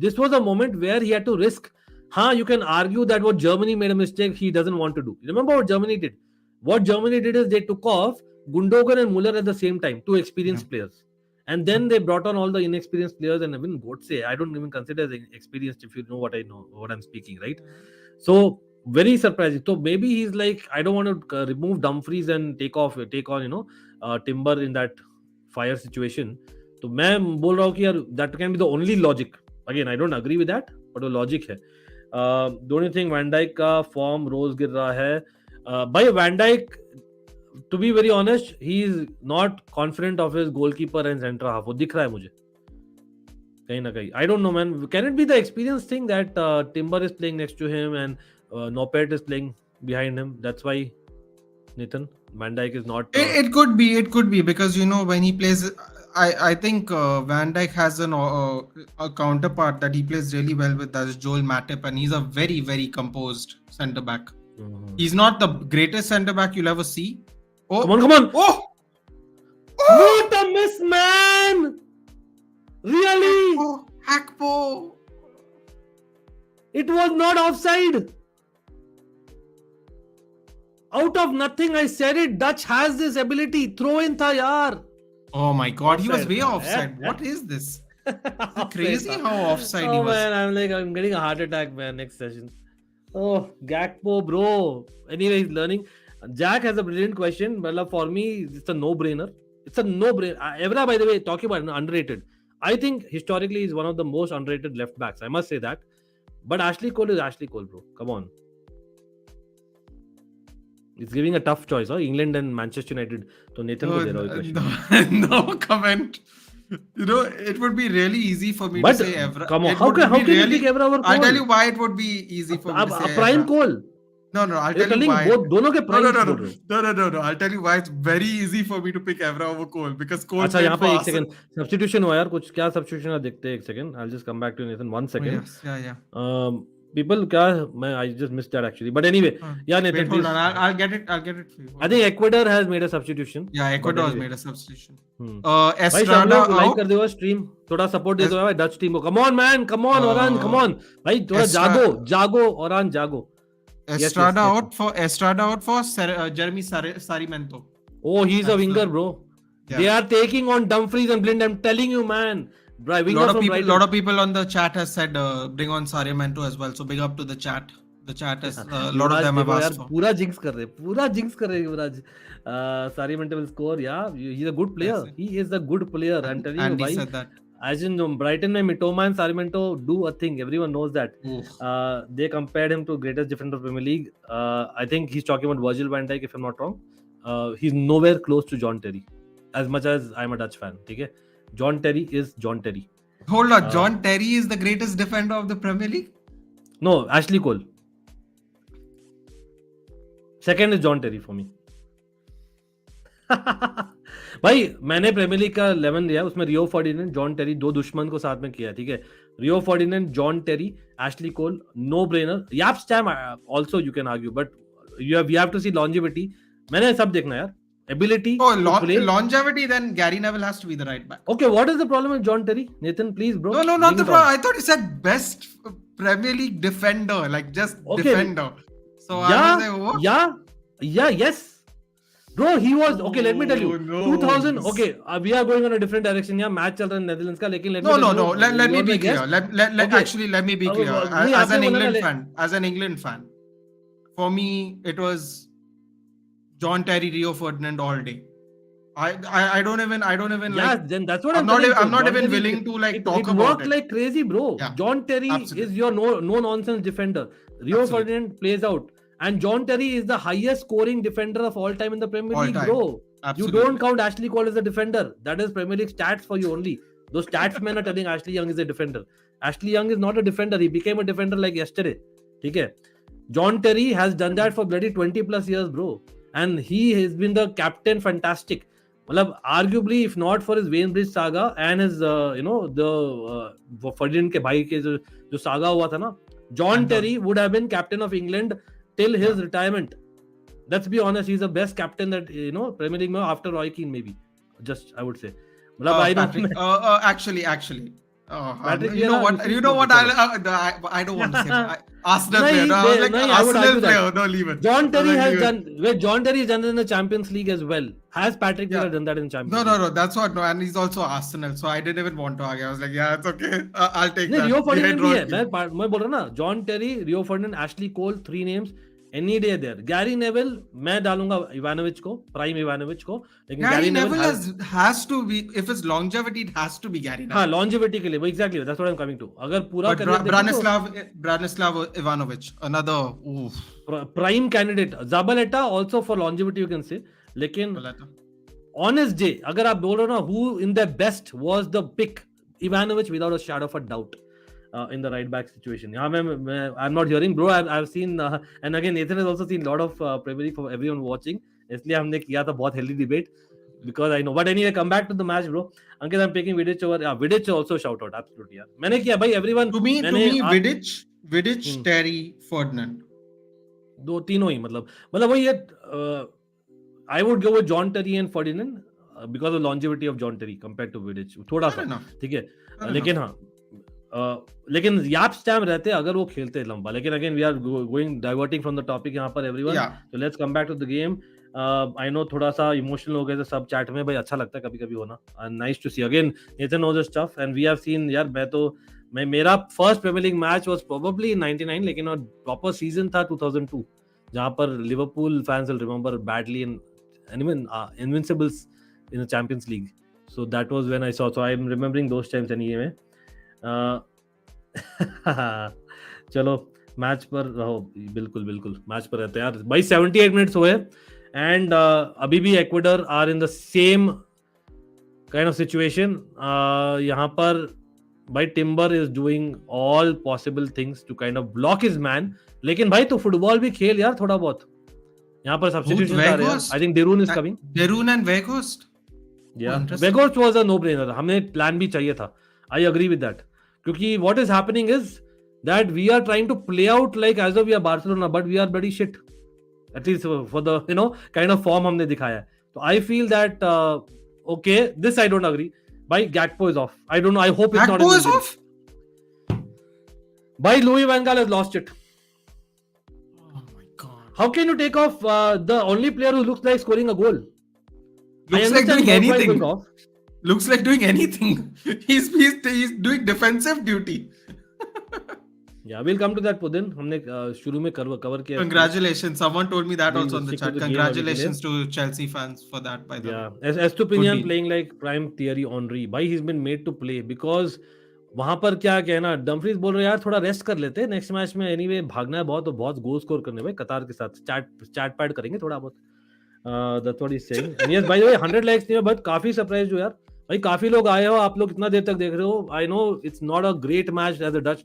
This was a moment where he had to risk. हाँ, you can argue that what Germany made a mistake he doesn't want to do. Remember what Germany did? What Germany did is they took off Gundogan and Muller at the same time, 2 experienced players. And then they brought on all the inexperienced players, and even Götze, I don't even consider as experienced, if you know what I know, what I'm speaking, right? So very surprising. So maybe he's like, I don't want to remove Dumfries and take on, Timber in that fire situation. So मैं बोल रहा हूँ कि यार, that can be the only logic. Again, I don't agree with that, but वो logic है. Don't you think Van Dijk का form रोज गिर रहा है? By Van Dijk, to be very honest, he is not confident of his goalkeeper and centre half. वो दिख रहा है मुझे कहीं ना कहीं. I don't know, man. Can it be the experience thing that Timber is playing next to him and Noppert is playing behind him? That's why, Nathan, Van Dijk is not. It could be because when he plays, I think Van Dijk has a counterpart that he plays really well with, that is Joel Matip, and he's a very, very composed centre back. Mm-hmm. He's not the greatest centre back you'll ever see. Oh, come on! Oh! What a miss, man! Really? Hakpo! It was not offside. Out of nothing, I said it. Dutch has this ability. Throw in tha yaar. Oh my God, he was way offside. What is this? Crazy how offside he was. Oh man, I'm getting a heart attack, man. Next session. Oh, Gakpo, bro. Anyway, he's learning. Jack has a brilliant question. Well, for me, it's a no-brainer. It's a no-brainer. Evra, by the way, talking about underrated. I think historically he's one of the most underrated left backs. I must say that. But Ashley Cole is Ashley Cole, bro. Come on. It's giving a tough choice, huh? England and Manchester United. So Nathan ko de raha hai no comment. It would be really easy for me to say Evra. Come on, how can you pick Evra over Cole? I'll tell you why it would be easy for me to say Prime Cole. No, I'll tell you why. दोनों के prime No. I'll tell you why it's very easy for me to pick Evra over Cole, because Cole. अच्छा, यहाँ पे एक second substitution हुआ यार, कुछ क्या substitution है देखते हैं एक second. I'll just come back to Nathan 1 second. Oh, yes. Yeah. People क्या I just missed that actually, but anyway, yeah, Nathan. Wait, hold on. I'll get it for you. I think Ecuador has made a substitution. Yeah, Ecuador has made a substitution. Estrada out. Like कर दो stream, थोड़ा support दे दो भाई Dutch team को. Come on, man, come on, Oranje, come on, भाई थोड़ा जागो, Oranje, जागो. Estrada out for Jeremy Sarmiento. Oh, he's a winger, bro. Yeah. They are taking on Dumfries and Blind. I'm telling you, man. A lot of people on the chat has said bring on Sarmiento as well. So big up to the chat. The chat is a lot of them have देखो यार asked for. पूरा jinx कर रहे हैं युवराज. Sarimento will score. Yeah, he's a good player. Yes. He is a good player. I'm telling you, Andy bhai. said that. As in Brighton में Mitoma and Sarimento do a thing. Everyone knows that. Oof. They compared him to greatest defender of Premier League. I think he's talking about Virgil van Dijk, if I'm not wrong. He's nowhere close to John Terry. As much as I'm a Dutch fan, okay? John Terry is John Terry. Hold on, John Terry is the greatest defender of the Premier League? No, Ashley Cole. Second is John Terry for me. भाई मैंने premiere league का 11 लिया, उसमें रियो Ferdinand, John टेरी, दो दुश्मन को साथ में किया, ठीक है. Rio Ferdinand, John Terry, Ashley Cole, no brainer. Jaap Stam also you can argue, but you have to see longevity. मैंने सब देखना यार. Ability Oh, to play. longevity, then Gary Neville has to be the right back. Okay, what is the problem with John Terry? Nathan, please, bro. No, not the problem. I thought you said best Premier League defender, like just Okay. defender. So I was like, what? Yes. Bro, he was okay. Let me tell you, No. 2000. Okay, we are going on a different direction. Yeah, match चल रहा है Netherlands का, लेकिन let me tell No. you, Let me your be guess. clear. Okay. Actually, let me be clear. नहीं, As आपने an बोला England ना, fan, for me, it was John Terry, Rio Ferdinand all day. I don't even Yeah, like. then that's what I'm telling you. I'm not John even Terry, willing to like it talk about worked it. like crazy, bro. Yeah, John Terry absolutely. is your no nonsense defender. Rio Absolutely. Ferdinand plays out, and John Terry is the highest scoring defender of all time in the Premier All League, time. bro. Absolutely. You don't count Ashley Cole as a defender. That is Premier League stats for you only. Those stats men are telling Ashley Young is a defender. Ashley Young is not a defender. He became a defender like yesterday. ठीक है. John Terry has done that for bloody 20 plus years, bro. And he has been the captain, fantastic. मतलब arguably if not for his Wayne Bridge saga and his the Ferdinand के भाई के जो saga हुआ था ना, John Terry would have been captain of England till his retirement. Let's be honest, he's the best captain that Premier League में after Roy Keane maybe. Just I would say. मतलब I don't. Actually. Patrick You know what? I don't want to say. Arsenal player. No, I was like Arsenal player. No, leave it. John Terry Leave has it. done. Wait, John Terry has done it in the Champions League as well. Has Patrick Vieira done that in Champions League? No. That's what. No, and he's also Arsenal. So I didn't even want to argue. I was like, yeah, it's okay. I'll take नहीं, that. Rio Ferdinand भी है. Roy Keane. मैं बोल रहा ना, John Terry, Rio Ferdinand, Ashley coal, 3 names. Any day there. Gary Neville, मैं डालूंगा Ivanovic को, prime Ivanovic को. लेकिन Gary Neville has to be. If it's longevity, it has to be Gary Neville. हाँ, longevity के लिए. वो exactly. That's what I'm coming to. अगर पूरा But career Branislav Ivanovic, another. Oof. prime candidate. Zabaleta also for longevity you can say. लेकिन on his day, अगर आप बोल रहे हो ना, who in their best was the pick, Ivanovic without a shadow of a doubt. In the right back situation. I'm not hearing, bro. I've seen, and again, Nathan has also seen a lot of Premier League for everyone watching. इसलिए हमने किया था बहुत healthy debate because I know. But anyway, come back to the match, bro. Ankit, I'm taking Vidic over. Yeah, Vidic also shout out, absolutely. यार. मैंने किया भाई, everyone. To me, Vidic, Terry, Ferdinand. दो तीनों ही मतलब वही है. I would go with John Terry and Ferdinand because of longevity of John Terry compared to Vidic. थोड़ा सा, ठीक है. लेकिन हाँ. लेकिन याप स्टैम रहते अगर वो खेलते लंबा. लेकिन again we are going diverting from the topic यहाँ पर everyone. So let's come back to the game. I know थोड़ा सा इमोशनल हो गए थे सब चैट में भाई. अच्छा लगता है कभी-कभी होना. Nice to see again Nathan knows the stuff and we have seen यार. मैं मेरा first Premier League match was probably in 99 लेकिन और प्रॉपर सीजन था 2002 जहां पर Liverpool fans will remember badly and even Invincibles in the Champions League. So that was when I saw. So I am remembering those times and ये में चलो match पर रहो. बिल्कुल मैच पर रहते हैं यार भाई. 78 मिनट्स हुए एंड अभी भी Ecuador are in the same kind of situation. यहाँ पर भाई Timber is doing all possible things to kind of block his man. लेकिन भाई तो फुटबॉल भी खेल यार थोड़ा बहुत. यहाँ पर सब्स्टिट्यूशन आ रहे हैं. I think de Roon is coming. De Roon and Weghorst. Weghorst was a no brainer. हमें प्लान भी चाहिए था. I agree with that. क्योंकि what is happening is that we are trying to play out like as though we are Barcelona, but we are bloody shit. At least for the kind of form हमने दिखाया है. So I feel that okay, this I don't agree. By Gakpo is off. I don't know. I hope it's not. Gakpo is off. By Louis van Gaal has lost it. Oh my god. How can you take off the only player who looks like scoring a goal? Looks like doing anything. He's doing defensive duty. Yeah, we'll come to that Pudin. हमने शुरू में cover किया. Congratulations. Someone told me that We'll also on the stick to chat. the game अभी के लिए. Congratulations to Chelsea fans for that, by the way. Yeah, Estupinian deal. playing like prime Thierry Henry. Why he's been made to play because वहां पर क्या कहना, Dumfries बोल रहे यार थोड़ा रेस्ट कर लेते हैं नेक्स्ट मैच में, एनीवे भागना है बहुत, तो बहुत गोल स्कोर करने भाई कतार के साथ, चैट पैड करेंगे थोड़ा बहुत. That's what he is saying. And yes bye the way 100 likes नहीं है, बट काफी सरप्राइज हो यार भाई, काफी लोग आए हो, आप लोग इतना देर तक देख रहे हो. I know it's not a great match as a Dutch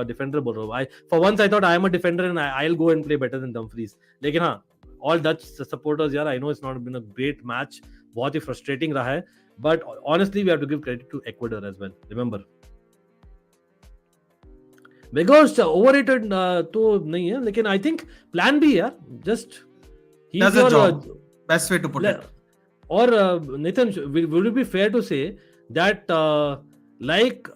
defender बोल रहा हूँ. I for once I thought I am a defender and I will go and play better than Dumfries. लेकिन हाँ, ऑल डच सपोर्टर्स यार, I know it's not been a great match, बहुत ही frustrating रहा है. But honestly, we have to give credit to Ecuador as well. Remember, Vegas overrated तो नहीं है, लेकिन I think plan B यार, just That's a job. Best way to put it. और Nathan, would it be fair to say that like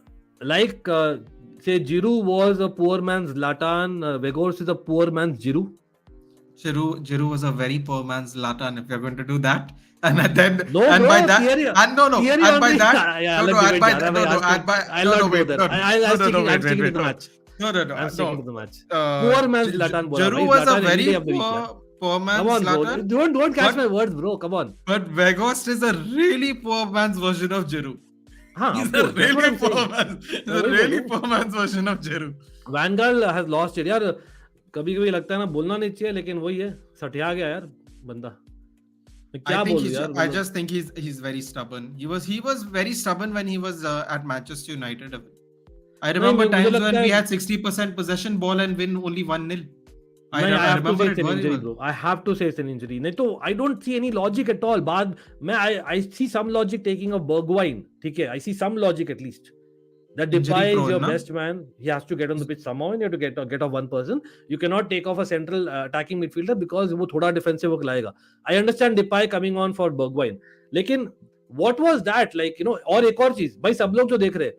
say Giroud was a poor man's Zlatan, Vegas is a poor man's Giroud? Giroud was a very poor man's Zlatan, if you're going to do that. And then No, and bro, by that Thierry, and no Thierry and by Henry- that Yeah, no let's no debate and by that. that no no and by I'll no not no go wait there. no I'm sticking wait to the no match. no I'm sticking to the match. Uh, Poor man's Zlatan बोला Giroud भाई, was a Zlatan very any day of the week, यार. poor Come man's on, bro. Zlatan, Don't catch But- my words, bro. Come on. but Vegas is a really poor man's version of Giroud. हाँ, He's of a course. That's what really I'm poor saying. man. He's a वही really बोलूं. poor man's version of Giroud. Van Gaal has lost it यार. कभी-कभी लगता है ना बोलना नहीं चाहिए, लेकिन वही है, सठिया गया यार बंदा. मैं क्या बोलूं यार. I just think he's very stubborn. He was very stubborn when he was at Manchester United. I remember मुझे times लगता when है- we had 60% possession ball and win only 1-0. I नहीं, I have to remember say it it's an very injury, well. bro. I have to say it's an injury. नहीं तो I don't see any logic at all. बाद में I see some logic taking of Bergwijn. ठीक है, I see some logic at least. That Injury Depay is prone, your na? best man. He has to get on the pitch somehow, and you have to get off one person. You cannot take off a central attacking midfielder because वो थोड़ा defensive work लाएगा. I understand Depay coming on for Bergwijn. लेकिन what was that like, you know? और एक और चीज भाई, सब लोग जो देख रहे हैं,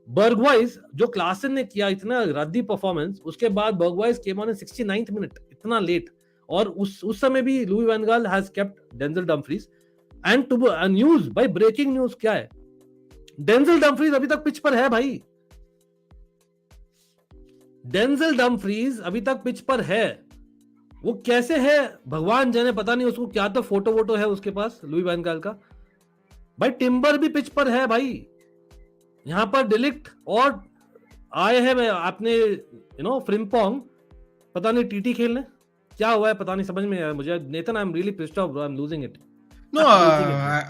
बर्गवाइज जो क्लासन ने किया इतना रद्दी परफॉर्मेंस, उसके बाद Bergwijn came on in 69th minute, इतना लेट. और उस समय भी Louis van Gaal has kept Denzel Dumfries. And to news भाई, ब्रेकिंग न्यूज क्या है, डेंजल डम्फ्रीज अभी तक पिच पर है भाई. डेंजल डम्फ्रीज अभी तक पिच पर है. वो कैसे है भगवान जाने, पता नहीं उसको क्या तो फोटो है उसके पास लुई वैन गाल का. भाई टिम्बर भी पिच पर है भाई. यहाँ पर डिलिक्ट और आए हैं आपने फ्रिम्पोंग, पता नहीं टीटी खेलने, क्या हुआ है पता नहीं, समझ में आया मुझे. Nathan, I am really pissed off, I am losing it. No,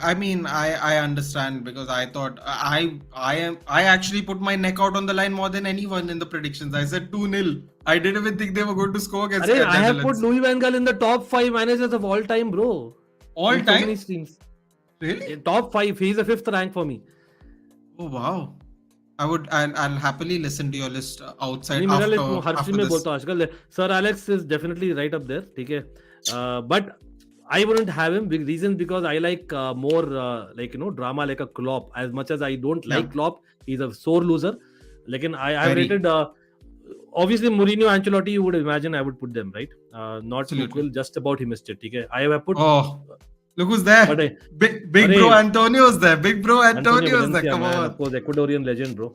I mean I understand, because I thought I actually put my neck out on the line more than anyone in the predictions. I said 2-0. I didn't even think they were going to score against अरे I have Netherlands. put Louis van Gaal in the top 5 managers of all time, bro. All In so time? many streams. Really? In top 5, he's the 5th rank for me. Oh wow. I'll happily listen to your list outside नहीं, मेरा list हर after चीज में this. बोलता हूँ आजकल. Sir Alex is definitely right up there, ठीक है, but I wouldn't have him. Big reason because I like more like drama like a Klopp. As much as I don't like Klopp, he's a sore loser. Lekin I rated obviously Mourinho, Ancelotti. You would imagine I would put them right. Not Tuchel. Just about he missed it. Okay, I have put. Oh, look who's there! But Big bro Antonio's there. Big bro Antonio's there. Come man, on, of course, Ecuadorian legend, bro.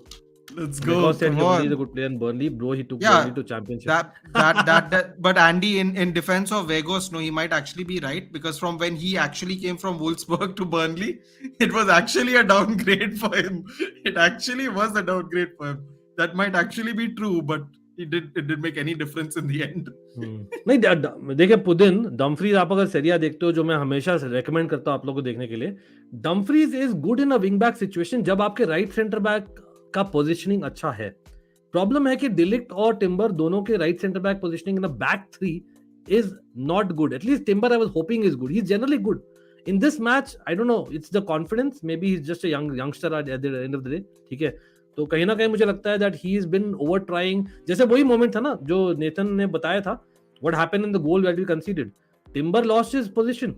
let's go. Because said Come he on. is a good player in Burnley, bro. He took Burnley to championship. That but Andy, in defense of Vegas, no, he might actually be right, because from when he actually came from Wolfsburg to Burnley, it was actually a downgrade for him. It actually was a downgrade for him. That might actually be true, but it didn't make any difference in the end. नहीं देखिए पुदिन, Dumfries आप अगर सेरिया देखते हो, जो मैं हमेशा recommend करता हूं आप लोगों को देखने के लिए, Dumfries is good in a wing back situation जब आपके राइट सेंटर बैक का पोजीशनिंग अच्छा है. प्रॉब्लम है कि डिलिक्ट और टिम्बर दोनों के right centre back positioning in the back three is not good. At least Timber I was hoping is good. He is generally good. In this match I don't know, it's the confidence, maybe he is just a youngster at the end of the day, ठीक है. तो कहीं ना कहीं मुझे लगता है that he is been over trying. जैसे वही मोमेंट था ना जो नेथन ने बताया था, what happened in the goal that we conceded. Timber lost his position.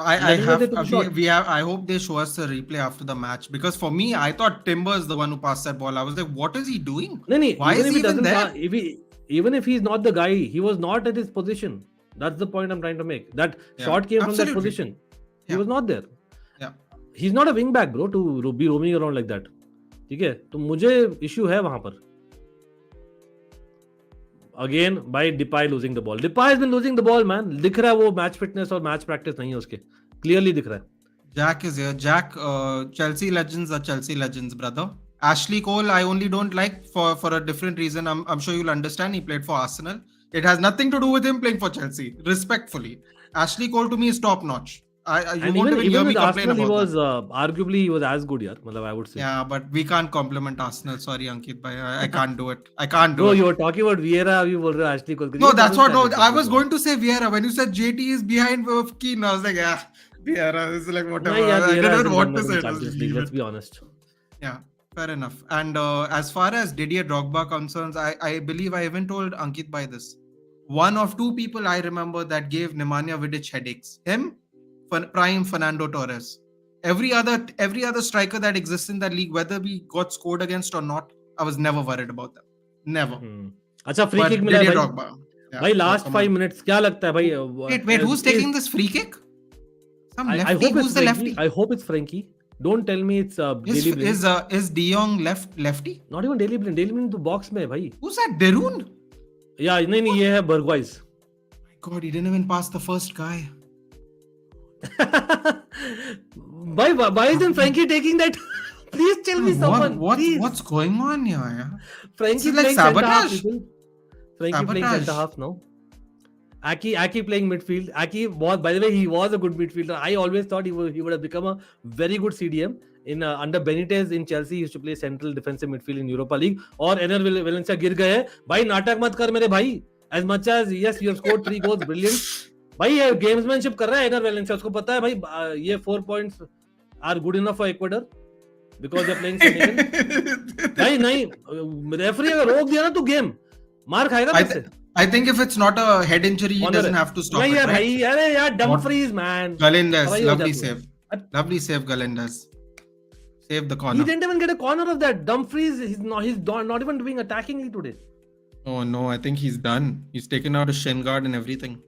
I hope they show us a replay after the match, because for me, I thought Timber is the one who passed that ball. I was like, what is he doing? No, why is he even there? Even if he's not the guy, he was not at his position. That's the point I'm trying to make. That shot came from that position. He was not there. Yeah. He's not a wing back, bro, to be roaming around like that. ठीक है, तो मुझे issue है वहां पर. Again, by Depay losing the ball. Depay has been losing the ball, man. दिख रहा है वो match fitness और match practice नहीं है उसके. Clearly दिख रहा है. Jack is here. Jack, Chelsea legends are Chelsea legends, brother. Ashley Cole, I only don't like for a different reason. I'm sure you'll understand. He played for Arsenal. It has nothing to do with him playing for Chelsea. Respectfully, Ashley Cole to me is top notch. You won't even hear me with complain Arsenal, about he was arguably he was as good, yaar. मतलब I would say. Yeah, but we can't compliment Arsenal. Sorry, Ankit, bhai. I can't do it. I can't do Bro, it. you were talking about Vieira. You बोल रहे हो Ashley Cole. No, that's what. No, I was going to say Vieira when you said JT is behind Keane. I was like, yeah, Vieira is like whatever. नहीं यार, I Vieira don't know what to hasn't say. done much in Just Champions League, leave let's it. be honest. Yeah, fair enough. And as far as Didier Drogba concerns, I believe I even told Ankit by this. One of two people I remember that gave Nemanja Vidic headaches. Him, prime Fernando Torres. Every other striker that exists in that league, whether we got scored against or not, I was never worried about them. Never. अच्छा free But kick मिला है Didier भाई. Drogba. Yeah, भाई last come 5 on. minutes क्या लगता है भाई? Wait, who's taking this free kick? Some lefty. I hope Who's it's the Frankie. lefty? I hope it's Frankie. Don't tell me it's Daily Blind. Is De Jong lefty? Not even Daily Blind. Daily Blind तो box में है भाई. Who's that? Derain? Yeah, नहीं ये है Bergwijn. God, he didn't even pass the first guy. Why isn't Frankie taking that? Please tell me someone. Please. What's going on here? Yeah? Frankie This is like playing centre half. sabotage. People. Frankie playing Sabotage. centre half now. Aki playing midfield. Aki was, by the way, he was a good midfielder. I always thought he would have become a very good CDM. In under Benitez in Chelsea, he used to play central defensive midfield in Europa League. और एनर Valencia गिर गए हैं. भाई नाटक मत कर मेरे भाई. As much as yes, you have scored 3 goals, brilliant. भाई ये gamesmanship कर रहा है एनर वेलेंसिया. उसको पता है भाई ये 4 points are good enough for Ecuador because they are playing Senegal. भाई नहीं रेफरी अगर रोक दिया ना तो गेम मार खाएगा वैसे. I think if it's not a head injury, he doesn't have to stop नहीं it, यार right? भाई अरे यार Dumfries man. Galindez, भाई हो lovely जाता है. save. Lovely save, Galindez. Save the He corner. didn't even get a corner of that. Dumfries, he's not even doing attackingly today. Oh no, I think he's done. He's taken out his shin guard and everything.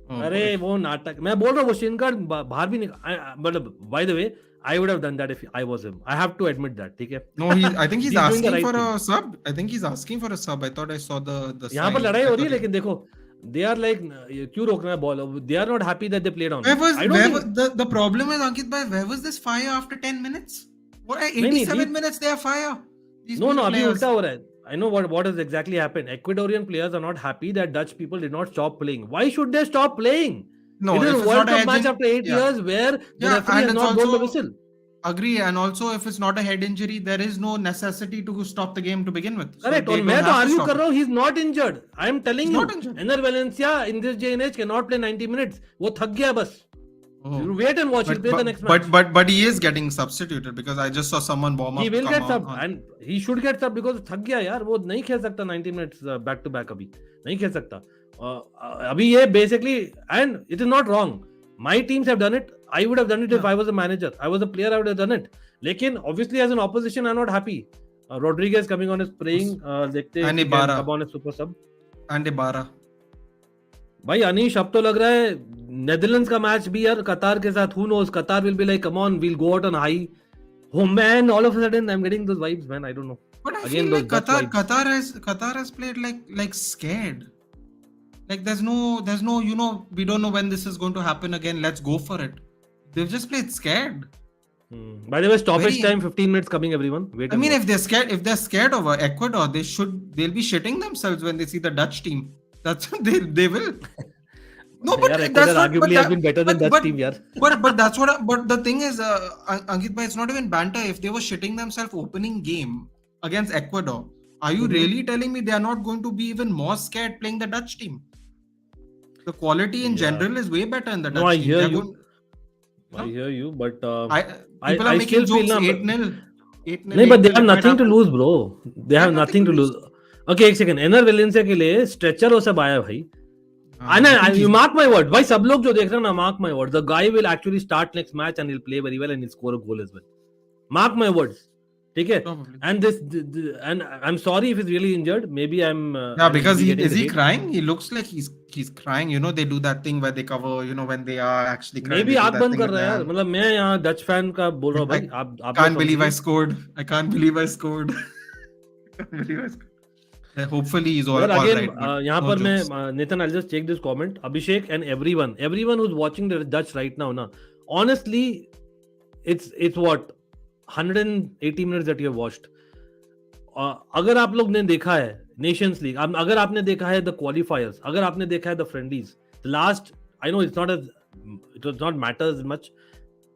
Oh, अरे boy. वो नाटक मैं बोल रहा हूँ वो shin guard बाहर भी निकाल. मतलब by the way, I would have done that if I was him. I have to admit that. ठीक है. No, I think he's He's doing the asking right for thing. a sub. I think he's asking for a sub. I thought I saw the यहाँ पर sign. लड़ाई I हो रही है thought लेकिन देखो they are like क्यों रोकना है ball. They are not happy that they played on. Where was I don't think- the problem is Ankit bhai, where was this fire after 10 minutes? What नहीं, 87 minutes they are fire. These No, new अभी players. उल्टा हो रहा है. I know what has exactly happened. Ecuadorian players are not happy that Dutch people did not stop playing. Why should they stop playing? No, it is if a it's World not a Cup match head after 8 yeah. years where the Yeah, referee and has it's not blown the also- whistle. Agree, and also if it's not a head injury, there is no necessity to stop the game to begin with. So Correct. they और मैं don't तो have to argue stop कर it. रहा हूँ he's not injured. I am telling He's you. not injured. Ener Valencia in this day and age cannot play 90 minutes. वो थक गया बस. Oh. You wait and watch. He'll play the next match. But he is getting substituted because I just saw someone warm up. He will come get on- sub on- and he should get sub because थक गया यार. वो नहीं खेल सकता 90 minutes back to back अभी. नहीं खेल सकता. अभी ये basically and it is not wrong. My teams have done it. I would have done it if I was a manager. I was a player. I would have done it. लेकिन obviously as an opposition, I'm not happy. Rodriguez coming on is praying. देखते And हैं Ibarra. come on is super sub. And Ibarra. भाई अनीश अब तो लग रहा है Netherlands का मैच भी यार कतार के साथ. Who knows? Qatar will be like, come on, we'll go out on high. Oh man, all of a sudden I'm getting those vibes, man. I don't know. But I Again, feel like those Dutch vibes. Qatar has played like scared. Like there's no we don't know when this is going to happen again. Let's go for it. They've just played scared. By the way, stoppage Very- time 15 minutes coming, everyone. Wait. I mean, if they're scared of Ecuador, they'll be shitting themselves when they see the Dutch team. That's they will. No, but यार, that's Ecuador not, arguably has been better than but- Dutch team, yaar. But that's what. But the thing is, Ankit bhai, it's not even banter. If they were shitting themselves opening game against Ecuador, are you really telling me they are not going to be even more scared playing the Dutch team? The quality in Yeah. general is way better in the Dutch No, I team. hear They're you. going- I hear you, but People I are making still feel jokes. na- 8-0. 8-0. नहीं, but they have 8-0 nothing to might lose, bro. They have nothing to lose. Okay, एक second. एनर Valencia के लिए stretcher वो सब आया भाई. happen. And you mark my word. भाई सब लोग जो देख रहे हैं ना, mark my word. The guy will actually start next match and he'll play very well and he'll score a goal as well. Mark my words. ठीक है? Probably. And and I'm sorry if he's really injured. Maybe I'm. Yeah, because getting is the he hate. crying? He looks like he's crying. You know, they do that thing where they cover. You know, when they are actually crying. Maybe they do आग that बंद thing कर with रहा है their यार. hand. मतलब मैं यहाँ Dutch fan का बोल रहा हूँ भाई. आप Can't believe I समझिए. scored. I can't believe I scored. Can't believe I scored. Hopefully he's all But again, right. But यहाँ no पर मैं jokes. Nathan, I'll just take this comment. Abhishek and everyone who's watching the Dutch right now, na, honestly, it's what 180 minutes that you have watched. अगर आप लोग ने देखा है Nations league, अगर आपने देखा है द क्वालिफायर्स, अगर आपने देखा है the friendlies, the last, I know it was not matters much,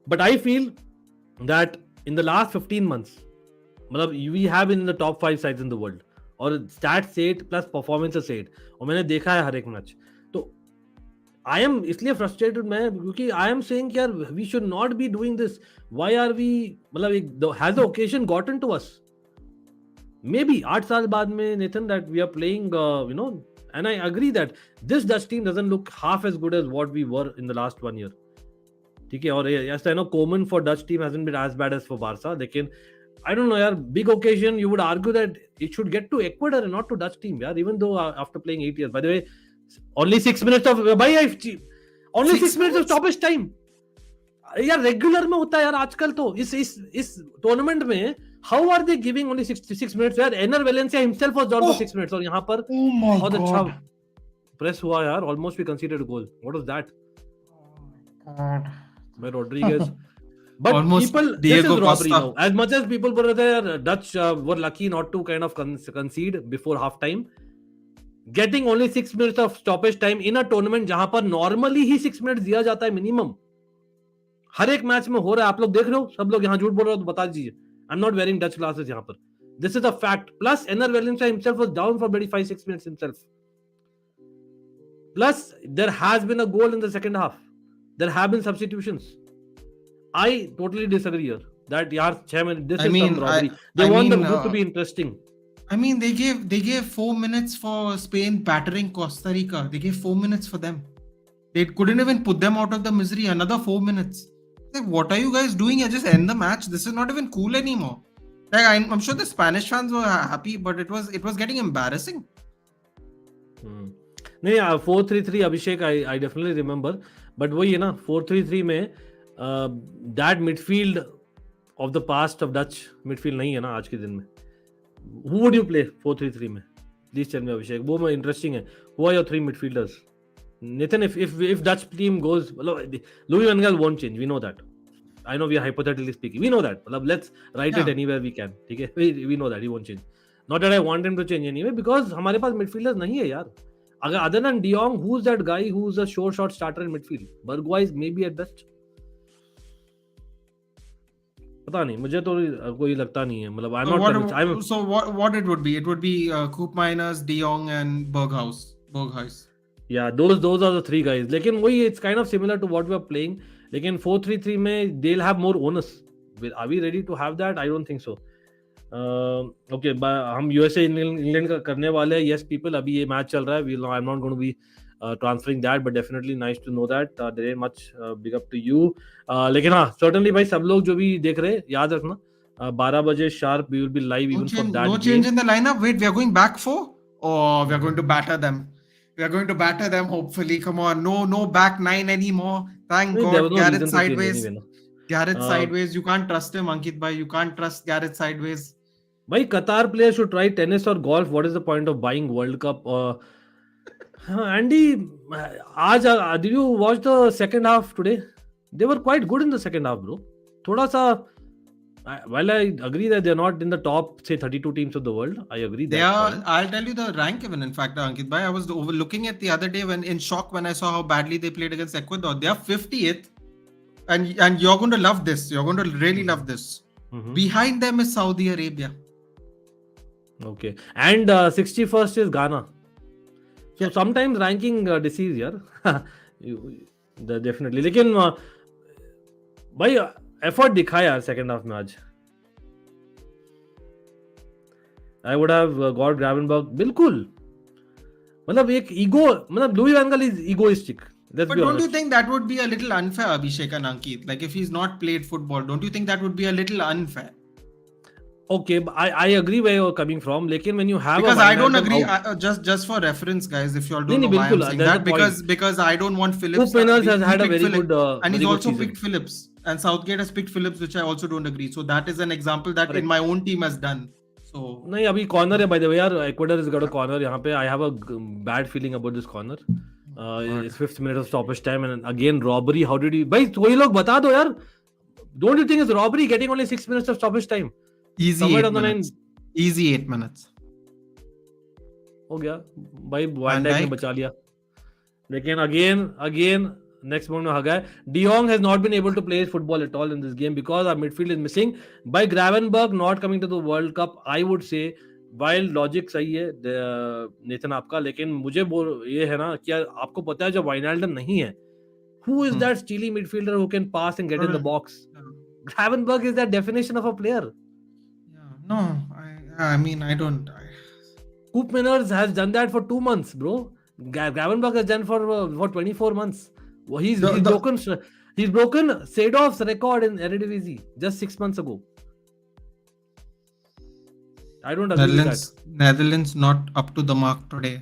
but I feel that in the last 15 months, मतलब we have in the top 5 sides in the world, और stat set plus performance set, और मैंने देखा है हर एक match, तो I M इसलिए frustrated मैं, क्योंकि आई एम सेइंग यार we should not be doing this, why are we, मतलब has the occasion gotten to us, maybe 8 साल बाद में Nathan that we are playing, and I agree that this Dutch team doesn't look half as good as what we were in the last 1 year. ठीक है, और yes I know Coman for Dutch team hasn't been as bad as for Barca, लेकिन I don't know यार, big occasion you would argue that it should get to Ecuador and not to Dutch team यार, even though after playing 8 years. By the way, only 6 minutes of only 6 minutes of stoppage time यार regular में होता है यार आजकल, तो इस tournament में how are they giving only 6 minutes यार, Enner Valencia himself was down for 6 minutes, और यहाँ पर बहुत अच्छा प्रेस हुआ यार, almost we conceded a goal, what was that by Rodriguez. But Almost people, Diego this is robbery Costa. now. As much as people were there, Dutch were lucky not to kind of concede before half time. Getting only 6 minutes of stoppage time in a tournament जहां पर normally ही 6 minutes दिया जाता है minimum. हर एक match में हो रहा है, आप लोग देख रहे हो, सब लोग यहाँ झूठ बोल रहे हो तो बता दीजिए. I'm not wearing Dutch glasses यहाँ पर. This is a fact. Plus, Ener Valencia himself was down for maybe 5-6 minutes himself. Plus, there has been a goal in the second half. There have been substitutions. I totally disagree here. That yaar 6 minutes. This is some robbery. They want the group to be interesting. I mean, they gave 4 minutes for Spain battering Costa Rica. They gave 4 minutes for them. They couldn't even put them out of the misery. Another 4 minutes. Like, what are you guys doing? You just end the match. This is not even cool anymore. Like, I'm sure the Spanish fans were happy, but it was getting embarrassing. नहीं, 4-3-3 Abhishek, I definitely remember. But वही है ना, 4-3-3 में that midfield of the past of Dutch midfield नहीं है ना आज के दिन में. Who would you play 4-3-3 में? Please tell me Abhishek. वो में interesting है. Who are your 3 midfielders? Nathan, if Dutch team goes, Louis van Gaal won't change. We know that. I know we are hypothetically speaking. We know that. Let's write it anywhere we can. ठीक है? We know that he won't change. Not that I want him to change anyway, because हमारे पास midfielders नहीं है यार. अगर other than De Jong, who's that guy who's a sure shot starter in midfield? Bergwijn maybe at best. पता नहीं, मुझे तो कोई लगता नहीं है, मतलब I'm not convinced. So what it would be? It would be Koopmeiners, De Jong and Berghuis. Yeah, those are the 3 guys. लेकिन वही, it's kind of similar to what we are playing. लेकिन 4-3-3 में they'll have more onus. Are we ready to have that? I don't think so. Okay, हम USA England का करने वाले हैं. Yes, people, अभी ये मैच चल रहा है. I'm not going to be transferring that, but definitely nice to know that. Very much big up to you. लेकिन हाँ, certainly भाई सब लोग जो भी देख रहे हैं, याद रखना 12 बजे sharp we will be live even for that. No change in the lineup. Wait, we are going back 4? Oh, we are going to batter them. We are going to batter them, hopefully. Come on, no back 9 anymore. Thank God. No Gareth sideways. Anyway, Gareth sideways. You can't trust him, Ankit bhai. You can't trust Gareth sideways. Bhai, Qatar players should try tennis or golf. What is the point of buying World Cup? Andy, did you watch the second half today? They were quite good in the second half, bro. Thoda sa, while I agree that they're not in the top, say, 32 teams of the world, I agree. They are. I'll tell you the rank even. In fact, Ankit bhai, I was looking at the other day in shock when I saw how badly they played against Ecuador. They are 50th, and you're going to love this. You're going to really love this. Mm-hmm. Behind them is Saudi Arabia. Okay, and 61st is Ghana. So sometimes ranking deceives, yaar. Definitely. लेकिन भाई effort दिखाया यार second half में आज. I would have got Gravenberg. बिल्कुल. मतलब एक ego, मतलब Louis van Gaal is egoistic. Let's but be don't honest. You think that would be a little unfair, Abhishek and Ankit? Like if he's not played football, don't you think that would be a little unfair? Okay, I agree where you're coming from. Lekin when you have because I don't agree. Just for reference, guys, if you all don't know why I'm saying that, because I don't want Phillips. Coopmeiners has had a very good and he's also season. Picked Phillips, and Southgate has picked Phillips, which I also don't agree. So that is an example that in my own team has done. So नहीं अभी corner है bye the वे यार Ecuador is got a corner यहाँ पे I have a bad feeling about this corner it's 5th minute of stoppage time and again robbery how did you भाई कोई लोग बता दो यार don't you think it's robbery getting only 6 minutes of stoppage time easy somewhere 8 down the line minutes. Easy 8 minutes. हो गया भाई van Dyke ने बचा लिया लेकिन again next moment में हगा De Jong has not been able to play football at all in this game because our midfield is missing by Gravenberch not coming to the World Cup I would say while logic सही है Nathan आपका लेकिन मुझे ये है ना कि आपको पता है जब वाइनाल्डम नहीं है who is that steely midfielder who can pass and get in the box Gravenberch is that definition of a player No, I mean I don't. Koop Meiners has done that for 2 months bro Gravenberch has done for 24 months he's broken Seedorf's record in Eredivisie just 6 months ago I don't agree with that. Netherlands not up to the mark today.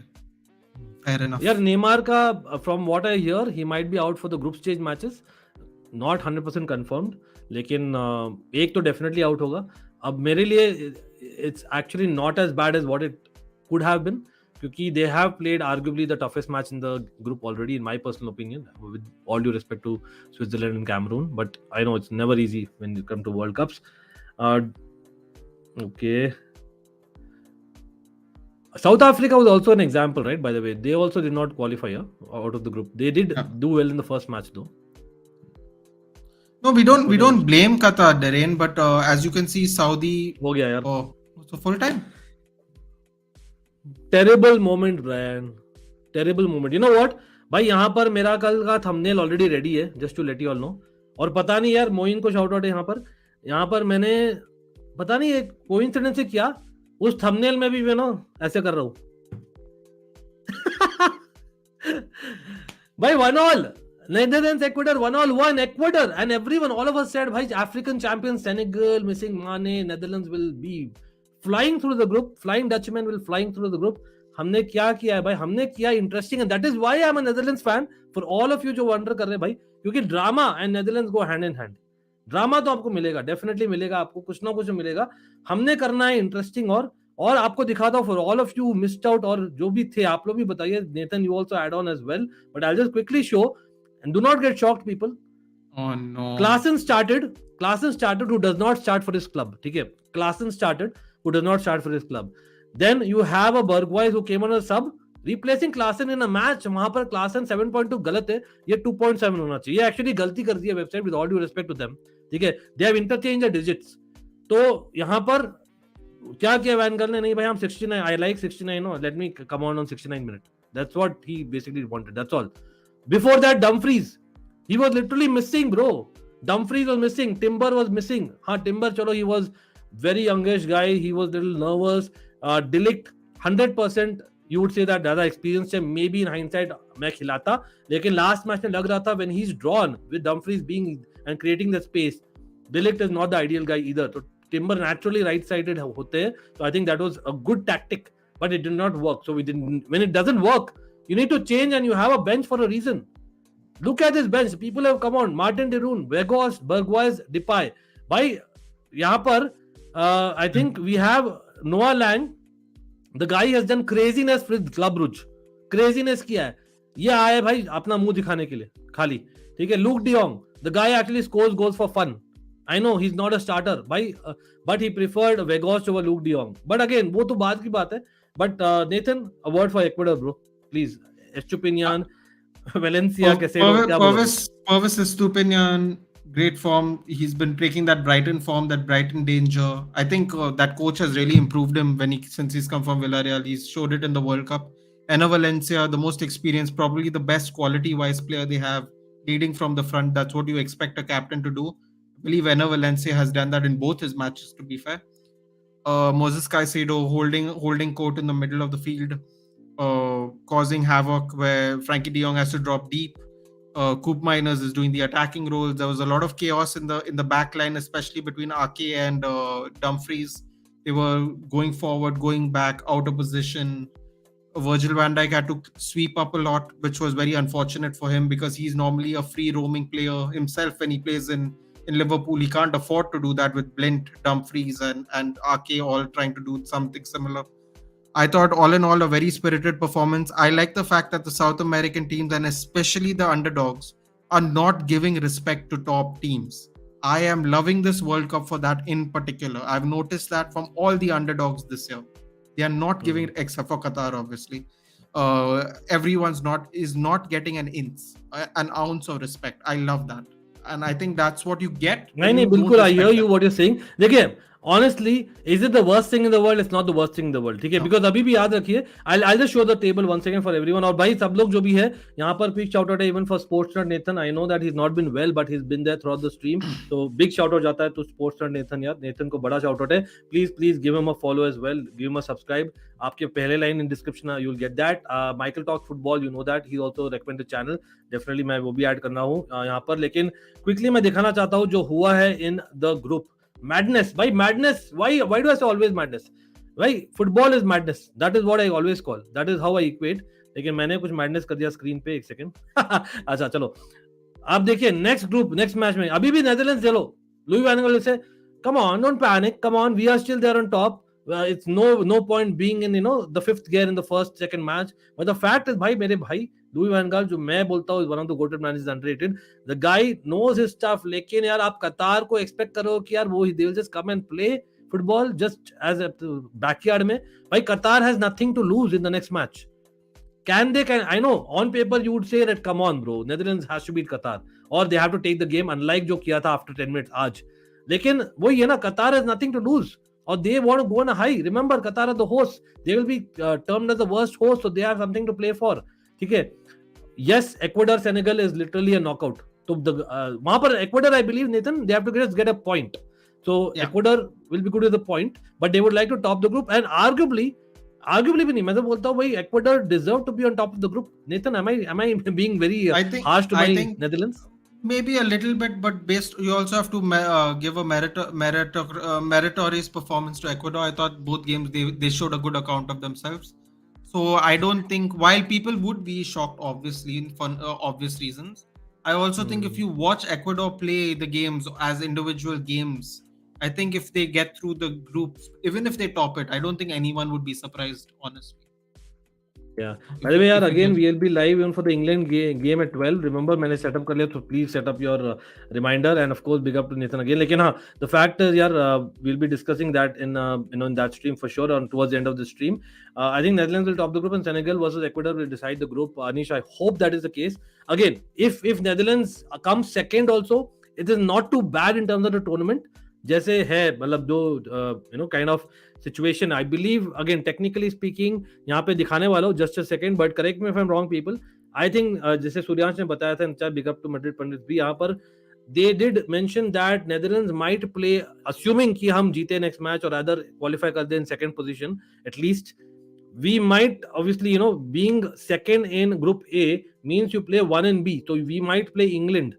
Fair enough. यार Neymar का from what I hear he might be out for the group stage matches not 100% confirmed लेकिन एक तो definitely out होगा अब मेरे लिए it's actually not as bad as what it could have been क्योंकि they have played arguably the toughest match in the group already in my personal opinion with all due respect to Switzerland and Cameroon but I know it's never easy when you come to World Cups okay South Africa was also an example, right? By the way, they also did not qualify out of the group. They did do well in the first match, though. No, we don't blame Qatar, Derain, but as you can see, Saudi. हो गया यार. Oh, so full time. Terrible moment, Brian. Terrible moment. You know what? भाई यहाँ पर मेरा कल का thumbnail already ready है, just to let you all know. और पता नहीं यार मोइन को shout out है यहाँ पर मैंने पता नहीं एक coincidence से किया उस थंबनेल में भी मैं ना ऐसे कर रहा हूं भाई 1-1 Netherlands Ecuador 1-1 Ecuador and everyone all of us said भाई African champions Senegal missing Mane Netherlands will be flying through the group flying Dutchman will flying through the group हमने क्या किया है भाई हमने किया interesting and that is why I am a Netherlands fan for all of you जो wonder कर रहे हैं भाई क्योंकि drama and Netherlands go hand in hand drama तो आपको मिलेगा डेफिनेटली मिलेगा आपको कुछ ना कुछ मिलेगा हमने करना है इंटरेस्टिंग और आपको दिखाता हूं for all of you missed out और जो भी थे आप लोग भी बताइए Nathan you also add on as well but I just quickly show and do not get shocked people Oh no. Klassen started who does not start for his club ठीक है Klassen started who does not start for his club then you have a Bergwijn who came on a sub replacing Klassen in a match वहां पर Klassen 7.2 गलत है ये 2.7 होना चाहिए ये एक्चुअली गलती कर दी है website with all due respect to them ठीक है they have interchange the digits तो यहां पर क्या किया वैन गर्ल ने नहीं भाई हम 69 I like 69 no let me come on 69 minute that's what he basically wanted that's all before that Dumfries he was literally missing bro Dumfries was missing Timber was missing ha Timber chalo he was very youngish guy he was little nervous Delict 100% you would say that ज़्यादा experience है maybe in hindsight मैं खिलाता लेकिन last match में लग रहा था when he's drawn with Dumfries being and creating the space Delict is not the ideal guy either so Timber naturally right sided होते हैं so I think that was a good tactic but it did not work so we didn't when it doesn't work you need to change and you have a bench for a reason Look at this bench. People have come on. Martin de Roon, Weghorst, Bergwijn, Depay. भाई यहाँ पर I think we have Noah Lang. The guy has done craziness with Club Brugge. Craziness किया है. ये आया भाई अपना मुंह दिखाने के लिए खाली. ठीक है. Luke de Jong. The guy actually scores goals for fun. I know he's not a starter. भाई but he preferred Weghorst over Luke de Jong. But again वो तो बाद की बात है. But Nathan, a word for Ecuador, bro. Please. Estupinian. Valencia कैसे Purvis Estupinian great form he's been breaking that Brighton form that Brighton danger I think that coach has really improved him since he's come from Villarreal he's showed it in the World Cup Enner Valencia the most experienced probably the best quality wise player they have leading from the front that's what you expect a captain to do I believe Enner Valencia has done that in both his matches to be fair Moses Caicedo holding court in the middle of the field causing havoc where Frankie de Jong has to drop deep. Koop Meiners is doing the attacking roles. There was a lot of chaos in the back line, especially between Ake and Dumfries. They were going forward, going back, out of position. Virgil van Dijk had to sweep up a lot, which was very unfortunate for him because he's normally a free roaming player himself when he plays in in Liverpool. He can't afford to do that with Blint, Dumfries, and RK all trying to do something similar. I thought, all in all, a very spirited performance. I like the fact that the South American teams, and especially the underdogs, are not giving respect to top teams. I am loving this World Cup for that in particular. I've noticed that from all the underdogs this year. They are not giving, except for Qatar, obviously. Everyone's is not getting an ounce of respect. I love that. And I think that's what you get. नहीं नहीं बिल्कुल I hear you what you're saying. देखिए honestly, is it the worst thing in the world? It's not the worst thing in the world. ठीक है, because अभी भी याद रखिए, I'll just show the table once again for everyone. और भाई सब लोग जो भी है यहाँ पर big shout out है even for Sportsnut Nathan. I know that he's not been well, but he's been there throughout the stream. So big shout out जाता है to Sportsnut Nathan यार. Nathan को बड़ा shout out है. Please give him a follow as well. Give him a subscribe. आपके पहले line in description you'll get that. Michael Talk Football, you know that. He's also recommended channel. Definitely मैं वो भी add करना हूँ यहाँ पर. लेकिन quickly मैं दिखाना चाहता हूँ जो हुआ है in the group. Madness, why madness? Why do I say always madness? Why football is madness? That is what I always call. That is how I equate. लेकिन मैंने कुछ madness कर दिया स्क्रीन पे एक सेकंड. अच्छा चलो आप देखिए नेक्स्ट ग्रुप नेक्स्ट मैच में अभी भी नेदरलैंड्स चलो लुई वैन गाल से come on don't panic come on we are still there on top. It's no point being in the fifth gear in the first second match, but the fact is भाई मेरे भाई Louis van गाल जो मैं बोलता हूँ is one of the goated managers underrated. The guy knows his stuff. लेकिन यार आप कतार को एक्सपेक्ट करो कि यार वो they will just come and play football just as a backyard में. भाई Qatar has nothing to lose in the next match. Can I know on paper you would say that come on bro, Netherlands has to beat Qatar or they have to take the game unlike जो किया था after 10 minutes आज. लेकिन वही है ना, Qatar has nothing to lose or they want to go on a high. Remember Qatar are the hosts. They will be termed as the worst host, so they have something to play for. ठीक है. Yes, Ecuador Senegal is literally a knockout. तो वहां पर Ecuador I believe Nathan they have to get a point. So yeah. Ecuador will be good with the point, but they would like to top the group and arguably भी नहीं, मैं तो बोलता हूँ भाई Ecuador deserve to be on top of the group. Nathan, am I being very harsh to my Netherlands? Maybe a little bit, but you also have to give a meritorious performance to Ecuador. I thought both games they showed a good account of themselves. So I don't think, while people would be shocked obviously for obvious reasons, I also think if you watch Ecuador play the games as individual games, I think if they get through the groups, even if they top it, I don't think anyone would be surprised, honestly. Yeah. By the way, yaar, again we'll be live even for the England game at 12. Remember, मैंने set up कर लिया, so please set up your reminder, and of course big up to Nathan again. लेकिन हाँ, the fact is यार we'll be discussing that in in that stream for sure on towards the end of the stream. I think Netherlands will top the group and Senegal versus Ecuador will decide the group. Anish, I hope that is the case. Again, if Netherlands comes second also, it is not too bad in terms of the tournament. जैसे है मतलब जो kind of situation, I believe again technically speaking यहाँ पे दिखाने वाला हूँ just a second, but correct me if I'm wrong people. I think जैसे सूर्यांश ने बताया था, चाहे big up to Madrid पंडित भी यहाँ पर they did mention that Netherlands might play, assuming कि हम जीते next match और other qualify कर दे in second position at least, we might obviously being second in group A means you play 1 and B, so we might play England.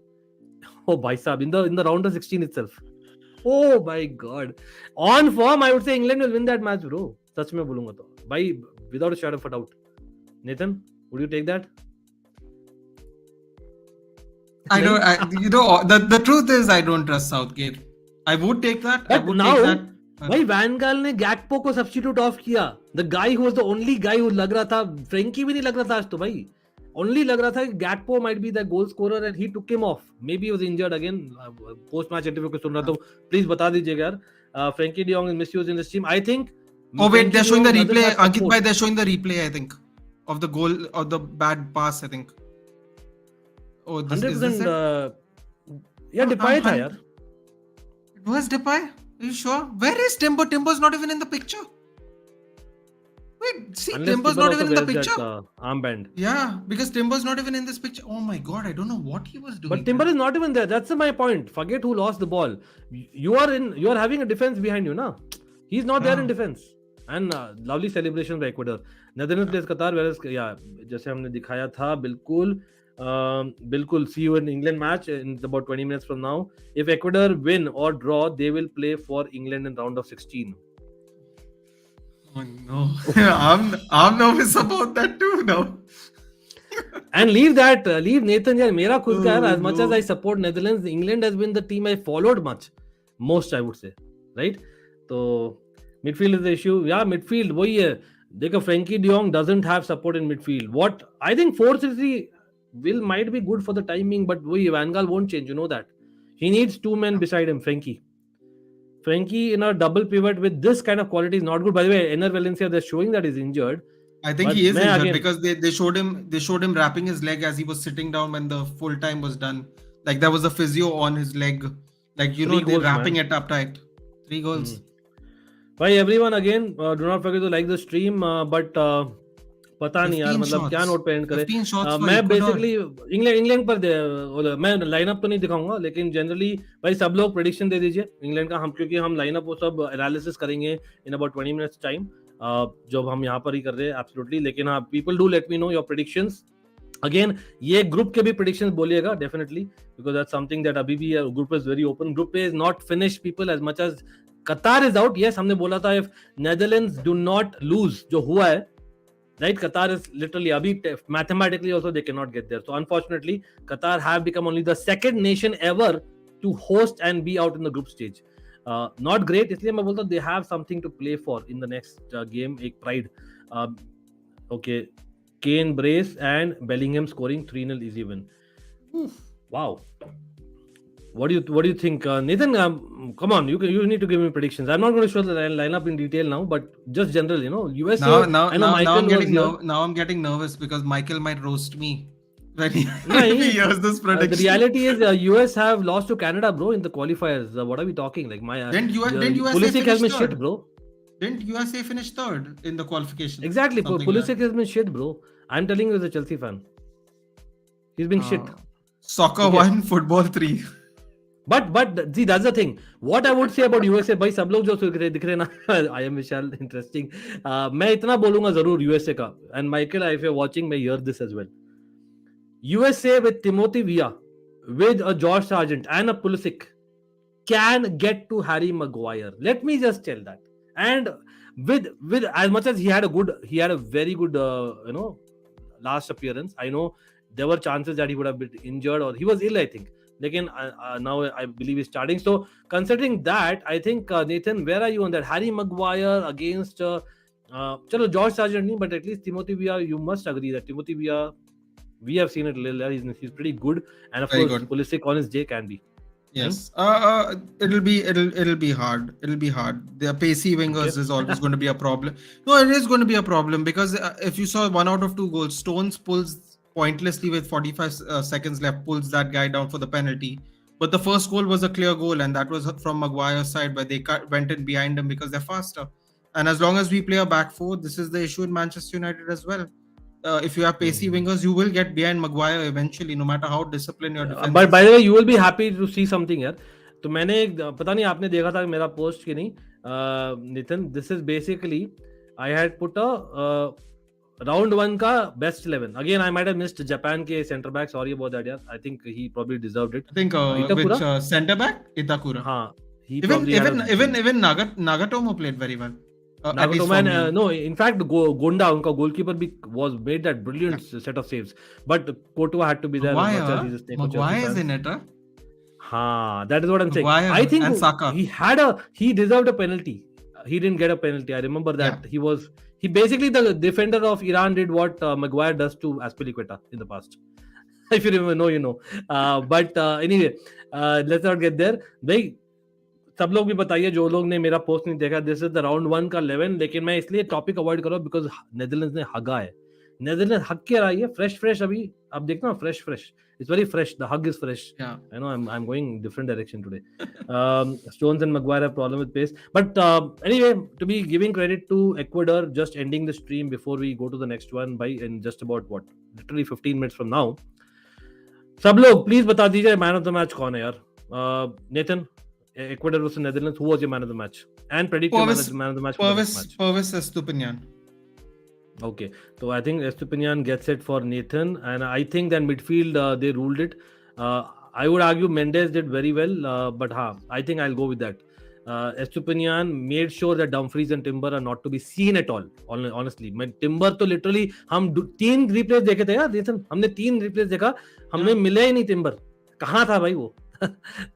Oh भाई साहब, in the round of 16 itself. Oh my God! On form, I would say England will win that match, bro. सच में बोलूँगा तो भाई, without a shadow of a doubt. Nathan, would you take that? I don't. The truth is, I don't trust Southgate. I would take that. But now, भाई Van Gaal ने Gakpo को substitute off किया. The guy who was the only guy who लग रहा था, Frankie भी नहीं लग रहा था आज तो भाई. Only लग रहा था कि Gakpo might be the goal scorer and he took him off. Maybe he was injured again. Post match interview को सुन रहा तो please बता दीजिएगा यार. Frankie de Jong is misused in the stream. I think. Oh wait, they're showing the replay. Ankit bhai, they're showing the replay. I think of the goal of the bad pass. I think. Oh, this 100%. Is this it? Yeah, Depay था यार. It was Depay. Are you sure? Where is Timber? Timber's not even in the picture. Wait, see, Timber's not even in the picture. That, armband. Yeah, because Timber's not even in this picture. Oh my God, I don't know what he was doing. But Timber is not even there. That's my point. Forget who lost the ball. You are having a defense behind you, na? He's not there in defense. And lovely celebration by Ecuador. Netherlands plays Qatar, whereas जैसे हमने दिखाया था बिल्कुल see you in England match in about 20 minutes from now. If Ecuador win or draw, they will play for England in round of 16. Oh no, I'm nervous about that too now. And leave Nathan. Yeah, मेरा खुद का है. As much as I support Netherlands, England has been the team I followed most I would say, right? So midfield is the issue. Yeah, midfield वही है. देखो, Frankie De Jong doesn't have support in midfield. What I think 4-3-3 might be good for the time being, but वही Van Gaal won't change. You know that. He needs two men beside him. Frankie in a double pivot with this kind of quality is not good. By the way, Enner Valencia, they're showing that he's injured. I think But he is मैं injured again- because they showed him wrapping his leg as he was sitting down when the full time was done. Like there was a physio on his leg. Like they're goals, wrapping man. it up tight. 3 goals. भाई everyone again do not forget to like the stream but पता नहीं यार 15 मतलब क्या shots. Note पे and करे 15 shots for मैं Ecuador. Basically England पर मैं लाइनअप तो नहीं दिखाऊंगा लेकिन जनरली भाई सब लोग प्रेडिक्शन दे दीजिए इंग्लैंड का हम क्योंकि हम लाइनअप वो सब एनालिसिस करेंगे इन अबाउट 20 मिनट्स टाइम जब हम यहाँ पर ही कर रहे हैं एब्सोल्युटली लेकिन हाँ people do let me know your predictions again ये ग्रुप के भी प्रेडिक्शंस बोलिएगा definitely because that's something that अभी भी group is very open group is not finish people as much as Qatar is out. Yes, हमने बोला था if Netherlands do not lose, जो हुआ है, right? Qatar is literally अभी mathematically also they cannot get there. So unfortunately, Qatar have become only the second nation ever to host and be out in the group stage. Not great. इसलिए मैं बोलता हूँ they have something to play for in the next game. एक pride. Okay, Kane brace and Bellingham scoring 3-0 easy win. Wow. What do you think, Nathan? Come on, you need to give me predictions. I'm not going to show the lineup in detail now, but just general, USA. Now I know Michael I'm getting nervous because Michael might roast me when he he hears this prediction. The reality is, US have lost to Canada, bro, in the qualifiers. What are we talking? Like Didn't USA Pulisic has been finish shit, third? bro. Didn't USA finish third in the qualification? Exactly, Something Pulisic has been shit, bro. I'm telling you as a Chelsea fan, he's been shit. Soccer 1, football 3. But see that's the thing. What I would say about USA, भाई सब लोग जो दिख रहे ना, I am Vishal, interesting. मैं इतना बोलूंगा जरूर USA का. And Michael, if you're watching, may hear this as well. USA with Timothy Weah, with a George Sargent and a Pulisic can get to Harry Maguire. Let me just tell that. And with as much as he had a very good last appearance. I know there were chances that he would have been injured or he was ill, I think. Again, now I believe he's starting. So considering that, I think Nathan, where are you on that? Harry Maguire against chalo George Sargent nahi, but at least Timothy Weah. You must agree that Timothy Weah, we have seen it. He's pretty good, and of Very course good. Pulisic on his day can be. Yes. It'll be hard. It'll be hard. The pacey wingers is always going to be a problem. No, it is going to be a problem because if you saw 1 out of 2 goals, Stones pulls pointlessly with 45 seconds left, pulls that guy down for the penalty. But the first goal was a clear goal, and that was from Maguire's side, where they went in behind him because they're faster. And as long as we play a back four, this is the issue in Manchester United as well. If you have pacey wingers, you will get behind Maguire eventually, no matter how disciplined your defense. But by the way, you will be happy to see something here. तो मैंने पता नहीं आपने देखा था मेरा post कि नहीं, Nitin. This is basically I had put a round 1 का best 11. Again, I might have missed Japan के center back. Sorry about that, यार. I think he probably deserved it. I think which center back? Itakura. हाँ. Even Nagatomo played very well. No, in fact, Gonda, unka goalkeeper was made that brilliant set of saves. But Courtois had to be there. Maguire is in it, huh? That is what I'm saying. Maguire I think and Saka. he deserved a penalty. He didn't get a penalty. I remember that. Yeah. He basically, the defender of Iran did what Maguire does to Azpilicueta in the past. If you remember, you know. But anyway, let's not get there. भाई सब लोग भी बताइए जो लोग ने मेरा post नहीं देखा. दिस इज द राउंड 1 का 11. लेकिन मैं इसलिए टॉपिक अवॉइड कर रहा हूं बिकॉज नेदरलैंड्स ने हगा है. नेदरलैंड्स हग के रही है. फ्रेश अभी आप देखना. Fresh it's very fresh. The hug is fresh. Yeah, I know I'm going different direction today. Stones and Maguire have problem with pace, but anyway, to be giving credit to Ecuador, just ending the stream before we go to the next one by in just about literally 15 minutes from now. सब लोग please बता दीजिए man of the match कौन है यार. Nathan, Ecuador versus Netherlands, who was your man of the match? And predict your man of the match for the next match. Purvis Estupinian. Okay, so I think Estupinian gets it for Nathan, and I think that midfield they ruled it. I would argue Mendes did very well, but I think I'll go with that. Estupinian made sure that Dumfries and Timber are not to be seen at all. Honestly, मैं Timber तो literally हम 3 replays देखे थे यार. Listen, हमने 3 replays देखा, हमें मिले ही नहीं Timber. कहाँ था भाई वो?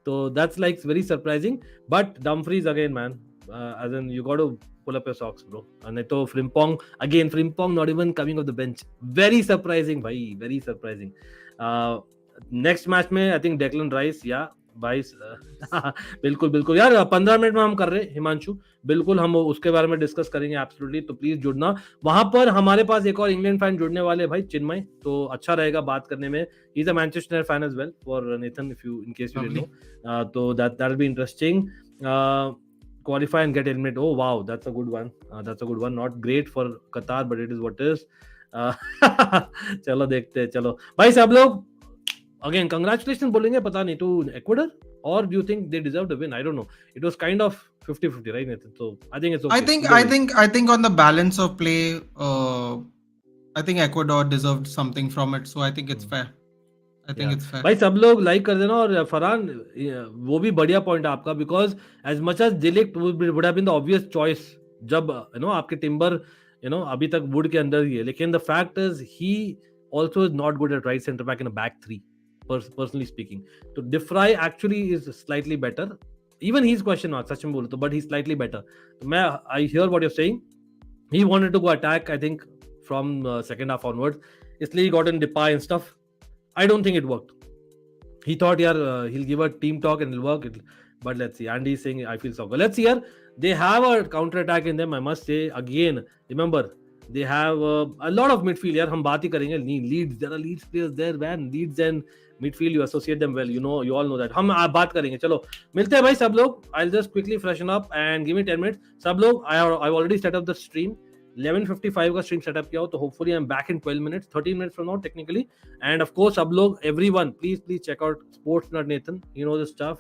So that's like very surprising. But Dumfries again, man. As in you got to pull up your socks, bro. And तो Frimpong not even coming off the bench. Very surprising, भाई. Very surprising. Next match में I think Declan Rice, yeah. 22 बिल्कुल यार 15 minute में हम कर रहे हैं हिमांशु, बिल्कुल हम उसके बारे में डिस्कस करेंगे एब्सोल्युटली. तो प्लीज जुड़ना. वहां पर हमारे पास एक और इंग्लैंड फैन जुड़ने वाले भाई, चिन्मय. तो अच्छा रहेगा बात करने में. He is a Manchester fan as well for Nathan, if you in case you didn't know. तो that will be interesting. Qualify and get eliminated. Oh wow, that's a good one. Not great for Qatar, but it is what it is. चलो देखते हैं. चलो भाई सब लोग again congratulations बोलेंगे पता नहीं to Ecuador, or do you think they deserve the win? I don't know. It was kind of 50-50, right, Nathan? So I think it's okay. I think on the balance of play, I think Ecuador deserved something from it, so I think it's fair. I think it's fair. भाई सब लोग like कर देना. और फरहान वो भी बढ़िया point है आपका, because as much as de Ligt would have been the obvious choice, जब आपके टिम्बर अभी तक वुड के अंदर ही है, लेकिन the fact is he also is not good at right center back in a back three, personally speaking. So Defry actually is slightly better. Even he's question mark, सच में बोलो तो, but he's slightly better. I hear what you're saying. He wanted to go attack, I think, from second half onwards. इसलिए he got in Depay and stuff. I don't think it worked. He thought, he'll give a team talk and it'll work. But let's see. Andy is saying, I feel so good. Let's see here. They have a counter attack in them, I must say. Again, remember, they have a lot of midfield. यार हम बात ही करेंगे. Leeds, there are Leeds players there, man. Leeds and midfield, you associate them well. You all know that. हम बात करेंगे. चलो मिलते हैं भाई सब लोग. I'll just quickly freshen up and give me 10 minutes. सब लोग, I've already set up the stream. 11:55 का stream setup किया हो, तो hopefully I'm back in 12 minutes, 13 minutes from now technically. And of course, सब लोग, everyone, please check out Sports Nut Nathan. You know this stuff.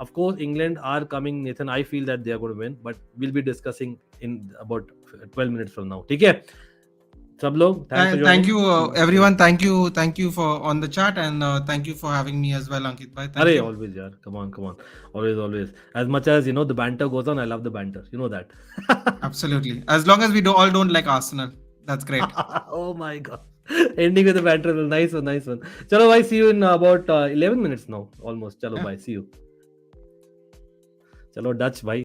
Of course, England are coming, Nathan. I feel that they are going to win, but we'll be discussing in about 12 minutes from now. ठीक है? सब लोग, thank you everyone. Thank you for on the chat, and thank you for having me as well, Ankit bhai. Thank you. Always yaar, come on, always. As much as the banter goes on, I love the banter. You know that. Absolutely. As long as we all don't like Arsenal, that's great. Oh my god. Ending with the banter. Nice one. Chalo bye, see you in about 11 minutes now, almost. Chalo bye, see you. Chalo Dutch bye.